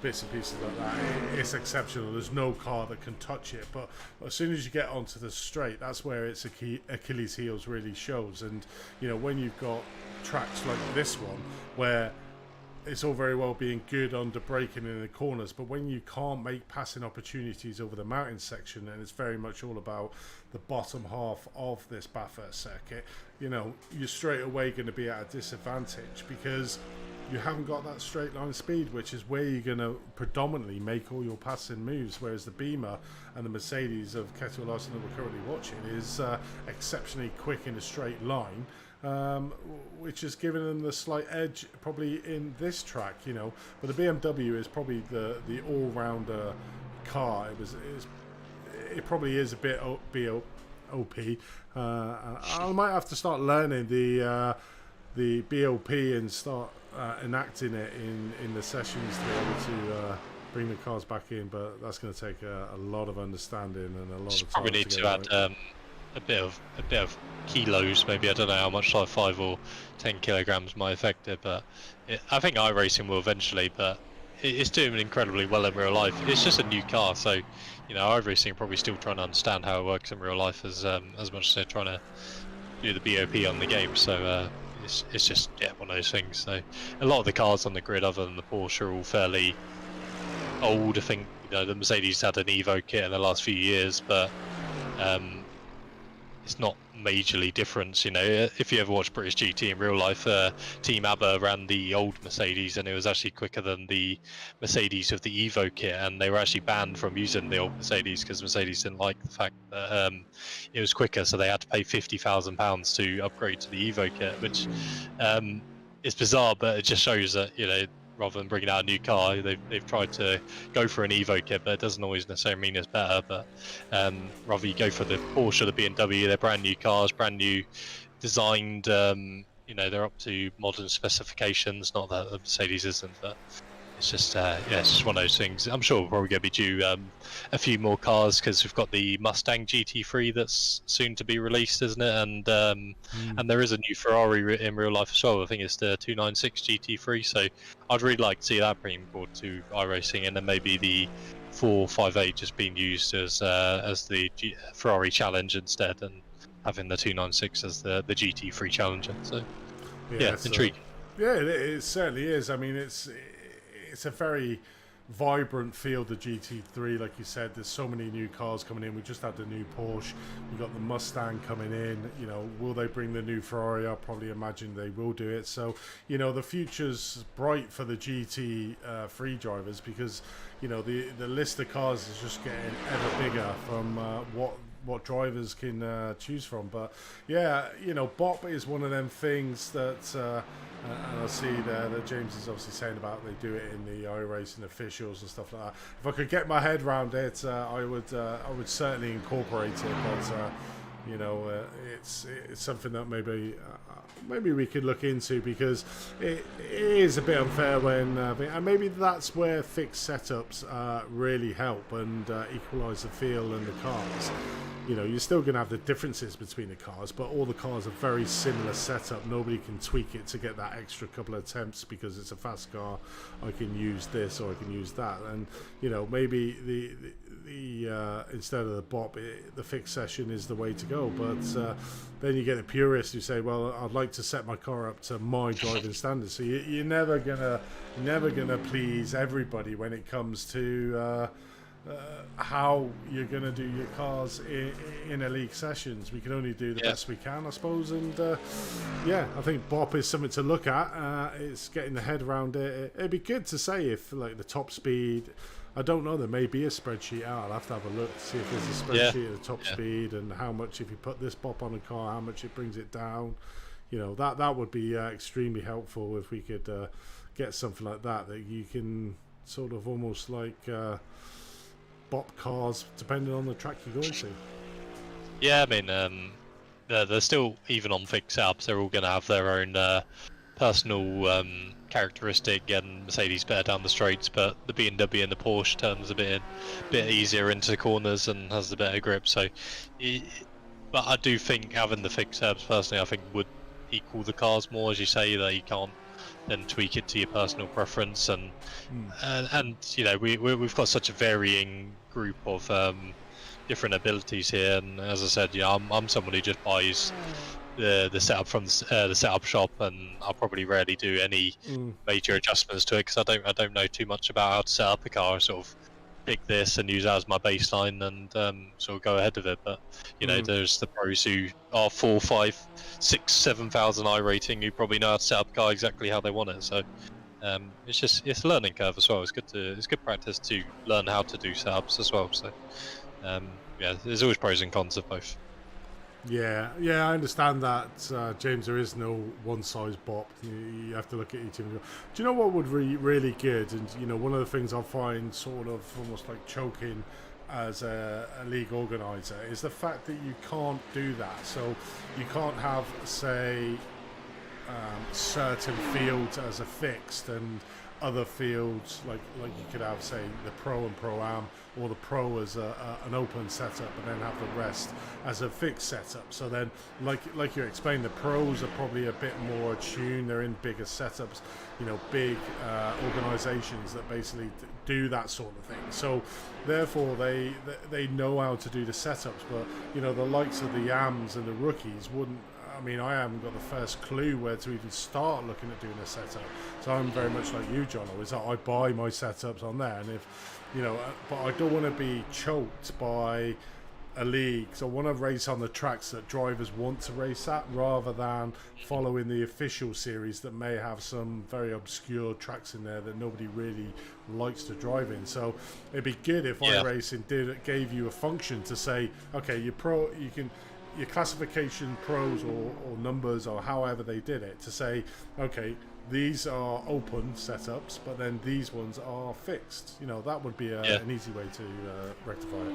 bits and pieces like that, it's exceptional. There's no car that can touch it, but as soon as you get onto the straight, that's where its Achilles heels really shows. And you know, when you've got tracks like this one where it's all very well being good under braking in the corners, but when you can't make passing opportunities over the mountain section, and it's very much all about the bottom half of this Bathhurst circuit, you know, you're straight away going to be at a disadvantage because you haven't got that straight line speed, which is where you're going to predominantly make all your passing moves, whereas the Beamer and the Mercedes of Kjetil Larsen that we're currently watching is exceptionally quick in a straight line, which has given them the slight edge probably in this track, you know. But the BMW is probably the all-rounder car. It probably is a bit OP. I might have to start learning the BOP and start enacting it in the sessions to be able to bring the cars back in, but that's going to take a lot of understanding and a lot of time. Probably need to add a bit of kilos, maybe. I don't know how much, like 5 or 10 kilograms might affect it, but I think iRacing will eventually. But it's doing incredibly well in real life. It's just a new car, so you know, iRacing are probably still trying to understand how it works in real life as much as they're trying to do the BOP on the game. So it's just one of those things. So a lot of the cars on the grid, other than the Porsche, are all fairly old. I think, you know, the Mercedes had an Evo kit in the last few years, but it's not majorly different. You know, if you ever watch British GT in real life, Team ABBA ran the old Mercedes, and it was actually quicker than the Mercedes of the Evo kit, and they were actually banned from using the old Mercedes because Mercedes didn't like the fact that it was quicker, so they had to pay £50,000 to upgrade to the Evo kit, which is bizarre, but it just shows that, you know, rather than bringing out a new car, they've tried to go for an Evo kit, but it doesn't always necessarily mean it's better. But rather you go for the Porsche or the BMW, they're brand new cars, brand new designed. You know, they're up to modern specifications. Not that the Mercedes isn't, but it's just yeah, it's just one of those things. I'm sure we're probably going to be due a few more cars because we've got the Mustang GT3 that's soon to be released, isn't it? And there is a new Ferrari in real life as well. I think it's the 296 GT3. So I'd really like to see that being brought to iRacing, and then maybe the 458 just being used as the Ferrari Challenge instead, and having the 296 as the GT3 Challenger. So yeah, intriguing. Yeah, it certainly is. I mean, it's a very vibrant field of GT3, like you said. There's so many new cars coming in. We just had the new Porsche, we got the Mustang coming in. You know, will they bring the new Ferrari? I probably imagine they will do it. So, you know, the future's bright for the GT3 drivers, because, you know, the list of cars is just getting ever bigger from what drivers can choose from. But yeah, you know, BOP is one of them things that and I see there that James is obviously saying about they do it in the iRacing officials and stuff like that. If I could get my head around it, I would certainly incorporate it. But you know, it's something that maybe we could look into, because it is a bit unfair when and maybe that's where fixed setups really help and equalise the feel and the cars. You know, you're still going to have the differences between the cars, but all the cars are very similar setup. Nobody can tweak it to get that extra couple of attempts because it's a fast car. I can use this or I can use that, and you know, maybe the instead of the BOP, the fixed session is the way to go. But then you get the purists who say, well, I'd like to set my car up to my driving standards. So you're never gonna please everybody when it comes to how you're going to do your cars in elite sessions. We can only do the best we can, I suppose. And yeah, I think BOP is something to look at. It's getting the head around it. It'd be good to say if, like, the top speed, I don't know, there may be a spreadsheet out. I'll have to have a look to see if there's a spreadsheet of the top speed and how much, if you put this BOP on a car, how much it brings it down. You know, that would be extremely helpful if we could get something like that you can sort of almost like BOP cars depending on the track you're going to. Yeah, I mean, they're still, even on fixed setups, they're all going to have their own personal characteristic, and Mercedes better down the straights, but the BMW and the Porsche turns a bit easier into the corners and has the better grip. So, but I do think having the fixed setups, personally, I think would equal the cars more, as you say, that you can't then tweak it to your personal preference. And you know, we've got such a varying group of different abilities here, and as I said, yeah, I'm someone who just buys the setup from the setup shop, and I'll probably rarely do any major adjustments to it because I don't know too much about how to set up a car. I sort of pick this and use that as my baseline and sort of go ahead of it. But you know, there's the pros who are 4, 5, 6, 7,000 iRating who probably know how to set up a car exactly how they want it. So it's a learning curve as well. It's good practice to learn how to do setups as well. So yeah, there's always pros and cons of both. Yeah, I understand that, James. There is no one-size BOP. You have to look at each individual. Do you know what would be really good? And you know, one of the things I find sort of almost like choking as a league organizer is the fact that you can't do that. So you can't have, say, certain fields as a fixed and other fields like you could have, say, the Pro and Pro-Am, or the Pro as an open setup, and then have the rest as a fixed setup. So then, like you explained, the Pros are probably a bit more attuned. They're in bigger setups, you know, big organizations that basically do that sort of thing. So therefore they know how to do the setups. But you know, the likes of the AMs and the rookies wouldn't. I mean, I haven't got the first clue where to even start looking at doing a setup. So I'm very much like you, John. Is that I buy my setups on there, and if you know, but I don't want to be choked by a league, so I want to race on the tracks that drivers want to race at, rather than following the official series that may have some very obscure tracks in there that nobody really likes to drive in. So it'd be good if iRacing gave you a function to say, okay, your classification pros or numbers or however they did it, to say, okay, these are open setups, but then these ones are fixed. You know, that would be an easy way to rectify it.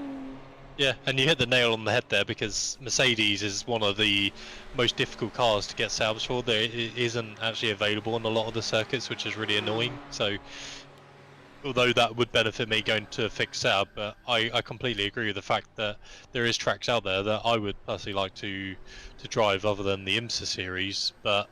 Yeah, and you hit the nail on the head there, because Mercedes is one of the most difficult cars to get setups for. It isn't actually available on a lot of the circuits, which is really annoying. So, although that would benefit me going to a fixed setup, but I completely agree with the fact that there is tracks out there that I would personally like to drive other than the IMSA series, but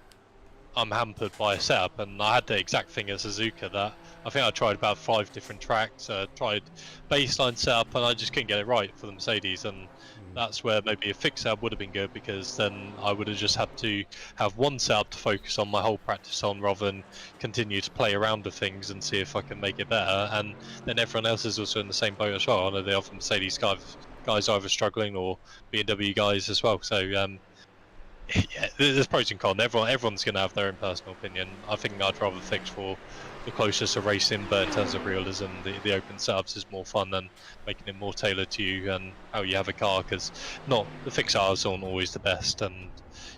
I'm hampered by a setup. And I had the exact thing at Suzuka, that I think I tried about 5 different tracks, tried baseline setup, and I just couldn't get it right for the Mercedes. And that's where maybe a fixed setup would have been good, because then I would have just had to have one setup to focus on my whole practice on, rather than continue to play around with things and see if I can make it better. And then everyone else is also in the same boat as well. I know the other Mercedes guys are either struggling, or BMW guys as well. So yeah, there's pros and cons. Everyone's going to have their own personal opinion. I think I'd rather fix for the closest to racing, but in terms of realism, the open setups is more fun than making it more tailored to you and how you have a car, because the fixed cars aren't always the best, and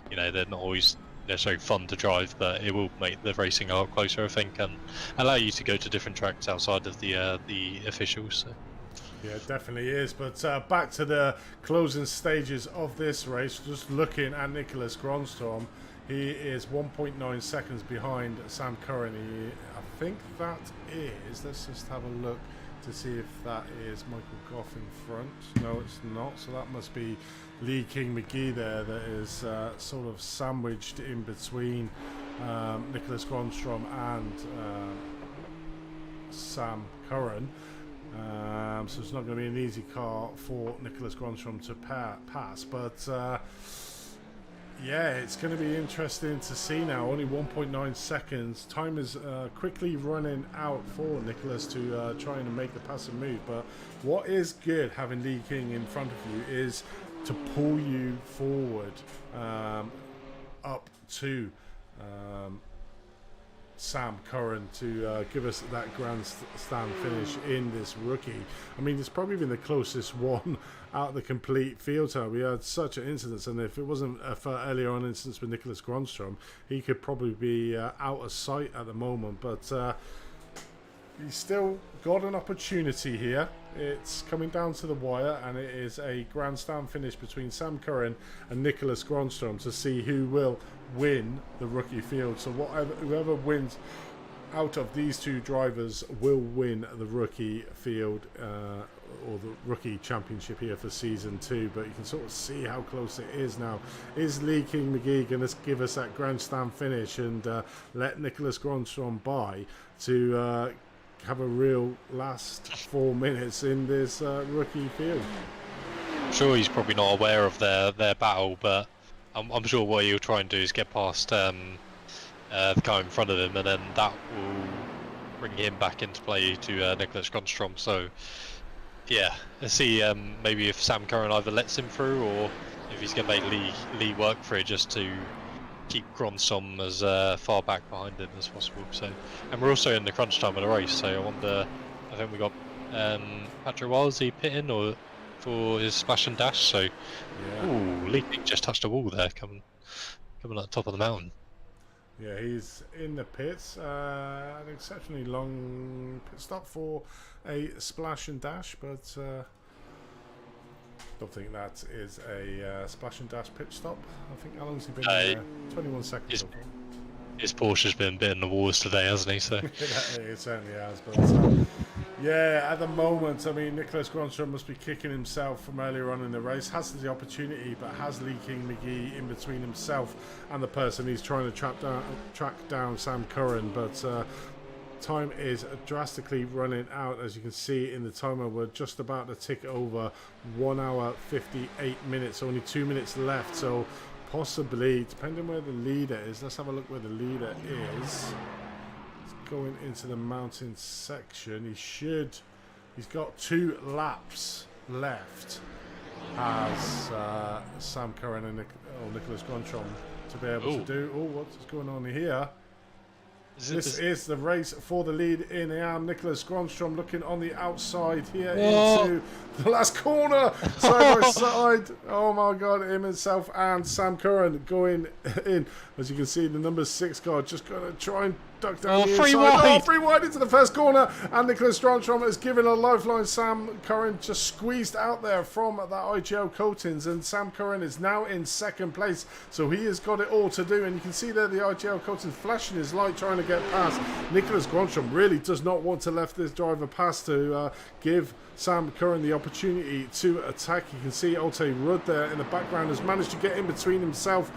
you know, they're not always necessarily fun to drive, but it will make the racing a lot closer, I think, and allow you to go to different tracks outside of the officials. So. Yeah, it definitely is. But back to the closing stages of this race, just looking at Nicholas Gronstorm, he is 1.9 seconds behind Sam Curran. I think that is, let's just have a look to see if that is Michael Goff in front. No, it's not. So that must be Lee King McGee there, that is sort of sandwiched in between Nicholas Gronstorm and Sam Curran. So it's not going to be an easy car for Nicholas Gronstorm to pass, but yeah, it's going to be interesting to see now. Only 1.9 seconds. Time is quickly running out for Nicholas to try and make the pass and move. But what is good having Lee King in front of you is to pull you forward up to Sam Curran to give us that grandstand finish in this rookie. I mean, it's probably been the closest one out of the complete field time. We had such an incident, and if it wasn't for earlier on instance with Nicholas Gronstorm, he could probably be out of sight at the moment. But he's still got an opportunity here. It's coming down to the wire, and it is a grandstand finish between Sam Curran and Nicholas Gronstorm to see who will win the rookie field. So whoever wins out of these two drivers will win the rookie field or the rookie championship here for season 2. But you can sort of see how close it is now. Is Lee King McGee going to give us that grandstand finish and let Nicholas Gronstorm by to have a real last 4 minutes in this rookie field? I'm sure he's probably not aware of their battle, but I'm sure what he'll try and do is get past the guy in front of him, and then that will bring him back into play to Nicholas Gronstorm. So yeah, let's see maybe if Sam Curran either lets him through, or if he's going to make Lee work for it just to keep Gronstorm as far back behind him as possible. So, and we're also in the crunch time of the race, so I wonder, I think we got Patrick Wilsey pitting or for his splash and dash. So yeah. Ooh, Lee just touched a wall there, coming at the top of the mountain. Yeah, he's in the pits. An exceptionally long pit stop for a splash and dash, but don't think that is a splash and dash pit stop. I think how long's he been there? 21 seconds. His Porsche's been bitten the walls today, hasn't he? So it certainly has. But yeah, at the moment, I mean, Nicholas Gronstorm must be kicking himself from earlier on in the race. Has the opportunity, but has Lee King McGee in between himself and the person he's trying to track down Sam Curran. But time is drastically running out. As you can see in the timer, we're just about to tick over 1 hour 58 minutes. Only 2 minutes left, so possibly, depending where the leader is, let's have a look where the leader is. He's going into the mountain section. He's got 2 laps left. has Sam Curran and Nicholas Grondstrom to be able to do. Oh, what's going on here? This is the race for the lead in the arm. Nicholas Grondstrom looking on the outside here into the last corner, side by side. Oh my God, him himself and Sam Curran going in. As you can see, the number 6 car just going to try and duck down the inside. Wide. Free wide into the first corner, and Nicholas Grondstrom has given a lifeline. Sam Curran just squeezed out there from that IGL coatings, and Sam Curran is now in second place. So he has got it all to do, and you can see there the IGL coatings flashing his light, trying to get past. Nicholas Grondstrom really does not want to let this driver pass to give Sam Curran the opportunity to attack. You can see Alte Rudd there in the background has managed to get in between himself.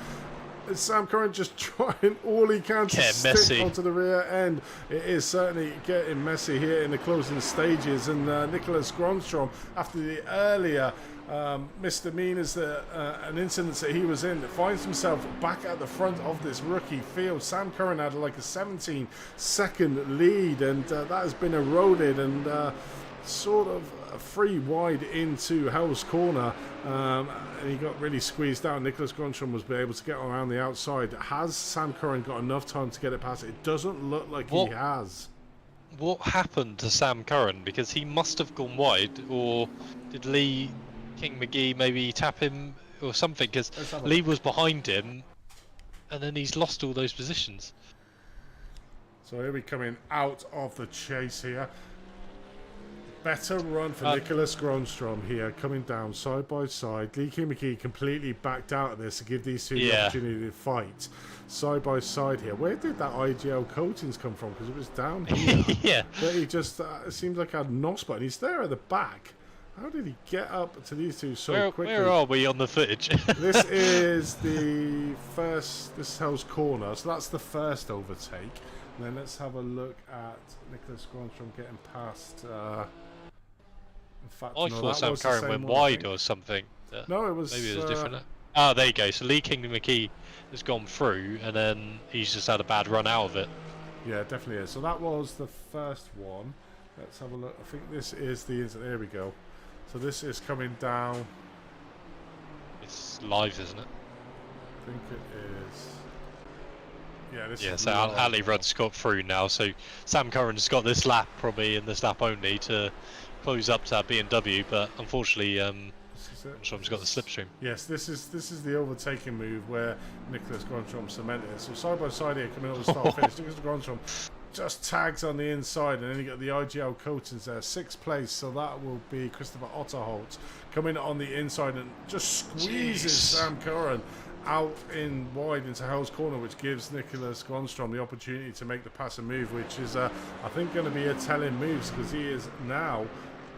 Sam Curran just trying all he can to stick onto the rear end. It is certainly getting messy here in the closing stages, and Nicholas Grondstrom, after the earlier misdemeanors, an incident that he was in, finds himself back at the front of this rookie field. Sam Curran had like a 17-second lead, and that has been eroded, and sort of free wide into Hell's Corner, and he got really squeezed out. Nicholas Grondstrom was able to get around the outside. Has Sam Curran got enough time to get it past? It doesn't look like he has. What happened to Sam Curran? Because he must have gone wide, or did Lee King McGee maybe tap him or something? Because Lee was behind him, and then he's lost all those positions. So here we coming out of the chase here. Better run for Nicholas Grondstrom here, coming down side by side. Lee King McGee completely backed out of this to give these two the opportunity to fight side by side here. Where did that IGL coatings come from? Because it was down here. But he just it seems like had no spot. And he's there at the back. How did he get up to these two so quickly? Where are we on the footage? This is the first. This is Hell's Corner, so that's the first overtake. And then let's have a look at Nicholas Grondstrom getting past. In fact, I thought Sam Curran went wide or something. No, it was. Maybe it was different. Ah, there you go. So Lee King McGee has gone through, and then he's just had a bad run out of it. Yeah, definitely is. So that was the first one. Let's have a look. I think this is the. There we go. So this is coming down. It's live, isn't it? I think it is. Yeah, this is so Ali Rudd's got through now. So Sam Curran's got this lap, probably in this lap only, to close up to that BMW, but unfortunately Grondstrom's got the slipstream. Yes, this is the overtaking move where Nicholas Grondstrom cemented it. So side by side here, coming over the start finish, Nicholas Grondstrom just tags on the inside, and then you got the IGL coatings there, 6th place. So that will be Christopher Otterholt coming on the inside and just squeezes Sam Curran out in wide into Hell's Corner, which gives Nicholas Grondstrom the opportunity to make the pass and move, which is I think going to be a telling move, because he is now,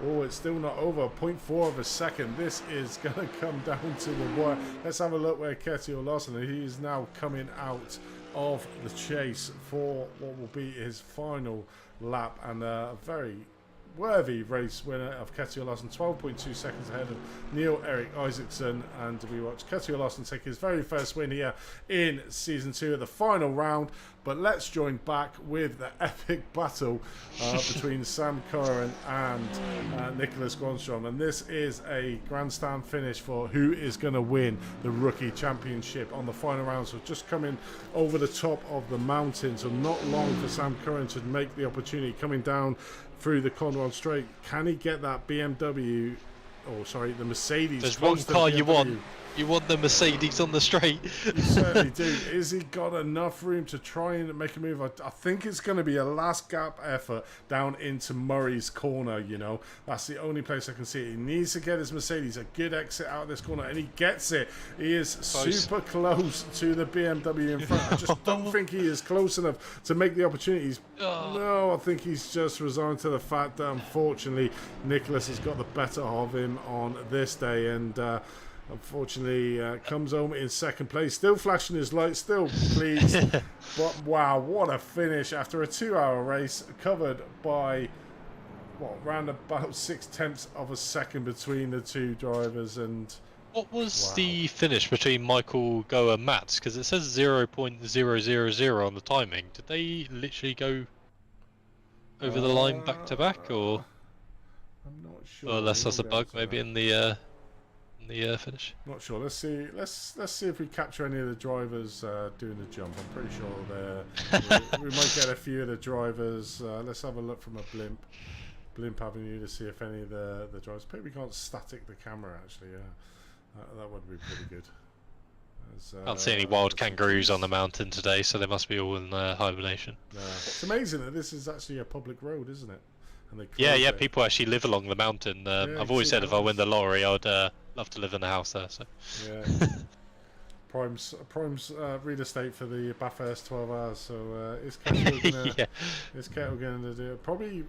it's still not over, 0.4 of a second. This is going to come down to the wire. Let's have a look where Ketio Larson, he is now coming out of the chase for what will be his final lap, and a very worthy race winner of Ketio Larson, 12.2 seconds ahead of Neil Eric Isaacson. And we watch Ketio Larson take his very first win here in Season 2 at the final round. But let's join back with the epic battle between Sam Curran and Nicholas Grondstrom. And this is a grandstand finish for who is going to win the Rookie Championship on the final round. So just coming over the top of the mountain. So not long for Sam Curran to make the opportunity, coming down through the Conrod Straight. Can he get that BMW? Oh, sorry, the Mercedes. There's one car you want. You want the Mercedes on the straight. You certainly do. Is he got enough room to try and make a move? I think it's going to be a last gap effort down into Murray's corner, you know. That's the only place I can see it. He needs to get his Mercedes a good exit out of this corner, and he gets it. He is super close to the BMW in front. I just don't think he is close enough to make the opportunities. No, I think he's just resigned to the fact that, unfortunately, Nicholas has got the better of him on this day, and unfortunately comes home in second place, still flashing his lights, still pleased. But wow, what a finish after a 2-hour race, covered by round about 0.6 of a second between the two drivers. And what was the finish between Michael Go and Mats? Because it says 0.000 on the timing. Did they literally go over the line back to back, or I'm not sure, unless that's a bug maybe in the in the finish. Not sure. Let's see. Let's see if we capture any of the drivers doing the jump. I'm pretty sure we might get a few of the drivers. Let's have a look from a blimp avenue to see if any of the drivers. Maybe we can't static the camera actually. Yeah, that would be pretty good. I can't see any wild kangaroos on the mountain today, so they must be all in hibernation. Yeah. It's amazing that this is actually a public road, isn't it? And they Yeah, it. people actually live along the mountain. I've always said if I win the lottery, I'd love to live in a house there. So. Yeah. Prime's real estate for the Bathhurst 12 hours. So is Kettle gonna? Yeah. Is Kettle gonna do it? Probably.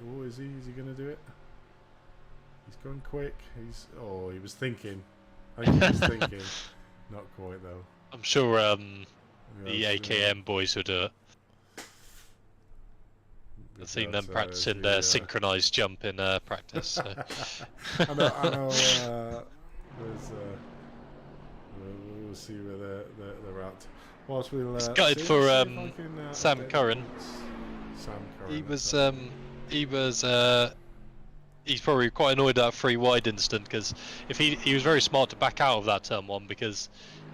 Oh, is he? Is he gonna do it? He's going quick. He was thinking. I think he was thinking. Not quite though. I'm sure the AKM boys would do it. I've seen them practicing their synchronized jump in practice. So. I know. We'll see where they're at. Whilst we'll. It's gutted for Sam Curran. Sam Curran. He's probably quite annoyed at that 3 wide incident, because if he was very smart to back out of that turn 1, because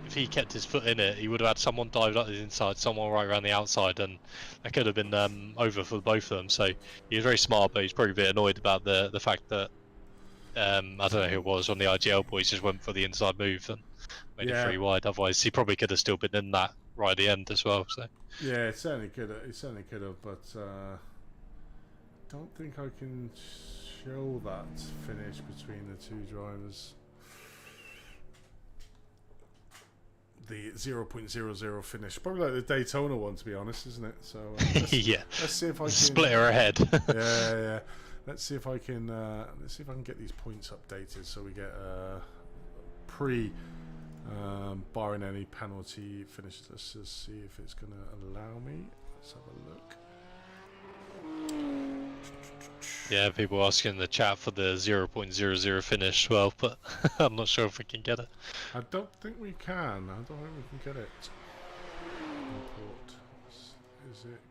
if he kept his foot in it, he would have had someone dive up the inside, someone right around the outside, and that could have been over for both of them. So he was very smart, but he's probably a bit annoyed about the fact that I don't know who it was on the IGL boys just went for the inside move and made it 3 wide. Otherwise, he probably could have still been in that right at the end as well. So yeah, it certainly could have, but don't think I can show that finish between the 2 drivers. The 0.00 finish, probably like the Daytona one, to be honest, isn't it? So yeah, let's see if I can split her ahead. yeah. Let's see if I can get these points updated so we get barring any penalty finishes. Let's just see if it's going to allow me. Let's have a look. Yeah, people asking in the chat for the 0.00 finish as well, but I'm not sure if we can get it. I don't think we can. I don't think we can get it. Import. Is it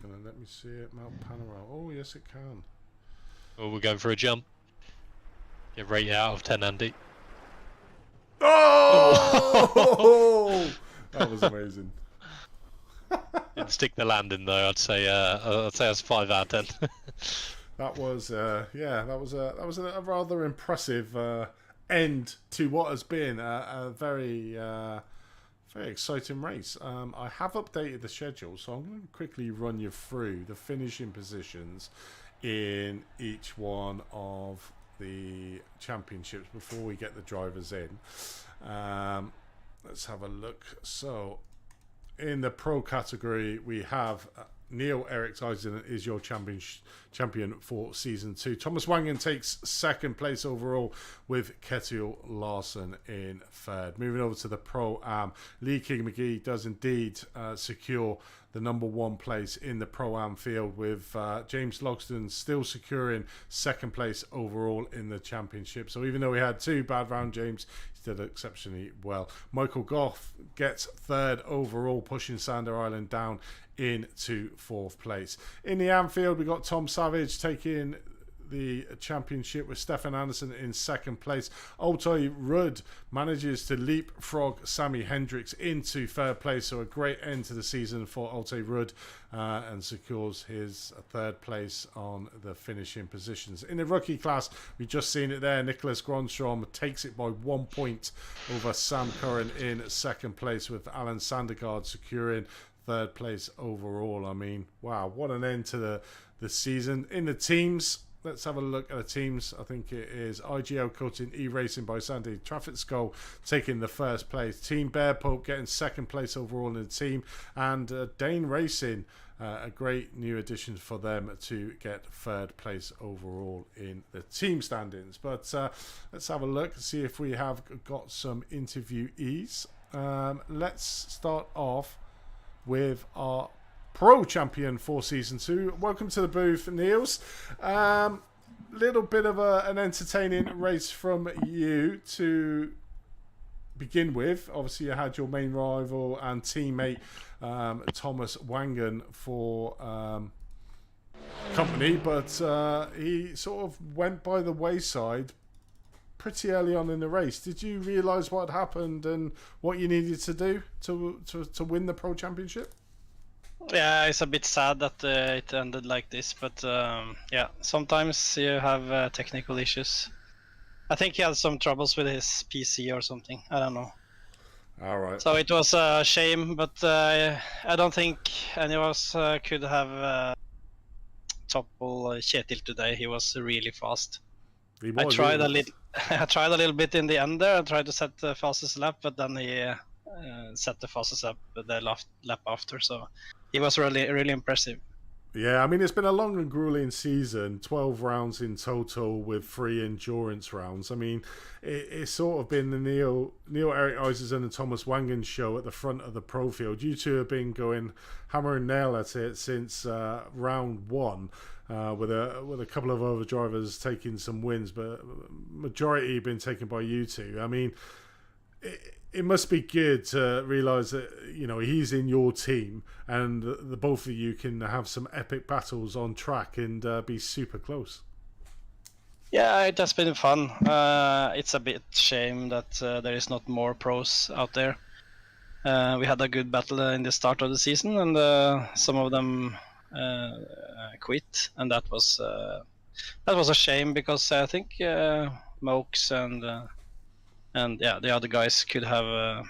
gonna let me see it? Mount Panorama. Oh yes, it can. Oh, we're going for a jump. Get rated out of 10, Andy. Oh! That was amazing. Didn't stick the landing though. I'd say that's 5 out of 10. That was a rather impressive end to what has been a very exciting race. I have updated the schedule, so I'm going to quickly run you through the finishing positions in each one of the championships before we get the drivers in. Let's have a look. So in the pro category, we have Neil Eric Tyson is your champion for season 2. Thomas Wangen takes 2nd place overall, with Ketil Larson in 3rd. Moving over to the Pro-Am, Lee King McGee does indeed secure the number 1 place in the Pro-Am field, with James Logston still securing 2nd place overall in the championship. So even though we had 2 bad round, James did exceptionally well. Michael Goff gets 3rd overall, pushing Sander Island down into 4th place. In the Anfield, we got Tom Savage taking the championship, with Stefan Anderson in 2nd place. Altoy Rudd manages to leapfrog Sammy Hendricks into 3rd place, so a great end to the season for Altoy Rudd, and secures his 3rd place on the finishing positions. In the rookie class, we've just seen it there, Nicholas Gronstrom takes it by 1 point over Sam Curran in 2nd place, with Alan Sandergaard securing 3rd place overall. I mean, wow, what an end to the season. In the teams, let's have a look at the teams. I think it is IGL Coaching Iracing by Sandy Traffic Skull taking the 1st place. Team Bear Pope getting 2nd place overall in the team. And Dane Racing, a great new addition for them to get 3rd place overall in the team standings. But let's have a look, see if we have got some interviewees. Let's start off with our pro champion for season 2. Welcome to the booth, Niels. Little bit of an entertaining race from you to begin with. Obviously, you had your main rival and teammate Thomas Wangen for company, but he sort of went by the wayside pretty early on in the race. Did you realise what had happened and what you needed to do to win the Pro Championship? Yeah, it's a bit sad that it ended like this, but yeah, sometimes you have technical issues. I think he had some troubles with his PC or something. I don't know. All right. So it was a shame, but I don't think any of us could have toppled Kjetil today. He was really fast. I tried a little bit in the end there. I tried to set the fastest lap, but then he set the fastest lap the lap after. So he was really impressive. Yeah, I mean, it's been a long and grueling season, 12 rounds in total with 3 endurance rounds. I mean, it's sort of been the Neil Erik Eisen and Thomas Wangen show at the front of the pro field. You two have been going hammer and nail at it since round 1, with a couple of other drivers taking some wins, but majority been taken by you two. I mean, it must be good to realise that, you know, he's in your team and the both of you can have some epic battles on track and be super close. Yeah, it has been fun. It's a bit shame that there is not more pros out there. We had a good battle in the start of the season, and some of them quit, and that was a shame because I think Mokes and yeah, the other guys could have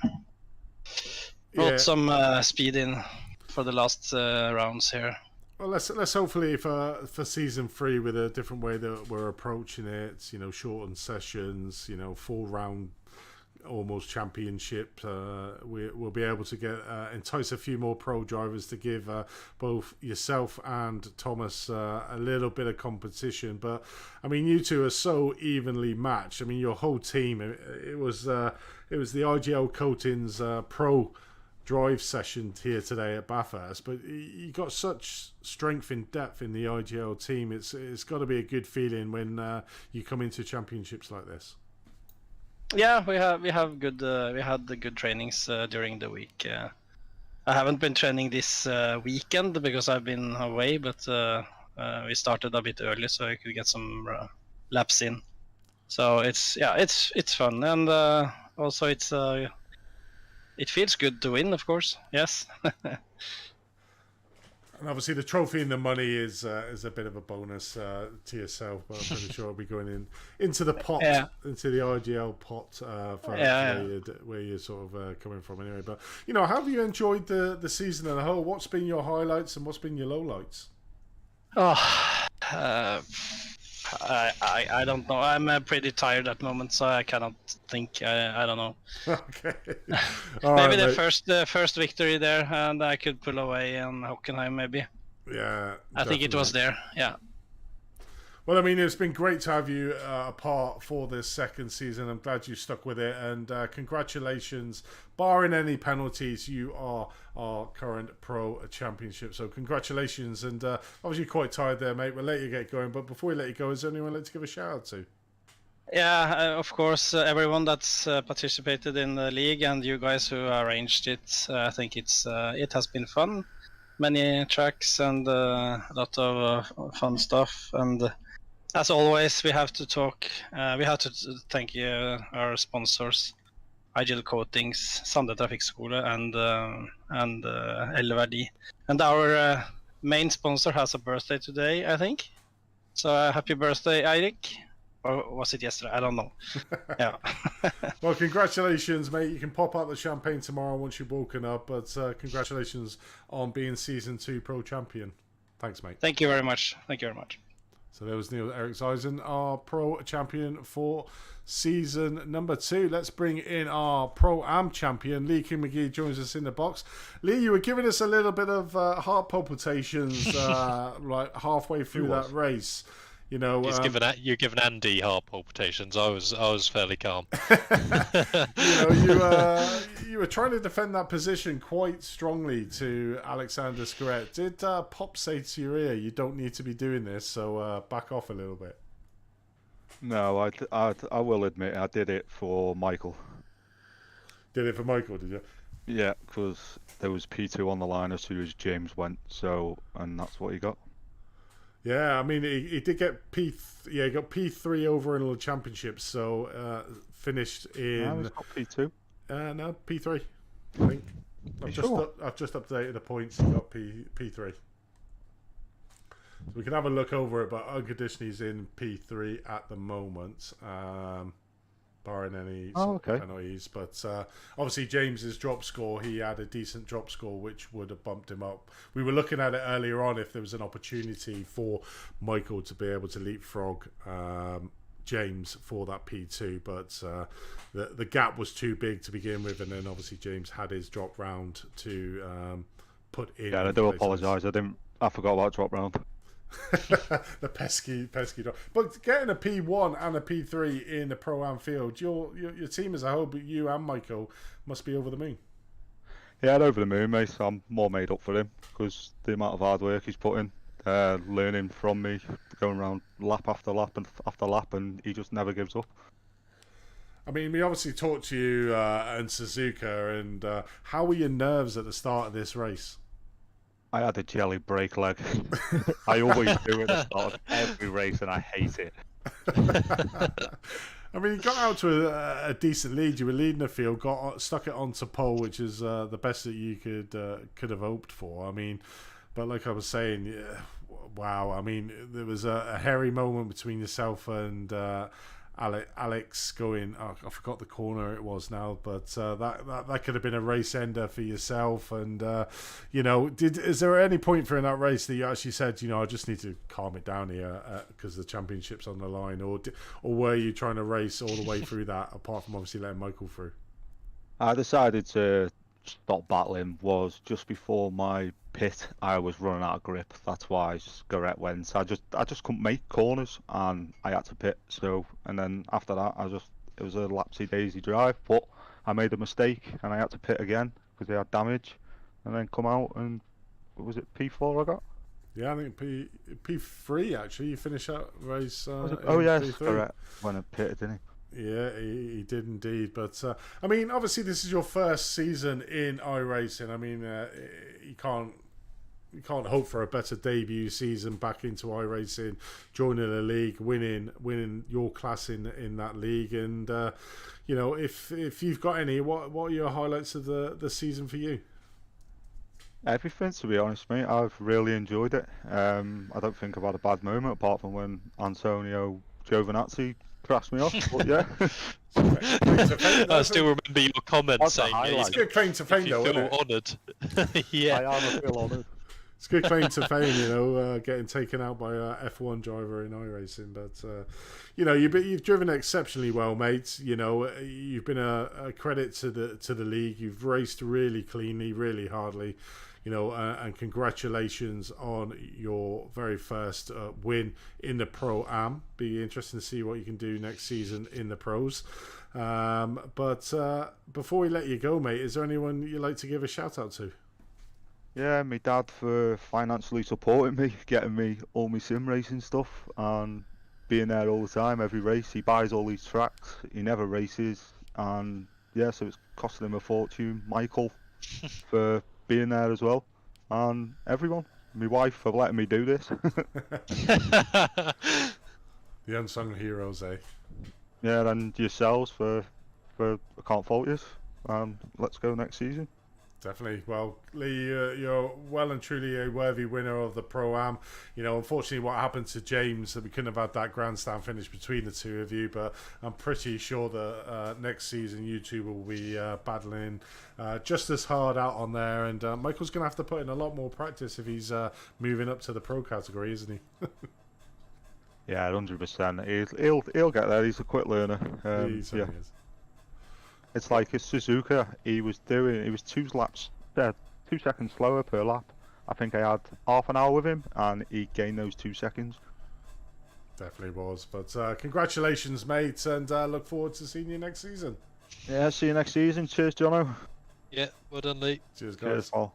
brought some speed in for the last rounds here. Well, let's hopefully for season 3 with a different way that we're approaching it. You know, shortened sessions. You know, 4-round almost championship. We'll be able to get entice a few more pro drivers to give both yourself and Thomas a little bit of competition. But I mean, you two are so evenly matched. I mean, your whole team. It was the IGL Coatings pro drive session here today at Bathhurst, but you got such strength and depth in the IGL team. It's got to be a good feeling when you come into championships like this. Yeah, we have good we had the good trainings during the week. I haven't been training this weekend because I've been away, but we started a bit early so I could get some laps in. So it's fun, and also it feels good to win, of course. Yes. And obviously the trophy and the money is a bit of a bonus to yourself, but I'm pretty sure it'll be going into the pot, into the IGL pot where you're sort of coming from anyway. But, you know, how have you enjoyed the season as a whole? What's been your highlights and what's been your lowlights? I don't know. I'm pretty tired at the moment, so I cannot think. I don't know. Okay. Maybe the first victory there, and I could pull away on Hockenheim, maybe. Yeah. I think it was there. Yeah. Well, I mean, it's been great to have you apart for this second season. I'm glad you stuck with it, and congratulations. Barring any penalties, you are our current pro championship. So congratulations, and obviously quite tired there, mate. We'll let you get going, but before we let you go, is there anyone you'd like to give a shout out to? Yeah, of course, everyone that's participated in the league and you guys who arranged it. I think it has been fun. Many tracks and a lot of fun stuff, and as always, we have to thank our sponsors, IGL Coatings, Sande Trafikkskole, and Elverdi. And our main sponsor has a birthday today, I think. So happy birthday, Eirik. Or was it yesterday? I don't know. Yeah. Well, congratulations, mate. You can pop out the champagne tomorrow once you've woken up. But congratulations on being Season 2 Pro Champion. Thanks, mate. Thank you very much. Thank you very much. So there was Neil Erik Eisen, our Pro Champion for Season number 2. Let's bring in our Pro-Am Champion. Lee King McGee joins us in the box. Lee, you were giving us a little bit of heart palpitations like halfway through that race. You know, you're giving Andy heart palpitations. I was fairly calm. You were trying to defend that position quite strongly to Alexander Scaret. Did Pop say to your ear, "You don't need to be doing this, so back off a little bit"? No, I will admit I did it for Michael. Did it for Michael? Did you? Yeah, because there was P2 on the line as soon as James went. So, and that's what he got. Yeah, I mean, he did get he got P3 over in all the championships, so finished in. Now he's got P2. No, P3, I think. I've just updated the points. He got P3. So we can have a look over it, but unconditionally he's in P3 at the moment, barring any penalties. But obviously James's drop score, he had a decent drop score, which would have bumped him up. We were looking at it earlier on if there was an opportunity for Michael to be able to leapfrog James for that P2, but the gap was too big to begin with, and then obviously James had his drop round to put in. Yeah, I do apologise. I forgot about drop round. The pesky drop. But getting a P1 and a P3 in the Pro-Am field, your team as a whole, but you and Michael, must be over the moon. Yeah, over the moon, mate. I'm more made up for him because the amount of hard work he's put in, learning from me, going around lap after lap after lap, and he just never gives up. I mean, we obviously talked to you and Suzuka, and how were your nerves at the start of this race? I had a jelly brake leg. I always do at the start of every race, and I hate it. I mean, you got out to a decent lead. You were leading the field, stuck it onto pole, which is the best that you could have hoped for. I mean, but like I was saying, wow. I mean, there was a hairy moment between yourself and Alex going. Oh, I forgot the corner it was now, but that could have been a race ender for yourself. And is there any point for in that race that you actually said, I just need to calm it down here because the championship's on the line, or were you trying to race all the way through that? Apart from obviously letting Michael through. I decided to stop battling was just before my pit. I was running out of grip. That's why Garrett went. I just couldn't make corners, and I had to pit. So, and then after that, it was a lapsy daisy drive. But I made a mistake, and I had to pit again because they had damage, and then come out and was it P4 I got? Yeah, I think P3 actually. You finish that race. Oh yes, correct. When I pitted, didn't he? Yeah, he did indeed. But I mean, obviously, this is your first season in iRacing. I mean, you can't hope for a better debut season back into iRacing, joining a league, winning your class in that league. And if you've got any, what are your highlights of the season for you? Everything, to be honest, mate. I've really enjoyed it. I don't think I've had a bad moment apart from when Antonio Giovinazzi crashed me off. But yeah. I still remember your comment saying it's a good claim to fame, though, isn't it? Honoured. Yeah, I feel honoured. It's a good claim to fame, getting taken out by a F1 driver in iRacing. But you've driven exceptionally well, mate. You've been a credit to the league. You've raced really cleanly, really hardly. And congratulations on your very first win in the Pro-Am. Be interesting to see what you can do next season in the pros. But before we let you go, mate, is there anyone you'd like to give a shout out to? Yeah, my dad for financially supporting me, getting me all my sim racing stuff, and being there all the time, every race. He buys all these tracks, he never races, and yeah, so it's costing him a fortune. Michael for being there as well, and everyone. My wife for letting me do this. The unsung heroes, eh? Yeah, and yourselves for I can't fault you. Let's go next season. Definitely. Well, Lee, you're well and truly a worthy winner of the Pro-Am. Unfortunately, what happened to James, that we couldn't have had that grandstand finish between the two of you, but I'm pretty sure that next season you two will be battling just as hard out on there. And Michael's going to have to put in a lot more practice if he's moving up to the Pro category, isn't he? Yeah, 100%. He'll get there. He's a quick learner. He certainly is. It's like his Suzuka. He was 2 seconds slower per lap. I think I had half an hour with him, and he gained those 2 seconds. Definitely was. But congratulations, mate, and look forward to seeing you next season. Yeah, see you next season. Cheers, Jono. Yeah, well done, Lee. Cheers, guys. Cheers, Paul.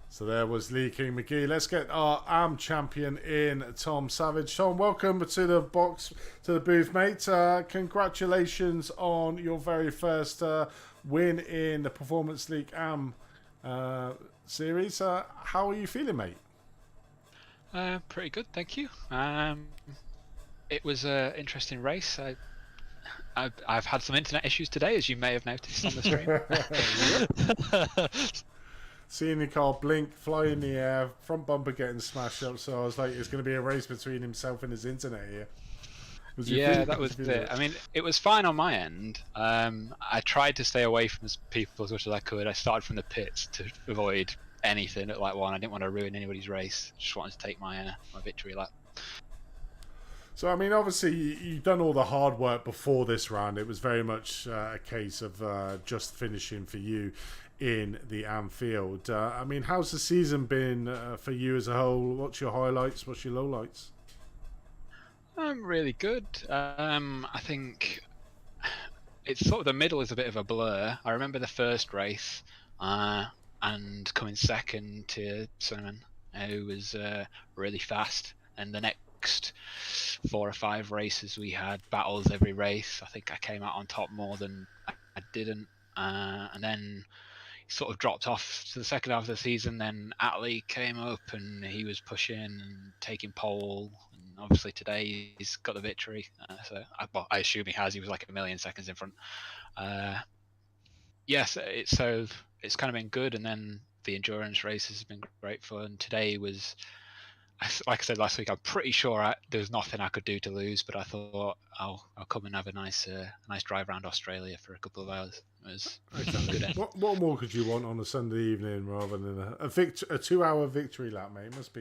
So there was Lee King McGee. Let's get our AM champion in, Tom Savage. Tom, welcome to the booth, mate. Congratulations on your very first win in the Performance League AM series. How are you feeling, mate? Pretty good, thank you. It was an interesting race. I've had some internet issues today, as you may have noticed on the stream. Seeing the car blink, fly in the air, front bumper getting smashed up, so I was like, it's going to be a race between himself and his internet here. Yeah, that was it. I mean, it was fine on my end. I tried to stay away from people as much as I could. I started from the pits to avoid anything at like one. I didn't want to ruin anybody's race. Just wanted to take my victory lap. So, I mean, obviously, you've done all the hard work before this round. It was very much a case of just finishing for you in the Anfield. I mean, how's the season been for you as a whole? What's your highlights? What's your lowlights? Really good. I think it's sort of the middle is a bit of a blur. I remember the first race and coming second to Cinnamon, who was really fast, and the next 4 or 5 races we had battles every race. I think I came out on top more than I didn't, and then sort of dropped off to the second half of the season. Then Atlee came up and he was pushing and taking pole, and obviously today he's got the victory, so I assume he has. He was like a million seconds in front. Yes, it's kind of been good, and then the endurance races have been great fun. Today was, like I said last week, I'm pretty sure there was nothing I could do to lose, but I thought I'll come and have a nice drive around Australia for a couple of hours. It was good. What more could you want on a Sunday evening rather than a 2-hour victory lap, mate? Must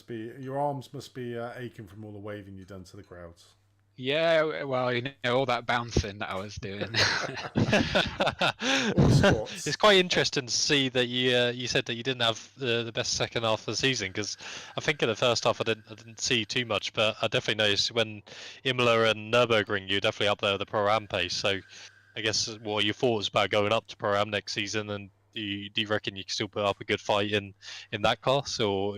be your arms must be aching from all the waving you've done to the crowds. Yeah, well, all that bouncing that I was doing. It's quite interesting to see that you said that you didn't have the best second half of the season, because I think in the first half I didn't see too much, but I definitely noticed when Imola and Nürburgring, you're definitely up there with the Pro-Am pace. So I guess what are your thoughts about going up to Pro-Am next season, and do you reckon you can still put up a good fight in that class, or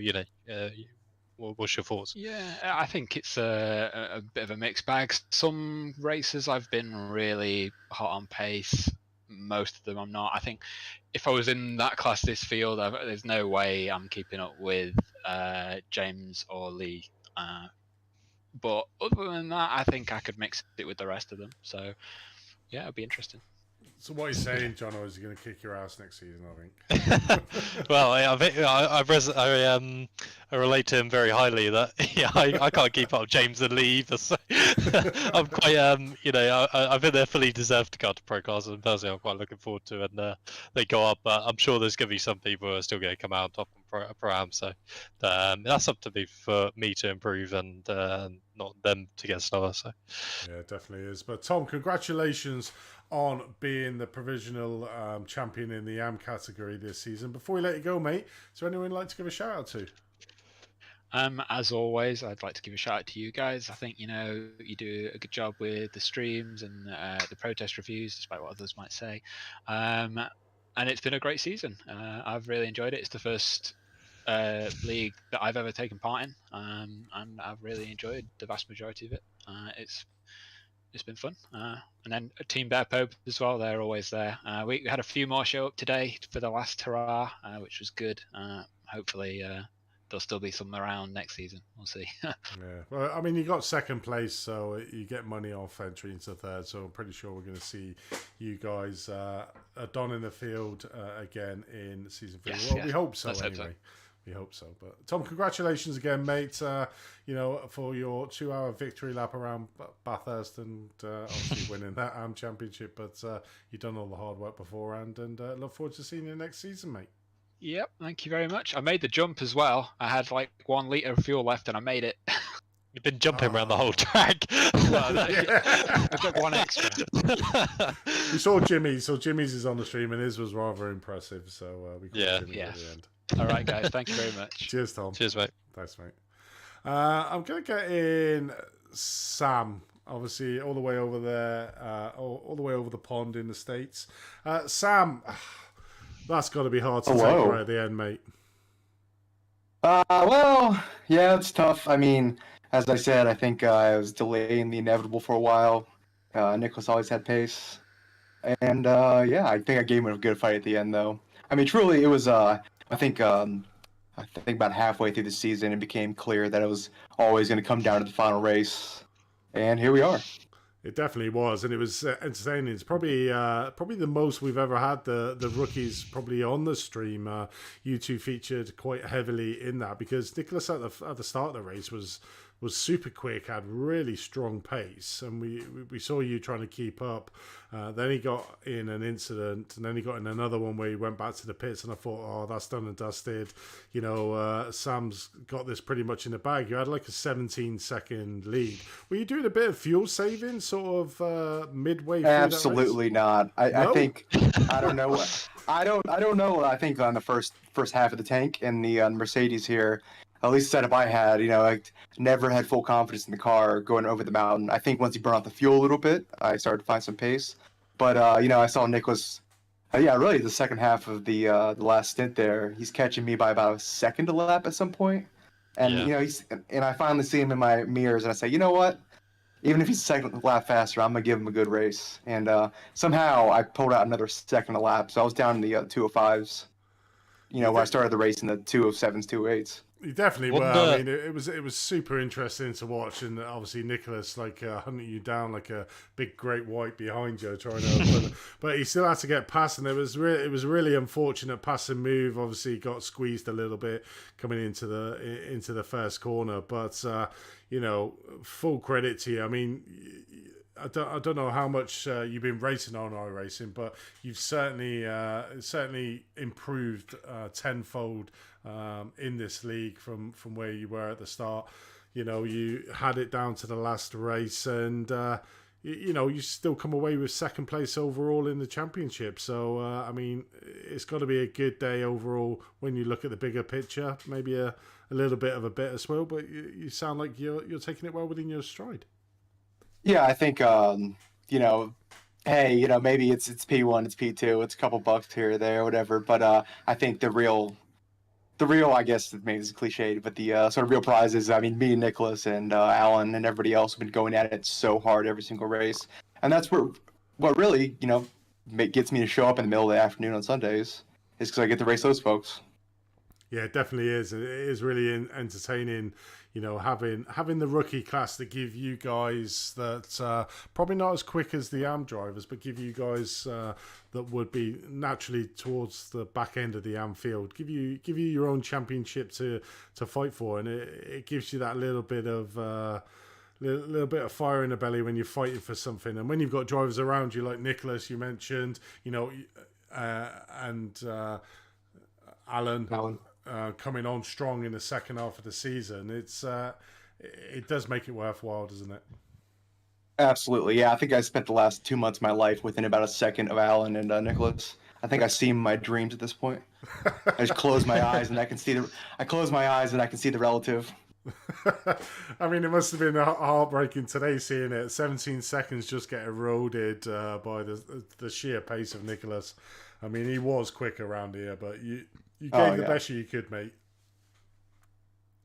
what's your thoughts? Yeah, I think it's a bit of a mixed bag. Some races I've been really hot on pace. Most of them I'm not. I think if I was in that class, this field, there's no way I'm keeping up with James or Lee. But other than that, I think I could mix it with the rest of them. So yeah, it'll be interesting. So what are you saying, John? Is he going to kick your ass next season? I think. Well, I relate to him very highly. That I can't keep up with James and Lee either. So I'm quite I think they're fully deserved to go to pro class, and personally I'm quite looking forward to it. And they go up, but I'm sure there's going to be some people who are still going to come out on top on pro-am. So that's up to me to improve, and not them to get slower. So yeah, it definitely is. But Tom, congratulations on being the provisional champion in the AM category this season. Before we let you go, mate, is there anyone you'd like to give a shout out to? As always, I'd like to give a shout out to you guys. I think you do a good job with the streams and the protest reviews, despite what others might say. And it's been a great season. I've really enjoyed it. It's the first league that I've ever taken part in, and I've really enjoyed the vast majority of it. It's been fun. And then Team Bear Pope as well, they're always there. We had a few more show up today for the last hurrah, which was good. Hopefully there'll still be some around next season. We'll see. Yeah, well, I mean, you got second place, so you get money off entry into third, so I'm pretty sure we're going to see you guys donning the field again in season 3. Yes, well, yeah. we hope so. Let's Anyway. hope so. We hope so. But Tom, congratulations again, mate. For your 2-hour victory lap around Bathhurst, and obviously winning that AM championship. But you've done all the hard work beforehand, and look forward to seeing you next season, mate. Yep, thank you very much. I made the jump as well. I had like 1 litre of fuel left, and I made it. You've been jumping around the whole track. Well, I've got 1 extra. We saw Jimmy's. So Jimmy's is on the stream, and his was rather impressive. So we got Jimmy at the end. All right, guys. Thank you very much. Cheers, Tom. Cheers, mate. Thanks, mate. I'm going to get in Sam, obviously, all the way over there, all the way over the pond in the States. Sam, that's got to be hard to take right at the end, mate. Well, yeah, it's tough. I mean, as I said, I think I was delaying the inevitable for a while. Nicholas always had pace. And, yeah, I think I gave him a good fight at the end, though. I mean, truly, it was, I think I think about halfway through the season, it became clear that it was always going to come down to the final race, and here we are. It definitely was, and it was entertaining. It's probably the most we've ever had the rookies probably on the stream. You two featured quite heavily in that because Nicholas at the start of the race was super quick, had really strong pace, and we saw you trying to keep up. Then he got in an incident, and then he got in another one where he went back to the pits, and I thought, oh, that's done and dusted. You know, Sam's got this pretty much in the bag. You had like a 17-second lead. Were you doing a bit of fuel saving sort of midway through Absolutely that race? not. No? I think I don't know. I don't know. I think on the first half of the tank in the Mercedes here, at least the setup I had, you know, I never had full confidence in the car going over the mountain. I think once he burned off the fuel a little bit, I started to find some pace. But you know, I saw Nicholas. Yeah, really, the second half of the last stint there, he's catching me by about a second a lap at some point. And Yeah. you know, and I finally see him in my mirrors, and I say, you know what? Even if he's a second lap faster, I'm gonna give him a good race. And somehow I pulled out another second a lap, so I was down in the 205s. You know, when I started the race in the 207s, 208s. You definitely What were. I the- mean, it was super interesting to watch, and obviously Nicholas like hunting you down like a big great white behind you, trying to. but he still had to get past, and it was really unfortunate passing move. Obviously, he got squeezed a little bit coming into the first corner, but you know, full credit to you. I mean, I don't know how much you've been racing on iRacing, but you've certainly improved tenfold in this league from where you were at the start. You know, you had it down to the last race, and you know, you still come away with second place overall in the championship. So I mean, it's got to be a good day overall when you look at the bigger picture. Maybe a little bit of a bittersweet, but you sound like you're taking it well within your stride. Yeah, I think you know, hey, you know, maybe it's P1, it's P2, it's a couple bucks here or there, whatever. But I think the real, I guess, maybe it's cliched, but the sort of real prize is, I mean, me and Nicholas and Alan and everybody else have been going at it so hard every single race, and that's what really, you know, gets me to show up in the middle of the afternoon on Sundays is because I get to race those folks. Yeah, it definitely is. It is really entertaining, you know, having the rookie class that give you guys that probably not as quick as the AM drivers, but give you guys that would be naturally towards the back end of the AM field, give you your own championship to fight for, and it gives you that little bit of little bit of fire in the belly when you're fighting for something, and when you've got drivers around you like Nicholas, you mentioned, you know, and Alan. Coming on strong in the second half of the season, it does make it worthwhile, doesn't it? Absolutely, yeah. I think I spent the last 2 months of my life within about a second of Alan and Nicholas. I think I see my dreams at this point. I just close my eyes and I can see the relative. I mean, it must have been heartbreaking today seeing it. 17 seconds just get eroded by the sheer pace of Nicholas. I mean, he was quick around here, but you gave the best you could, mate.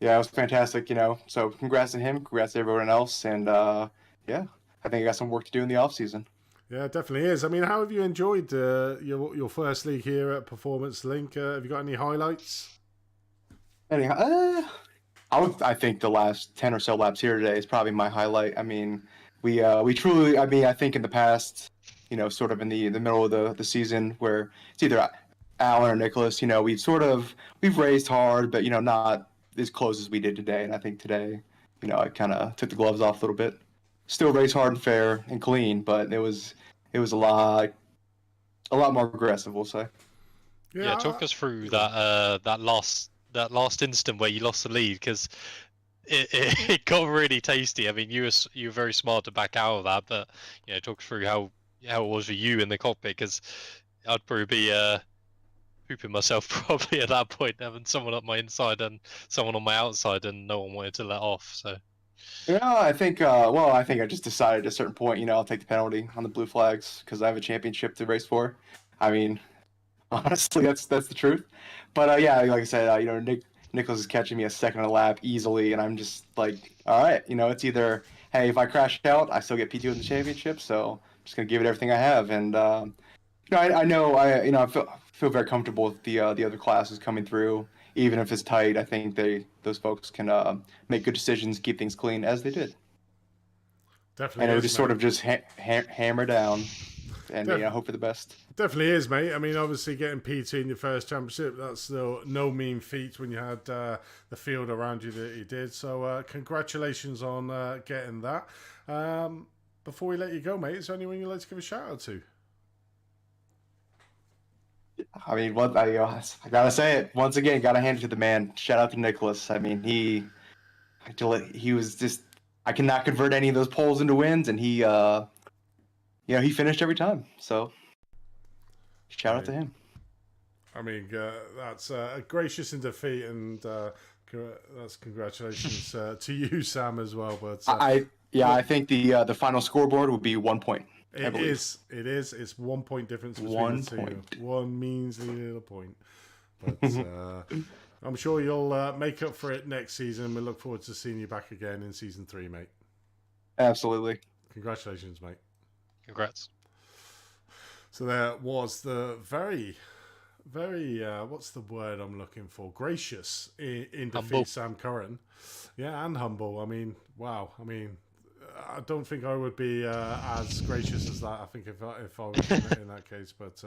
Yeah, it was fantastic, you know. So congrats to him, congrats to everyone else, and yeah, I think I got some work to do in the off season. Yeah, it definitely is. I mean, how have you enjoyed your first league here at Performance Link? Have you got any highlights? Anyhow, I think the last 10 or so laps here today is probably my highlight. I mean, we truly, I mean, I think in the past, you know, sort of in the middle of the season where it's either Alan or Nicholas, you know, we've raced hard, but, you know, not as close as we did today. And I think today, you know, I kind of took the gloves off a little bit. Still race hard and fair and clean, but it was a lot more aggressive, we'll say. Yeah, talk us through that last instant where you lost the lead, because it got really tasty. I mean, you were very smart to back out of that, but you know, talk us through how it was for you in the cockpit, because I'd probably be pooping myself probably at that point, having someone up my inside and someone on my outside, and no one wanted to let off. So yeah, I think I think I just decided at a certain point, you know, I'll take the penalty on the blue flags because I have a championship to race for. I mean, honestly, that's the truth. But yeah, like I said, you know, Nicholas is catching me a second a lap easily, and I'm just like, all right, you know, it's either, hey, if I crash out, I still get P2 in the championship, so I'm just gonna give it everything I have. And you know, I feel very comfortable with the other classes coming through. even if it's tight, I think those folks can make good decisions, keep things clean as they did. Definitely. And it would is, just mate. sort of just hammer down and hope for the best. Definitely is, mate. I mean, obviously getting PT in your first championship, that's no mean feat when you had the field around you that you did. So congratulations on getting that. Before we let you go, mate, is there anyone you'd like to give a shout out to? I mean, I gotta say it once again. Gotta hand it to the man. Shout out to Nicholas. I mean, he was just. I cannot convert any of those poles into wins, and he finished every time. So, shout out to him. I mean, that's gracious in defeat, and that's congratulations to you, Sam, as well. But I think the final scoreboard would be 1 point. It is. It's 1 point difference between the two. One measly little point. But I'm sure you'll make up for it next season. We look forward to seeing you back again in season 3, mate. Absolutely. Congratulations, mate. Congrats. So there was the very, very, what's the word I'm looking for? Gracious in defeat, Sam Curran. Yeah, and humble. I mean, wow. I mean, I don't think I would be as gracious as that. I think if I was in that case, but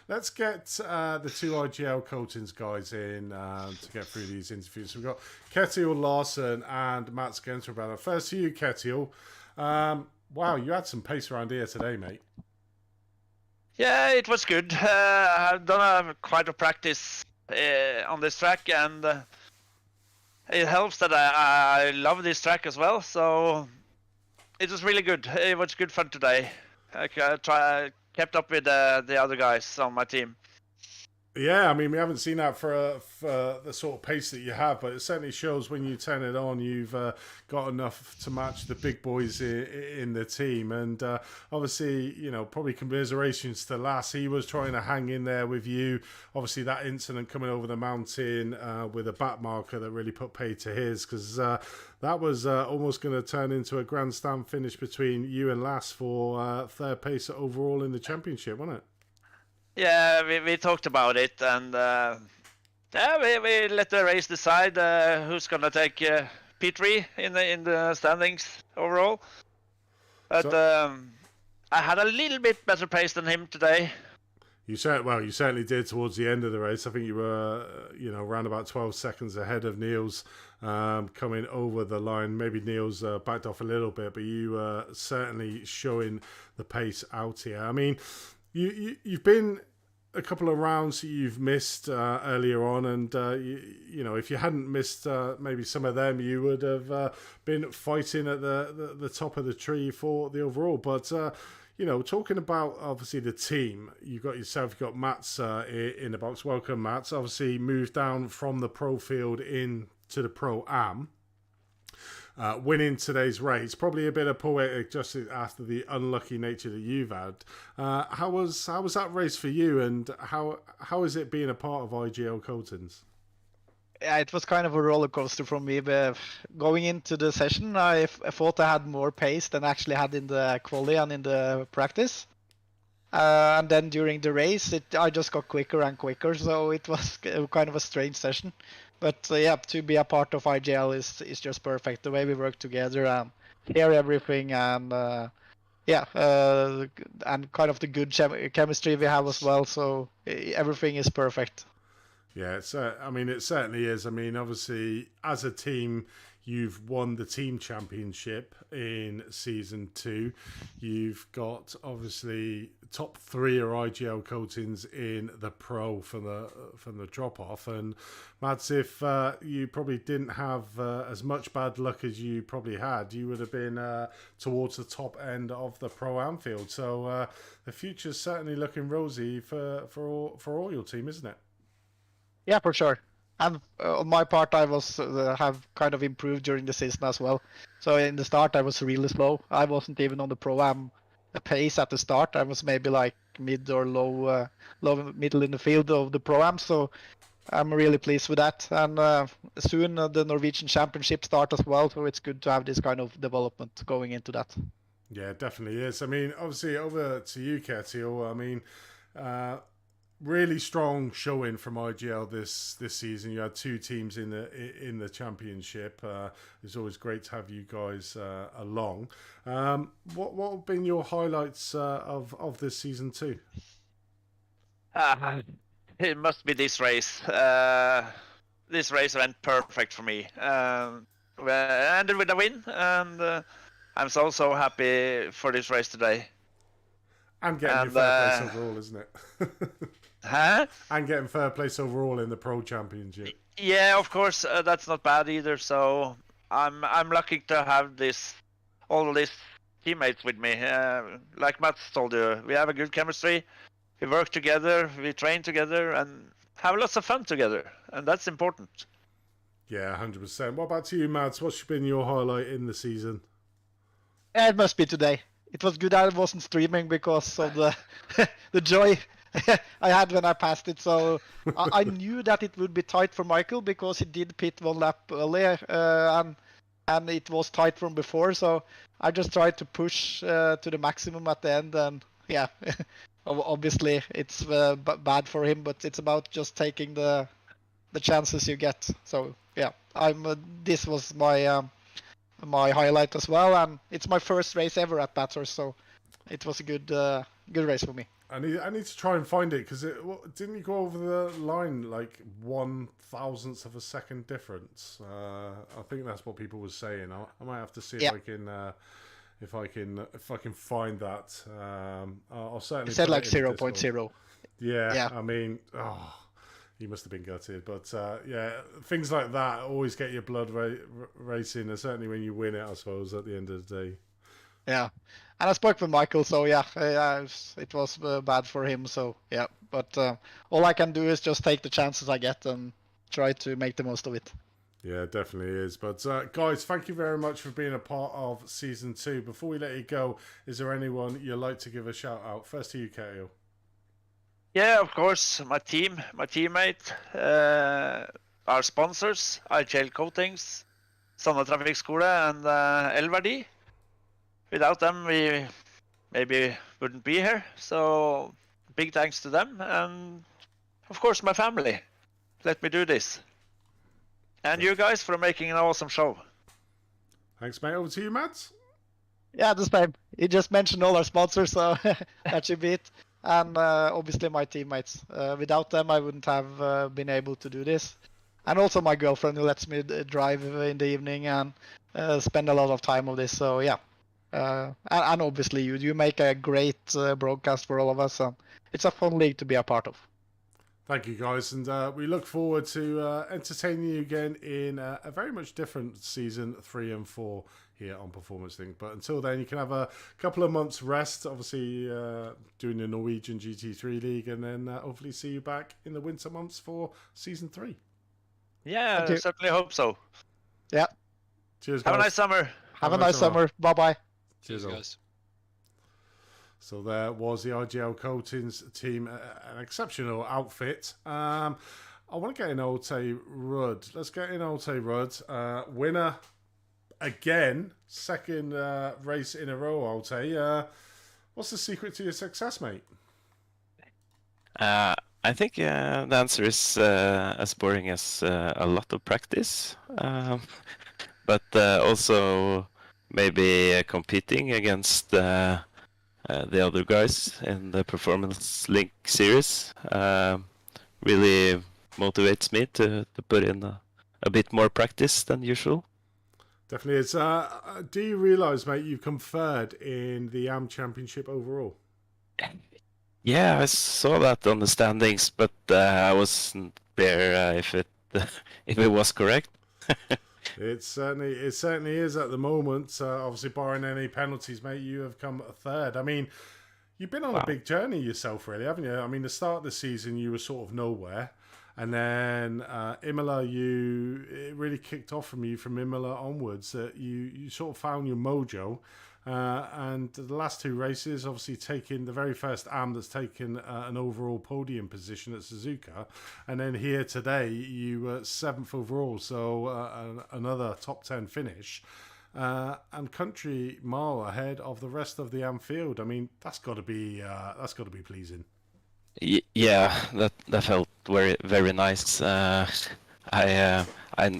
let's get the two IGL Coatings guys in to get through these interviews. So we've got Ketiel Larson and Matt Skenterbella. First to you, Ketiel. Wow, you had some pace around here today, mate. Yeah, it was good. I've done quite a practice on this track, and it helps that I love this track as well. So it was really good. It was good fun today. I kept up with the other guys on my team. Yeah, I mean, we haven't seen that for the sort of pace that you have, but it certainly shows when you turn it on, you've got enough to match the big boys in the team. And obviously, probably commiserations to Lass. He was trying to hang in there with you. Obviously, that incident coming over the mountain with a back marker that really put pay to his, because that was almost going to turn into a grandstand finish between you and Lass for third place overall in the championship, wasn't it? Yeah, we talked about it, and we let the race decide who's gonna take P3 in the standings overall. But I had a little bit better pace than him today. You certainly did towards the end of the race. I think you were, around about 12 seconds ahead of Niels coming over the line. Maybe Niels backed off a little bit, but you were certainly showing the pace out here. I mean, you've been a couple of rounds that you've missed earlier on, and if you hadn't missed maybe some of them, you would have been fighting at the top of the tree for the overall. But talking about obviously the team, you've got Mats in the box. Welcome, Mats. Obviously moved down from the pro field into the pro am. Winning today's race, probably a bit of poetic justice after the unlucky nature that you've had. How was that race for you, and how is it being a part of IGL Coatings? Yeah, it was kind of a roller coaster for me. But going into the session, I thought I had more pace than I actually had in the quali and in the practice. And then during the race, I just got quicker and quicker, so it was kind of a strange session. But to be a part of IGL is just perfect. The way we work together and hear everything, and and kind of the good chemistry we have as well. So everything is perfect. Yeah, it certainly is. I mean, obviously, as a team, you've won the team championship in season 2. You've got obviously top 3 are IGL Coatings in the pro from the drop off. And Mads, if you probably didn't have as much bad luck as you probably had, you would have been towards the top end of the pro Anfield. So the future's certainly looking rosy for all your team, isn't it? Yeah, for sure. And on my part, I was have kind of improved during the season as well. So in the start, I was really slow. I wasn't even on the pro-am pace at the start. I was maybe like mid or low middle in the field of the pro-am. So I'm really pleased with that. And soon the Norwegian Championship start as well. So it's good to have this kind of development going into that. Yeah, it definitely is. I mean, obviously over to you, Ketiel. I mean, really strong showing from IGL this season. You had 2 teams in the championship. It's always great to have you guys along. What have been your highlights of this season too? It must be this race. This race went perfect for me. We ended with a win, and I'm so happy for this race today. And getting your third place overall, isn't it? Huh? And getting third place overall in the Pro Championship. Yeah, of course, that's not bad either. So I'm lucky to have all these teammates with me. Like Mats told you, we have a good chemistry. We work together, we train together, and have lots of fun together, and that's important. Yeah, 100%. What about you, Mads? What's been your highlight in the season? It must be today. It was good I wasn't streaming because of the the joy I had when I passed it. So I knew that it would be tight for Michael because he did pit 1 lap earlier, and it was tight from before. So I just tried to push to the maximum at the end, and yeah, obviously it's bad for him, but it's about just taking the chances you get. So yeah, this was my my highlight as well, and it's my first race ever at Bathhurst, so it was a good race for me. I need to try and find it because didn't you go over the line like 1/1000th of a second difference? I think that's what people were saying. I might have to see if I can find that. I'll certainly. It said like 0.0. Yeah, I mean, he must have been gutted, but yeah, things like that always get your blood racing, and certainly when you win it, I suppose, at the end of the day. Yeah, and I spoke with Michael, so yeah, it was bad for him, so yeah, but all I can do is just take the chances I get and try to make the most of it. Yeah, it definitely is. But guys, thank you very much for being a part of Season 2. Before we let you go, is there anyone you'd like to give a shout out? First to you, Keo. Yeah, of course, my team, my teammate, our sponsors, IGL Coatings, Sanne Trafikkskole, and Elverdi. Without them, we maybe wouldn't be here. So big thanks to them, and of course my family. Let me do this. And you guys for making an awesome show. Thanks, mate. Over to you, Mads. Yeah, the same. He just mentioned all our sponsors, so that should be it. And obviously my teammates. Without them, I wouldn't have been able to do this. And also my girlfriend who lets me drive in the evening and spend a lot of time on this. So yeah. And obviously you make a great broadcast for all of us. And it's a fun league to be a part of. Thank you, guys, and we look forward to entertaining you again in a very much different season 3 and 4 here on Performance Link. But until then, you can have a couple of months rest, obviously doing the Norwegian GT3 League, and then hopefully see you back in the winter months for season 3. Yeah, I certainly hope so. Yeah. Cheers, guys. Have a nice summer. Have a nice summer. Bye-bye. Cheers, guys. So there was the IGL Coatings team, an exceptional outfit. I want to get in Olte Rudd. Let's get in Olte Rudd. Winner again, second race in a row, Olte. What's the secret to your success, mate? I think the answer is as boring as a lot of practice, but also maybe competing against the other guys in the Performance Link series really motivates me to put in a bit more practice than usual. Definitely is. Do you realise, mate, you've come third in the AM Championship overall? Yeah, I saw that on the standings, but I wasn't there if it was correct. It certainly is at the moment. Obviously, barring any penalties, mate, you have come third. I mean, you've been on a big journey yourself, really, haven't you? I mean, the start of the season, you were sort of nowhere. And then Imola, it really kicked off from you from Imola onwards. You sort of found your mojo. And the last 2 races, obviously taking the very first AM that's taken an overall podium position at Suzuka. And then here today, you were 7th overall, so another top 10 finish. And country mile ahead of the rest of the AM field. I mean, that's got to be pleasing. Yeah, that felt very nice. I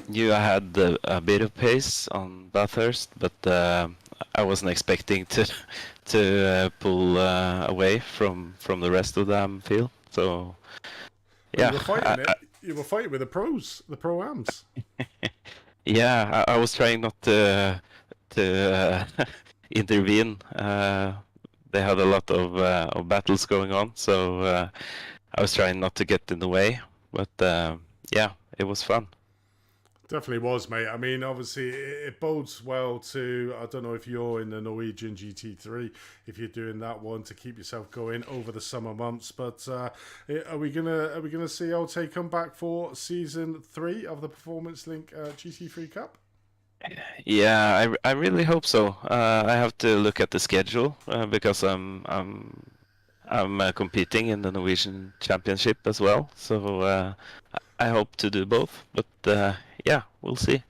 knew I had a bit of pace on Bathhurst, but I wasn't expecting to pull away from the rest of the field. So Well, yeah, you were fighting it. You were fighting with the pros, the pro-ams. yeah, I was trying not to intervene. They had a lot of battles going on, so I was trying not to get in the way. But yeah, it was fun. Definitely was, mate. I mean, obviously, it bodes well to. I don't know if you're in the Norwegian GT3, if you're doing that one to keep yourself going over the summer months. But are we gonna see Olte come back for season 3 of the Performance Link GT3 Cup? Yeah, I really hope so. I have to look at the schedule because I'm competing in the Norwegian Championship as well. So I hope to do both. But yeah, we'll see.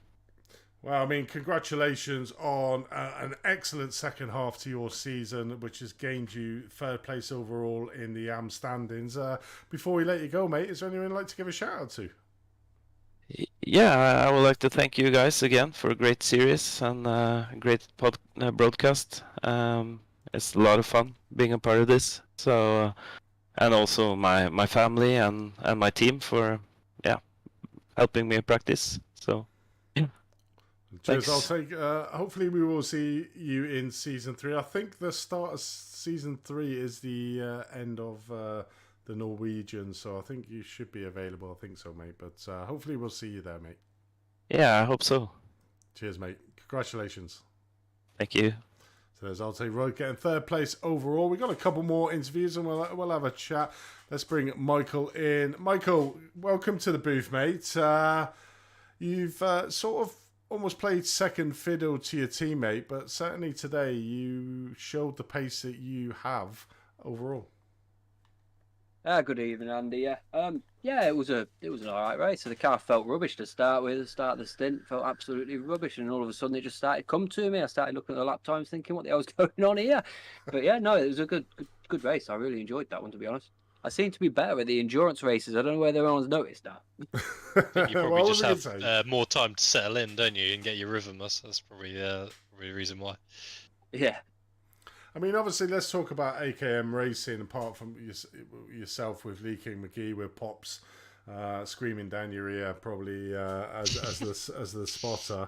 Well, I mean, congratulations on an excellent second half to your season, which has gained you third place overall in the AM standings. Before we let you go, mate, is there anyone you'd like to give a shout out to? Yeah, I would like to thank you guys again for a great series and great broadcast. It's a lot of fun being a part of this. So, and also my family and my team for helping me practice. So, yeah. Cheers. Thanks. I'll take. Hopefully, we will see you in season 3. I think the start of season 3 is the end of the Norwegian, so I think you should be available. I think so, mate. But hopefully, we'll see you there, mate. Yeah, I hope so. Cheers, mate. Congratulations. Thank you. So there's Alte Royd getting third place overall. We've got a couple more interviews and we'll have a chat. Let's bring Michael in. Michael, welcome to the booth, mate. You've sort of almost played second fiddle to your teammate, but certainly today you showed the pace that you have overall. Good evening, Andy. Yeah, it was an alright race. So the car felt rubbish to start with. The start of the stint felt absolutely rubbish, and all of a sudden it just started come to me. I started looking at the lap times, thinking, "What the hell's going on here?" But yeah, no, it was a good race. I really enjoyed that one, to be honest. I seem to be better at the endurance races. I don't know whether anyone's noticed that. I think you probably What just was I gonna have more time to settle in, don't you, and get your rhythm. That's probably the reason why. Yeah. I mean, obviously, let's talk about AKM racing. Apart from yourself with Lee King McGee, with Pops screaming down your ear, probably as the spotter.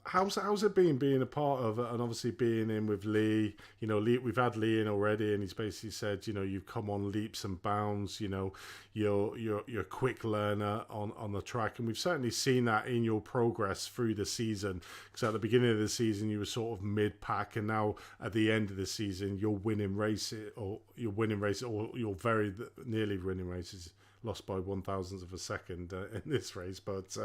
How's it been being a part of it, and obviously being in with Lee? You know, Lee, we've had Lee in already, and he's basically said, you know, you've come on leaps and bounds. You know, you're a quick learner on the track, and we've certainly seen that in your progress through the season. Because at the beginning of the season, you were sort of mid pack, and now at the end of the season, you're winning races, or you're very nearly winning races. Lost by 1,000th of a second in this race, but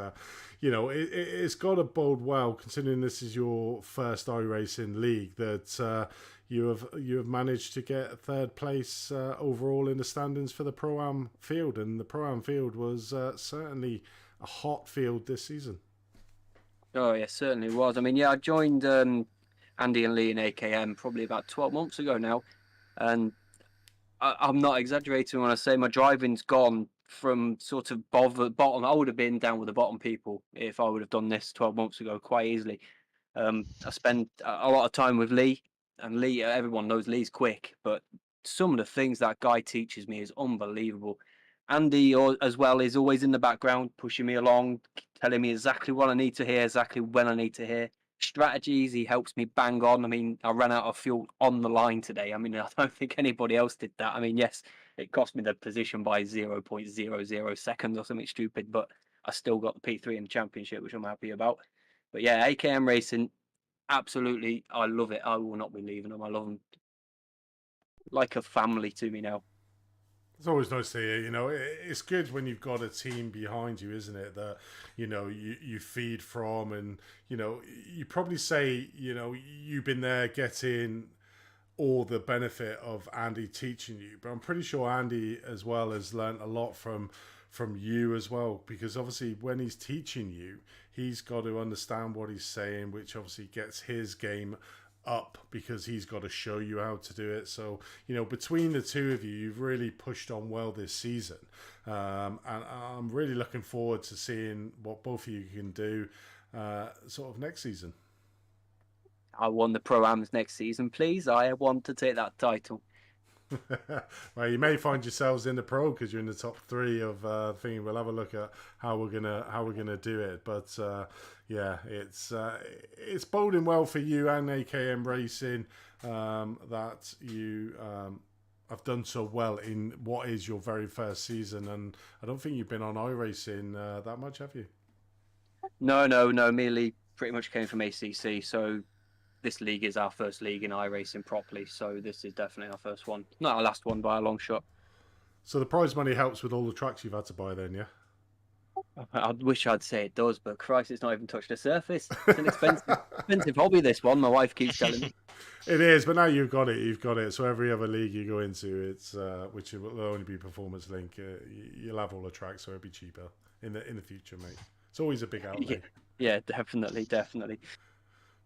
you know it's got to bode well, considering this is your first iRacing league, that you have managed to get third place overall in the standings for the Pro-Am field, and the Pro-Am field was certainly a hot field this season. Oh yeah, certainly was. I mean, yeah, I joined Andy and Lee in AKM probably about 12 months ago now, and I'm not exaggerating when I say my driving's gone from sort of bottom. I would have been down with the bottom people if I would have done this 12 months ago quite easily. I spent a lot of time with Lee, and Lee, everyone knows Lee's quick, but some of the things that guy teaches me is unbelievable. Andy, as well, is always in the background, pushing me along, telling me exactly what I need to hear, exactly when I need to hear. Strategies, he helps me bang on. I mean, I ran out of fuel on the line today. I mean, I don't think anybody else did that. I mean, yes, it cost me the position by 0.00 seconds or something stupid, but I still got the P3 in the championship, which I'm happy about. But yeah, AKM Racing, absolutely, I love it. I will not be leaving them. I love them like a family to me now. It's always nice to hear, you know, it's good when you've got a team behind you, isn't it, that, you know, you feed from, and, you know, you probably say, you know, you've been there getting all the benefit of Andy teaching you, but I'm pretty sure Andy as well has learnt a lot from you as well, because obviously when he's teaching you, he's got to understand what he's saying, which obviously gets his game up because he's got to show you how to do it. So, between the two of you, you've really pushed on well this season. And I'm really looking forward to seeing what both of you can do sort of next season. I want the Pro-Ams next season, please. I want to take that title. Well, you may find yourselves in the pro because you're in the top 3 of thingy. We'll have a look at how we're gonna do it. But yeah, it's boding well for you and AKM Racing that you have done so well in what is your very first season. And I don't think you've been on iRacing that much, have you? No. Me and Lee pretty much came from ACC, so this league is our first league in iRacing properly, so this is definitely our first one. Not our last one by a long shot. So the prize money helps with all the tracks you've had to buy then, yeah? I wish I'd say it does, but Christ, it's not even touched the surface. It's an expensive hobby, this one, my wife keeps telling me. It is, but now you've got it. So every other league you go into, it's which will only be Performance Link, you'll have all the tracks, so it'll be cheaper in the future, mate. It's always a big outlay. Yeah, definitely.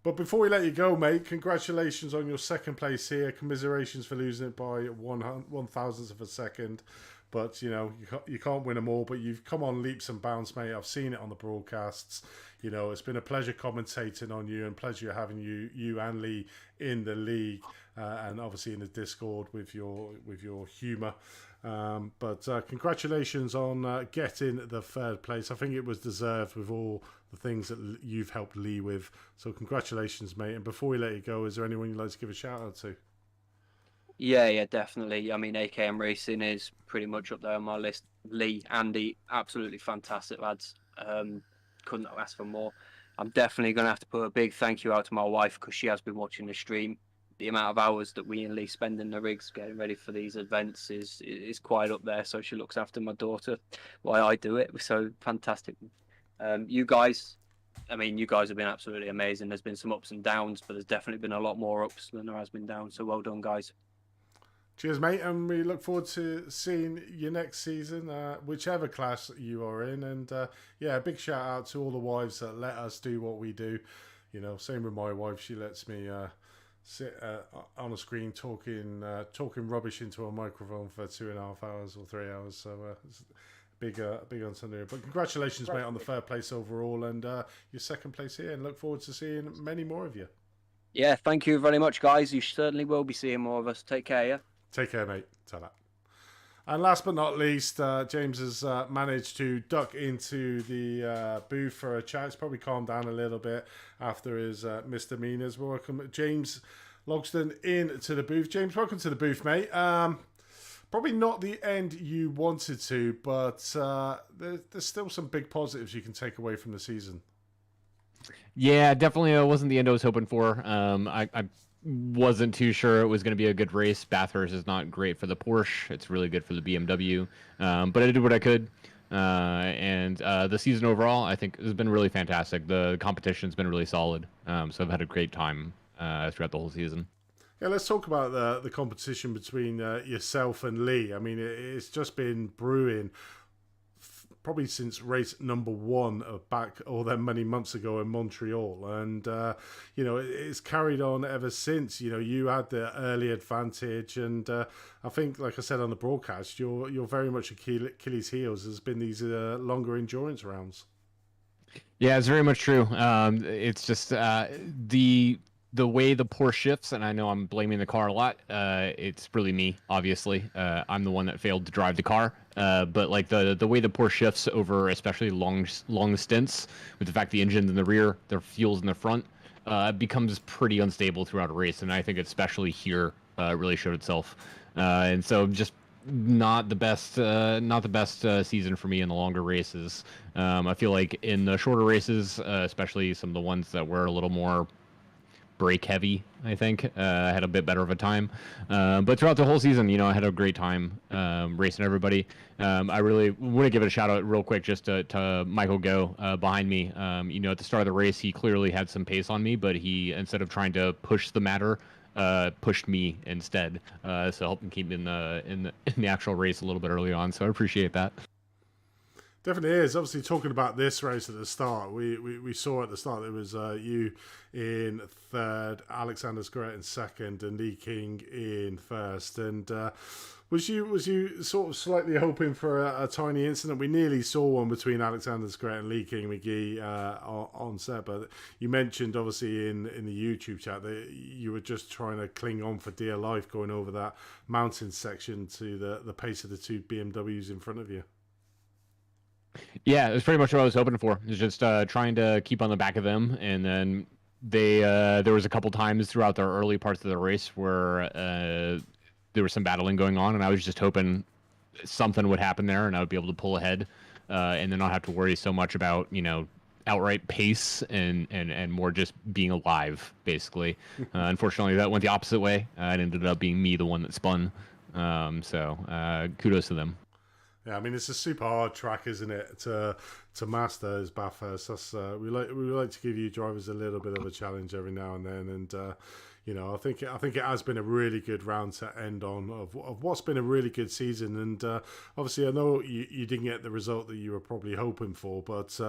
But before we let you go, mate, congratulations on your second place here. Commiserations for losing it by 1/1000th of a second. But, you can't win them all. But you've come on leaps and bounds, mate. I've seen it on the broadcasts. It's been a pleasure commentating on you and pleasure having you and Lee in the league and obviously in the Discord with your humour. But congratulations on getting the 3rd place. I think it was deserved with all the things that you've helped Lee with. So congratulations, mate. And before we let you go, is there anyone you'd like to give a shout out to? Yeah, definitely. I mean, AKM Racing is pretty much up there on my list. Lee, Andy, absolutely fantastic lads. Couldn't have asked for more. I'm definitely going to have to put a big thank you out to my wife because she has been watching the stream. The amount of hours that we and Lee spend in the rigs getting ready for these events is quite up there. So she looks after my daughter while I do it. So fantastic. You guys have been absolutely amazing. There's been some ups and downs, but there's definitely been a lot more ups than there has been downs. So well done, guys. Cheers, mate, and we look forward to seeing you next season, whichever class you are in. And a big shout out to all the wives that let us do what we do. Same with my wife; she lets me sit on a screen talking rubbish into a microphone for 2.5 hours or 3 hours. So it's big on Sunday. But congratulations, mate, on the 3rd place overall and your 2nd place here. And look forward to seeing many more of you. Yeah, thank you very much, guys. You certainly will be seeing more of us. Take care, yeah. Take care, mate. Ta-da. And last but not least, James has managed to duck into the booth for a chat. He's probably calmed down a little bit after his misdemeanors. Welcome, James Logston, into the booth. James, welcome to the booth, mate. Probably not the end you wanted to, but there's still some big positives you can take away from the season. Yeah, definitely wasn't the end I was hoping for. I wasn't too sure it was going to be a good race. Bathhurst is not great for the Porsche. It's really good for the BMW. But I did what I could. And the season overall, I think, has been really fantastic. The competition's been really solid. So I've had a great time throughout the whole season. Yeah, let's talk about the competition between yourself and Lee. I mean, it's just been brewing probably since race number 1 back all them many months ago in Montreal, and it's carried on ever since. You had the early advantage, and I think, like I said on the broadcast, you're very much Achilles' heels has been these longer endurance rounds. Yeah, it's very much true. It's just the way the Porsche shifts, and I know I'm blaming the car a lot. It's really me, obviously. I'm the one that failed to drive the car. But like the way the Porsche shifts over, especially long stints, with the fact the engine's in the rear, the fuel's in the front, becomes pretty unstable throughout a race. And I think especially here really showed itself. And so just not the best season for me in the longer races. I feel like in the shorter races, especially some of the ones that were a little more brake heavy, I think I had a bit better of a time, but throughout the whole season, I had a great time racing everybody. I really want to give it a shout out real quick just to Michael Go behind me. At the start of the race, he clearly had some pace on me, but he, instead of trying to push the matter, pushed me instead, so helped him keep in the actual race a little bit early on. So I appreciate that. Definitely is. Obviously, talking about this race at the start, we saw at the start it was you in third, Alexander Square in second, and Lee King in first. And was you sort of slightly hoping for a tiny incident? We nearly saw one between Alexander Square and Lee King McGee on set, but you mentioned obviously in the YouTube chat that you were just trying to cling on for dear life going over that mountain section to the pace of the two BMWs in front of you. Yeah, it was pretty much what I was hoping for. It was just trying to keep on the back of them, and then there was a couple times throughout the early parts of the race where there was some battling going on, and I was just hoping something would happen there, and I would be able to pull ahead, and then not have to worry so much about outright pace and more just being alive, basically. Unfortunately, that went the opposite way. It ended up being me, the one that spun. So kudos to them. Yeah, I mean it's a super hard track, isn't it, to master as Bathhurst. That's we like to give you drivers a little bit of a challenge every now and then, and I think it has been a really good round to end on of what's been a really good season. And obviously, I know you didn't get the result that you were probably hoping for, but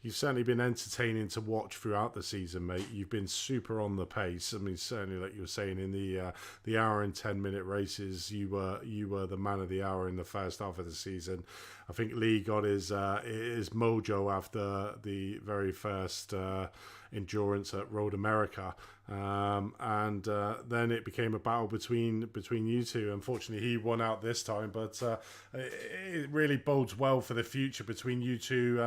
you've certainly been entertaining to watch throughout the season, mate. You've been super on the pace. I mean, certainly, like you were saying in the hour and 10-minute races, you were the man of the hour in the first half of the season. I think Lee got his mojo after the very first endurance at Road America, and then it became a battle between you two. Unfortunately, he won out this time, but it really bodes well for the future between you two,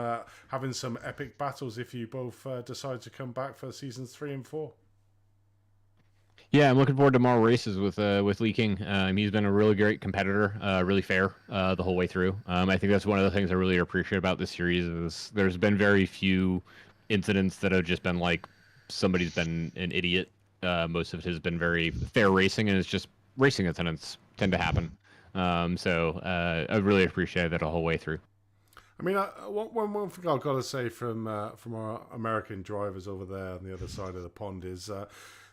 having some epic battles if you both decide to come back for seasons 3 and 4. Yeah, I'm looking forward to more races with Lee King. He's been a really great competitor, really fair the whole way through. I think that's one of the things I really appreciate about this series is there's been very few incidents that have just been like somebody's been an idiot. Most of it has been very fair racing, and it's just racing incidents tend to happen. So I really appreciated that the whole way through. I mean, one thing I've got to say from our American drivers over there on the other side of the pond is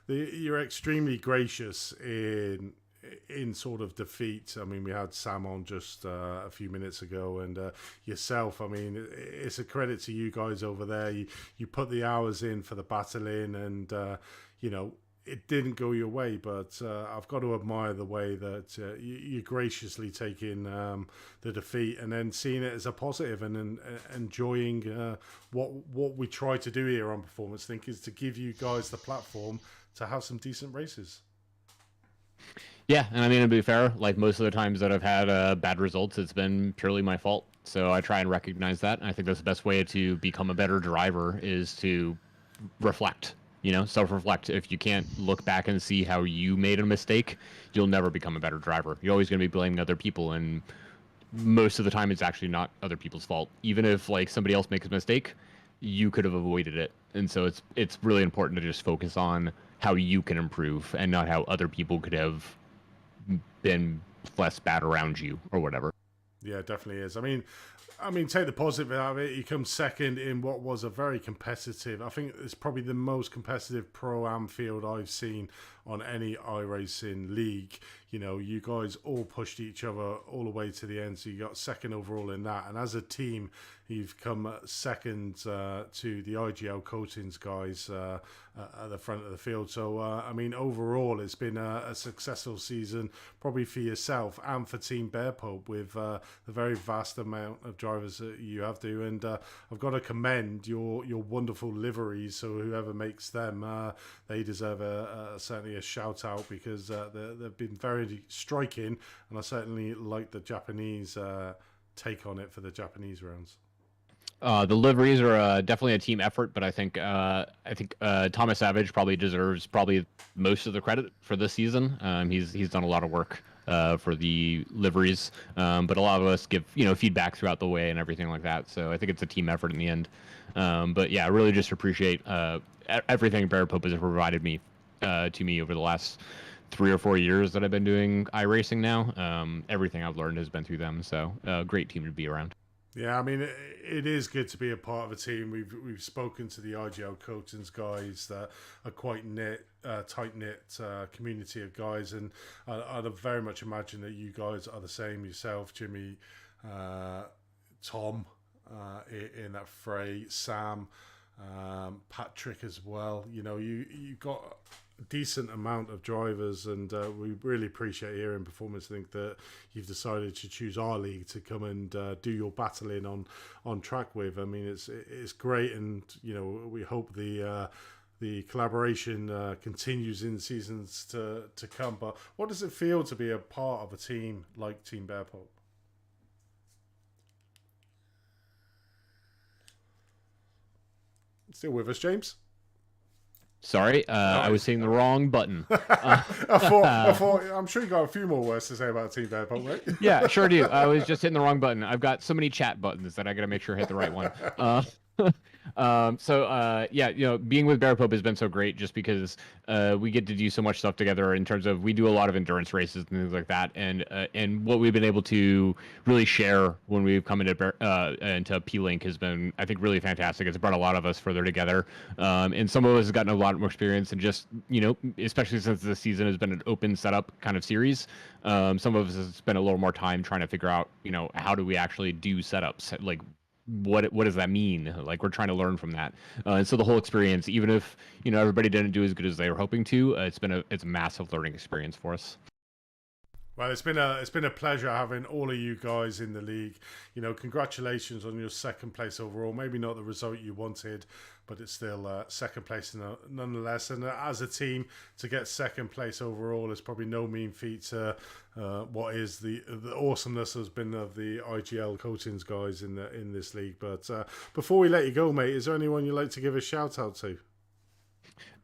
you're extremely gracious in sort of defeat. I mean, we had Sam on just a few minutes ago, and yourself. I mean, it's a credit to you guys over there. You put the hours in for the battling, and it didn't go your way, but I've got to admire the way that you graciously taking the defeat and then seeing it as a positive and enjoying what we try to do here on Performance Think is to give you guys the platform to have some decent races. Yeah, and I mean, to be fair, like most of the times that I've had bad results, it's been purely my fault. So I try and recognize that, and I think that's the best way to become a better driver is to reflect. Self-reflect. If you can't look back and see how you made a mistake, you'll never become a better driver. You're always going to be blaming other people, and most of the time it's actually not other people's fault. Even if like somebody else makes a mistake, you could have avoided it. And so it's really important to just focus on how you can improve and not how other people could have been less bad around you or whatever. Yeah, it definitely is. I mean, take the positive out of it. You come second in what was a very competitive. I think it's probably the most competitive Pro-Am field I've seen on any iRacing league. You guys all pushed each other all the way to the end, so you got second overall in that. And as a team, you've come second to the IGL Coatings guys at the front of the field. So, I mean, overall, it's been a successful season, probably for yourself and for Team Bear Pope, with the very vast amount of drivers that you have to. And I've got to commend your wonderful liveries. So whoever makes them, they deserve certainly a shout out, because they've been very striking, and I certainly like the Japanese take on it for the Japanese rounds. The liveries are definitely a team effort, but I think Thomas Savage probably deserves most of the credit for this season. He's done a lot of work for the liveries, but a lot of us give feedback throughout the way and everything like that. So I think it's a team effort in the end. But yeah, I really just appreciate everything Bear Pope has provided to me over the last 3 or 4 years that I've been doing iRacing now. Everything I've learned has been through them. So great team to be around. Yeah, I mean, it is good to be a part of a team. We've spoken to the IGL Coatings guys that are quite tight-knit community of guys, and I'd very much imagine that you guys are the same yourself, Jimmy, Tom, in that fray. Sam, Patrick as well. You know, you got a decent amount of drivers, and we really appreciate here in Performance Link that you've decided to choose our league to come and do your battling on track with. I mean, it's great, and you know, we hope the collaboration continues in seasons to come. But what does it feel to be a part of a team like Team Bear Pop? Still with us, James? Sorry, I was hitting the wrong button. I thought, I'm sure you got a few more words to say about Team Bear Pop, right? Yeah, sure do. I was just hitting the wrong button. I've got so many chat buttons that I got to make sure I hit the right one. Yeah, you know, being with Bear Pope has been so great just because we get to do so much stuff together in terms of we do a lot of endurance races and things like that, and what we've been able to really share when we've come into P-Link has been, I think, really fantastic. It's brought a lot of us further together, and some of us have gotten a lot more experience, and just, you know, especially since this season has been an open setup kind of series, some of us have spent a little more time trying to figure out, you know, how do we actually do setups, like what does that mean? Like, we're trying to learn from that, and so the whole experience, even if, you know, everybody didn't do as good as they were hoping to, it's a massive learning experience for us. Well, it's been a pleasure having all of you guys in the league. You know, congratulations on your second place overall. Maybe not the result you wanted, but it's still second place nonetheless. And as a team, to get second place overall is probably no mean feat to what is the awesomeness has been of the IGL coatings guys in this league. But before we let you go, mate, is there anyone you'd like to give a shout out to?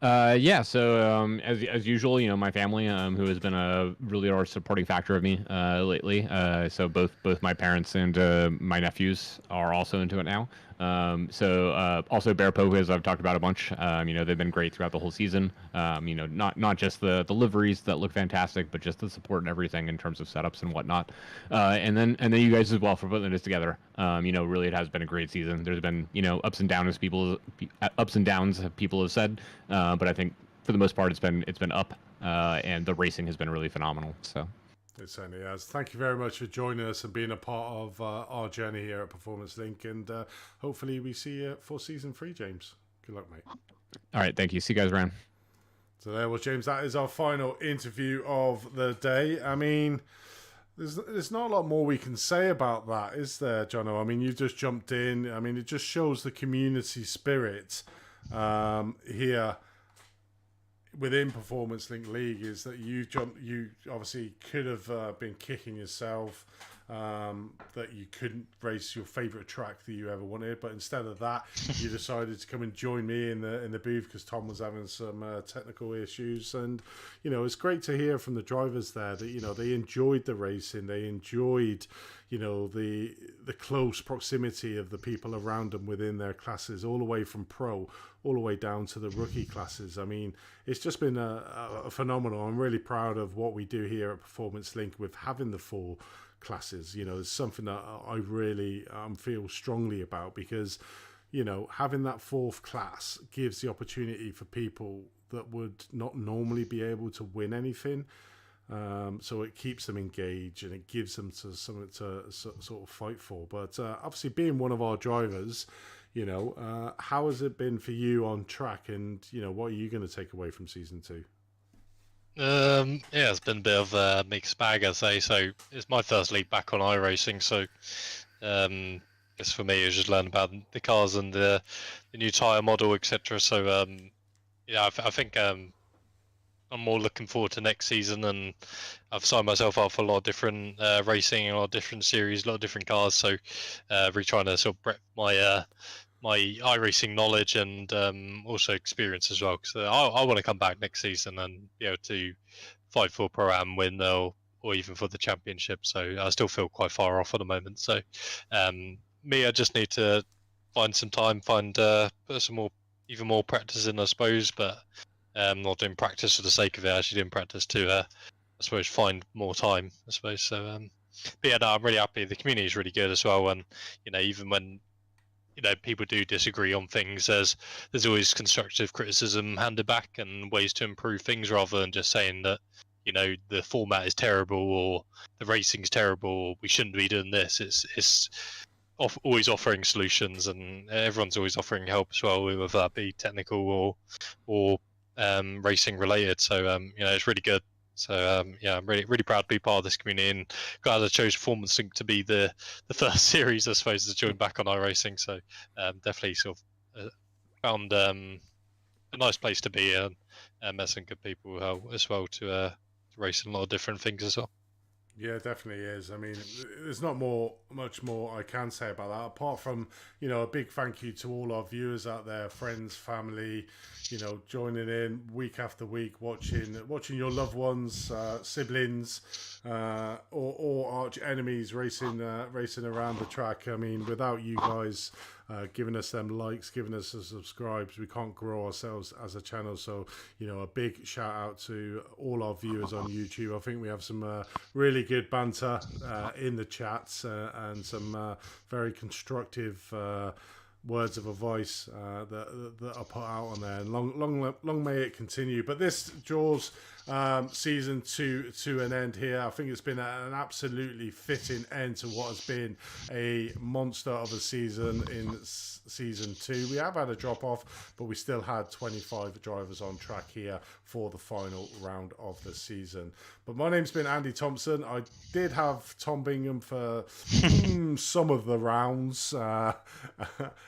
Yeah, so as usual, you know, my family, who has been a really large supporting factor of me lately. So both my parents and my nephews are also into it now. Also Bear Pope, as I've talked about a bunch. You know, they've been great throughout the whole season. You know, not just the liveries that look fantastic, but just the support and everything in terms of setups and whatnot. And then you guys as well for putting this together. You know, really it has been a great season. There's been, you know, ups and downs, people have said, but I think for the most part it's been up, and the racing has been really phenomenal. So. It certainly has. Thank you very much for joining us and being a part of our journey here at Performance Link, and hopefully we see you for season 3, James. Good luck, mate. All right, thank you. See you guys around. So there was James. That is our final interview of the day. I mean, there's not a lot more we can say about that, is there, Jono? I mean, you just jumped in. I mean, it just shows the community spirit here within Performance Link League, is that you obviously could have been kicking yourself, that you couldn't race your favorite track that you ever wanted, but instead of that, you decided to come and join me in the booth because Tom was having some technical issues. And you know, it's great to hear from the drivers there that, you know, they enjoyed the racing, they enjoyed, you know, the close proximity of the people around them within their classes, all the way from pro all the way down to the rookie classes. I mean, it's just been a phenomenal. I'm really proud of what we do here at Performance Link with having the 4 classes. You know, it's something that I really feel strongly about, because, you know, having that 4th class gives the opportunity for people that would not normally be able to win anything. So it keeps them engaged and it gives them something to sort of fight for. But obviously, being one of our drivers, you know, how has it been for you on track, and, you know, what are you going to take away from season 2? Yeah, it's been a bit of a mixed bag, I'd say. So it's my first league back on Iracing, so I guess for me it was just learning about the cars and the new tyre model, etc. So yeah, I think I'm more looking forward to next season, and I've signed myself up for a lot of different racing, a lot of different series, a lot of different cars. So really trying to sort of prep my iRacing knowledge and also experience as well, because I want to come back next season and be able to fight for Pro-Am, win, or even for the championship. So I still feel quite far off at the moment. So me, I just need to find some time, put some even more practice in, I suppose, but not doing practice for the sake of it. Actually doing practice to I suppose find more time, I suppose. So but yeah, no, I'm really happy. The community is really good as well, and you know, even when, you know, people do disagree on things, there's always constructive criticism handed back and ways to improve things, rather than just saying that, you know, the format is terrible or the racing's terrible or we shouldn't be doing this. It's always offering solutions, and everyone's always offering help as well, whether that be technical or racing related. So it's really good. So I'm really proud to be part of this community, and glad I chose Performance Sync to be the first series, I suppose, to join back on iRacing. So definitely sort of found a nice place to be, and met some good people as well to race in a lot of different things as well. Yeah, definitely is. I mean, there's not much more I can say about that, apart from, a big thank you to all our viewers out there, friends, family, joining in week after week, watching your loved ones, siblings, or arch enemies racing around the track. I mean, without you guys giving us them likes, giving us the subscribes, we can't grow ourselves as a channel. So, a big shout out to all our viewers on YouTube. I think we have some really good banter in the chats and some very constructive words of advice that are put out on there. And long may it continue. But this draws season 2 to an end here. I think it's been an absolutely fitting end to what has been a monster of a season in season 2. We have had a drop off, but we still had 25 drivers on track here for the final round of the season. But my name's been Andy Thompson. I did have Tom Bingham for some of the rounds, and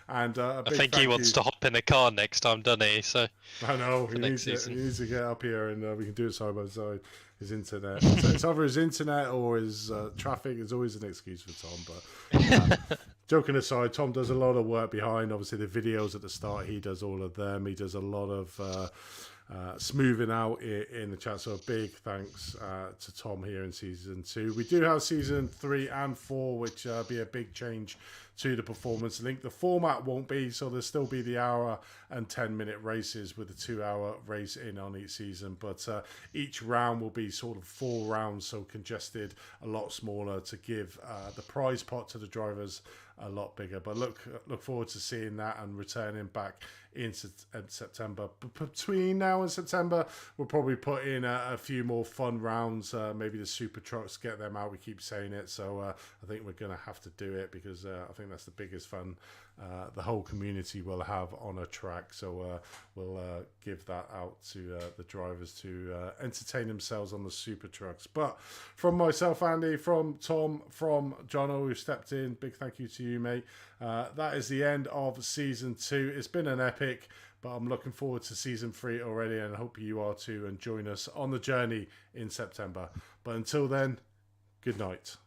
I think he wants to hop in a car next time, doesn't he? So I know he needs to get up here, and we can do it side by side. His internet, so it's either his internet or his traffic. There's always an excuse for Tom, but joking aside, Tom does a lot of work behind. Obviously, the videos at the start, he does all of them. He does a lot of smoothing out in the chat. So a big thanks to Tom here in season 2. We do have season 3 and 4, which be a big change to the Performance Link. The format won't be, so there'll still be the hour and 10-minute races with a 2-hour race in on each season, but each round will be sort of 4 rounds, so congested, a lot smaller, to give the prize pot to the drivers a lot bigger. But look forward to seeing that and returning back in September. But between now and September, we'll probably put in a few more fun rounds, maybe the super trucks, get them out. We keep saying it, so I think we're gonna have to do it, because I think that's the biggest fun the whole community will have on a track. So we'll give that out to the drivers to entertain themselves on the super trucks. But from myself, Andy, from Tom, from Jono, who stepped in, big thank you to you, mate. That is the end of season 2. It's been an epic, but I'm looking forward to season 3 already, and I hope you are too, and join us on the journey in September. But until then, good night.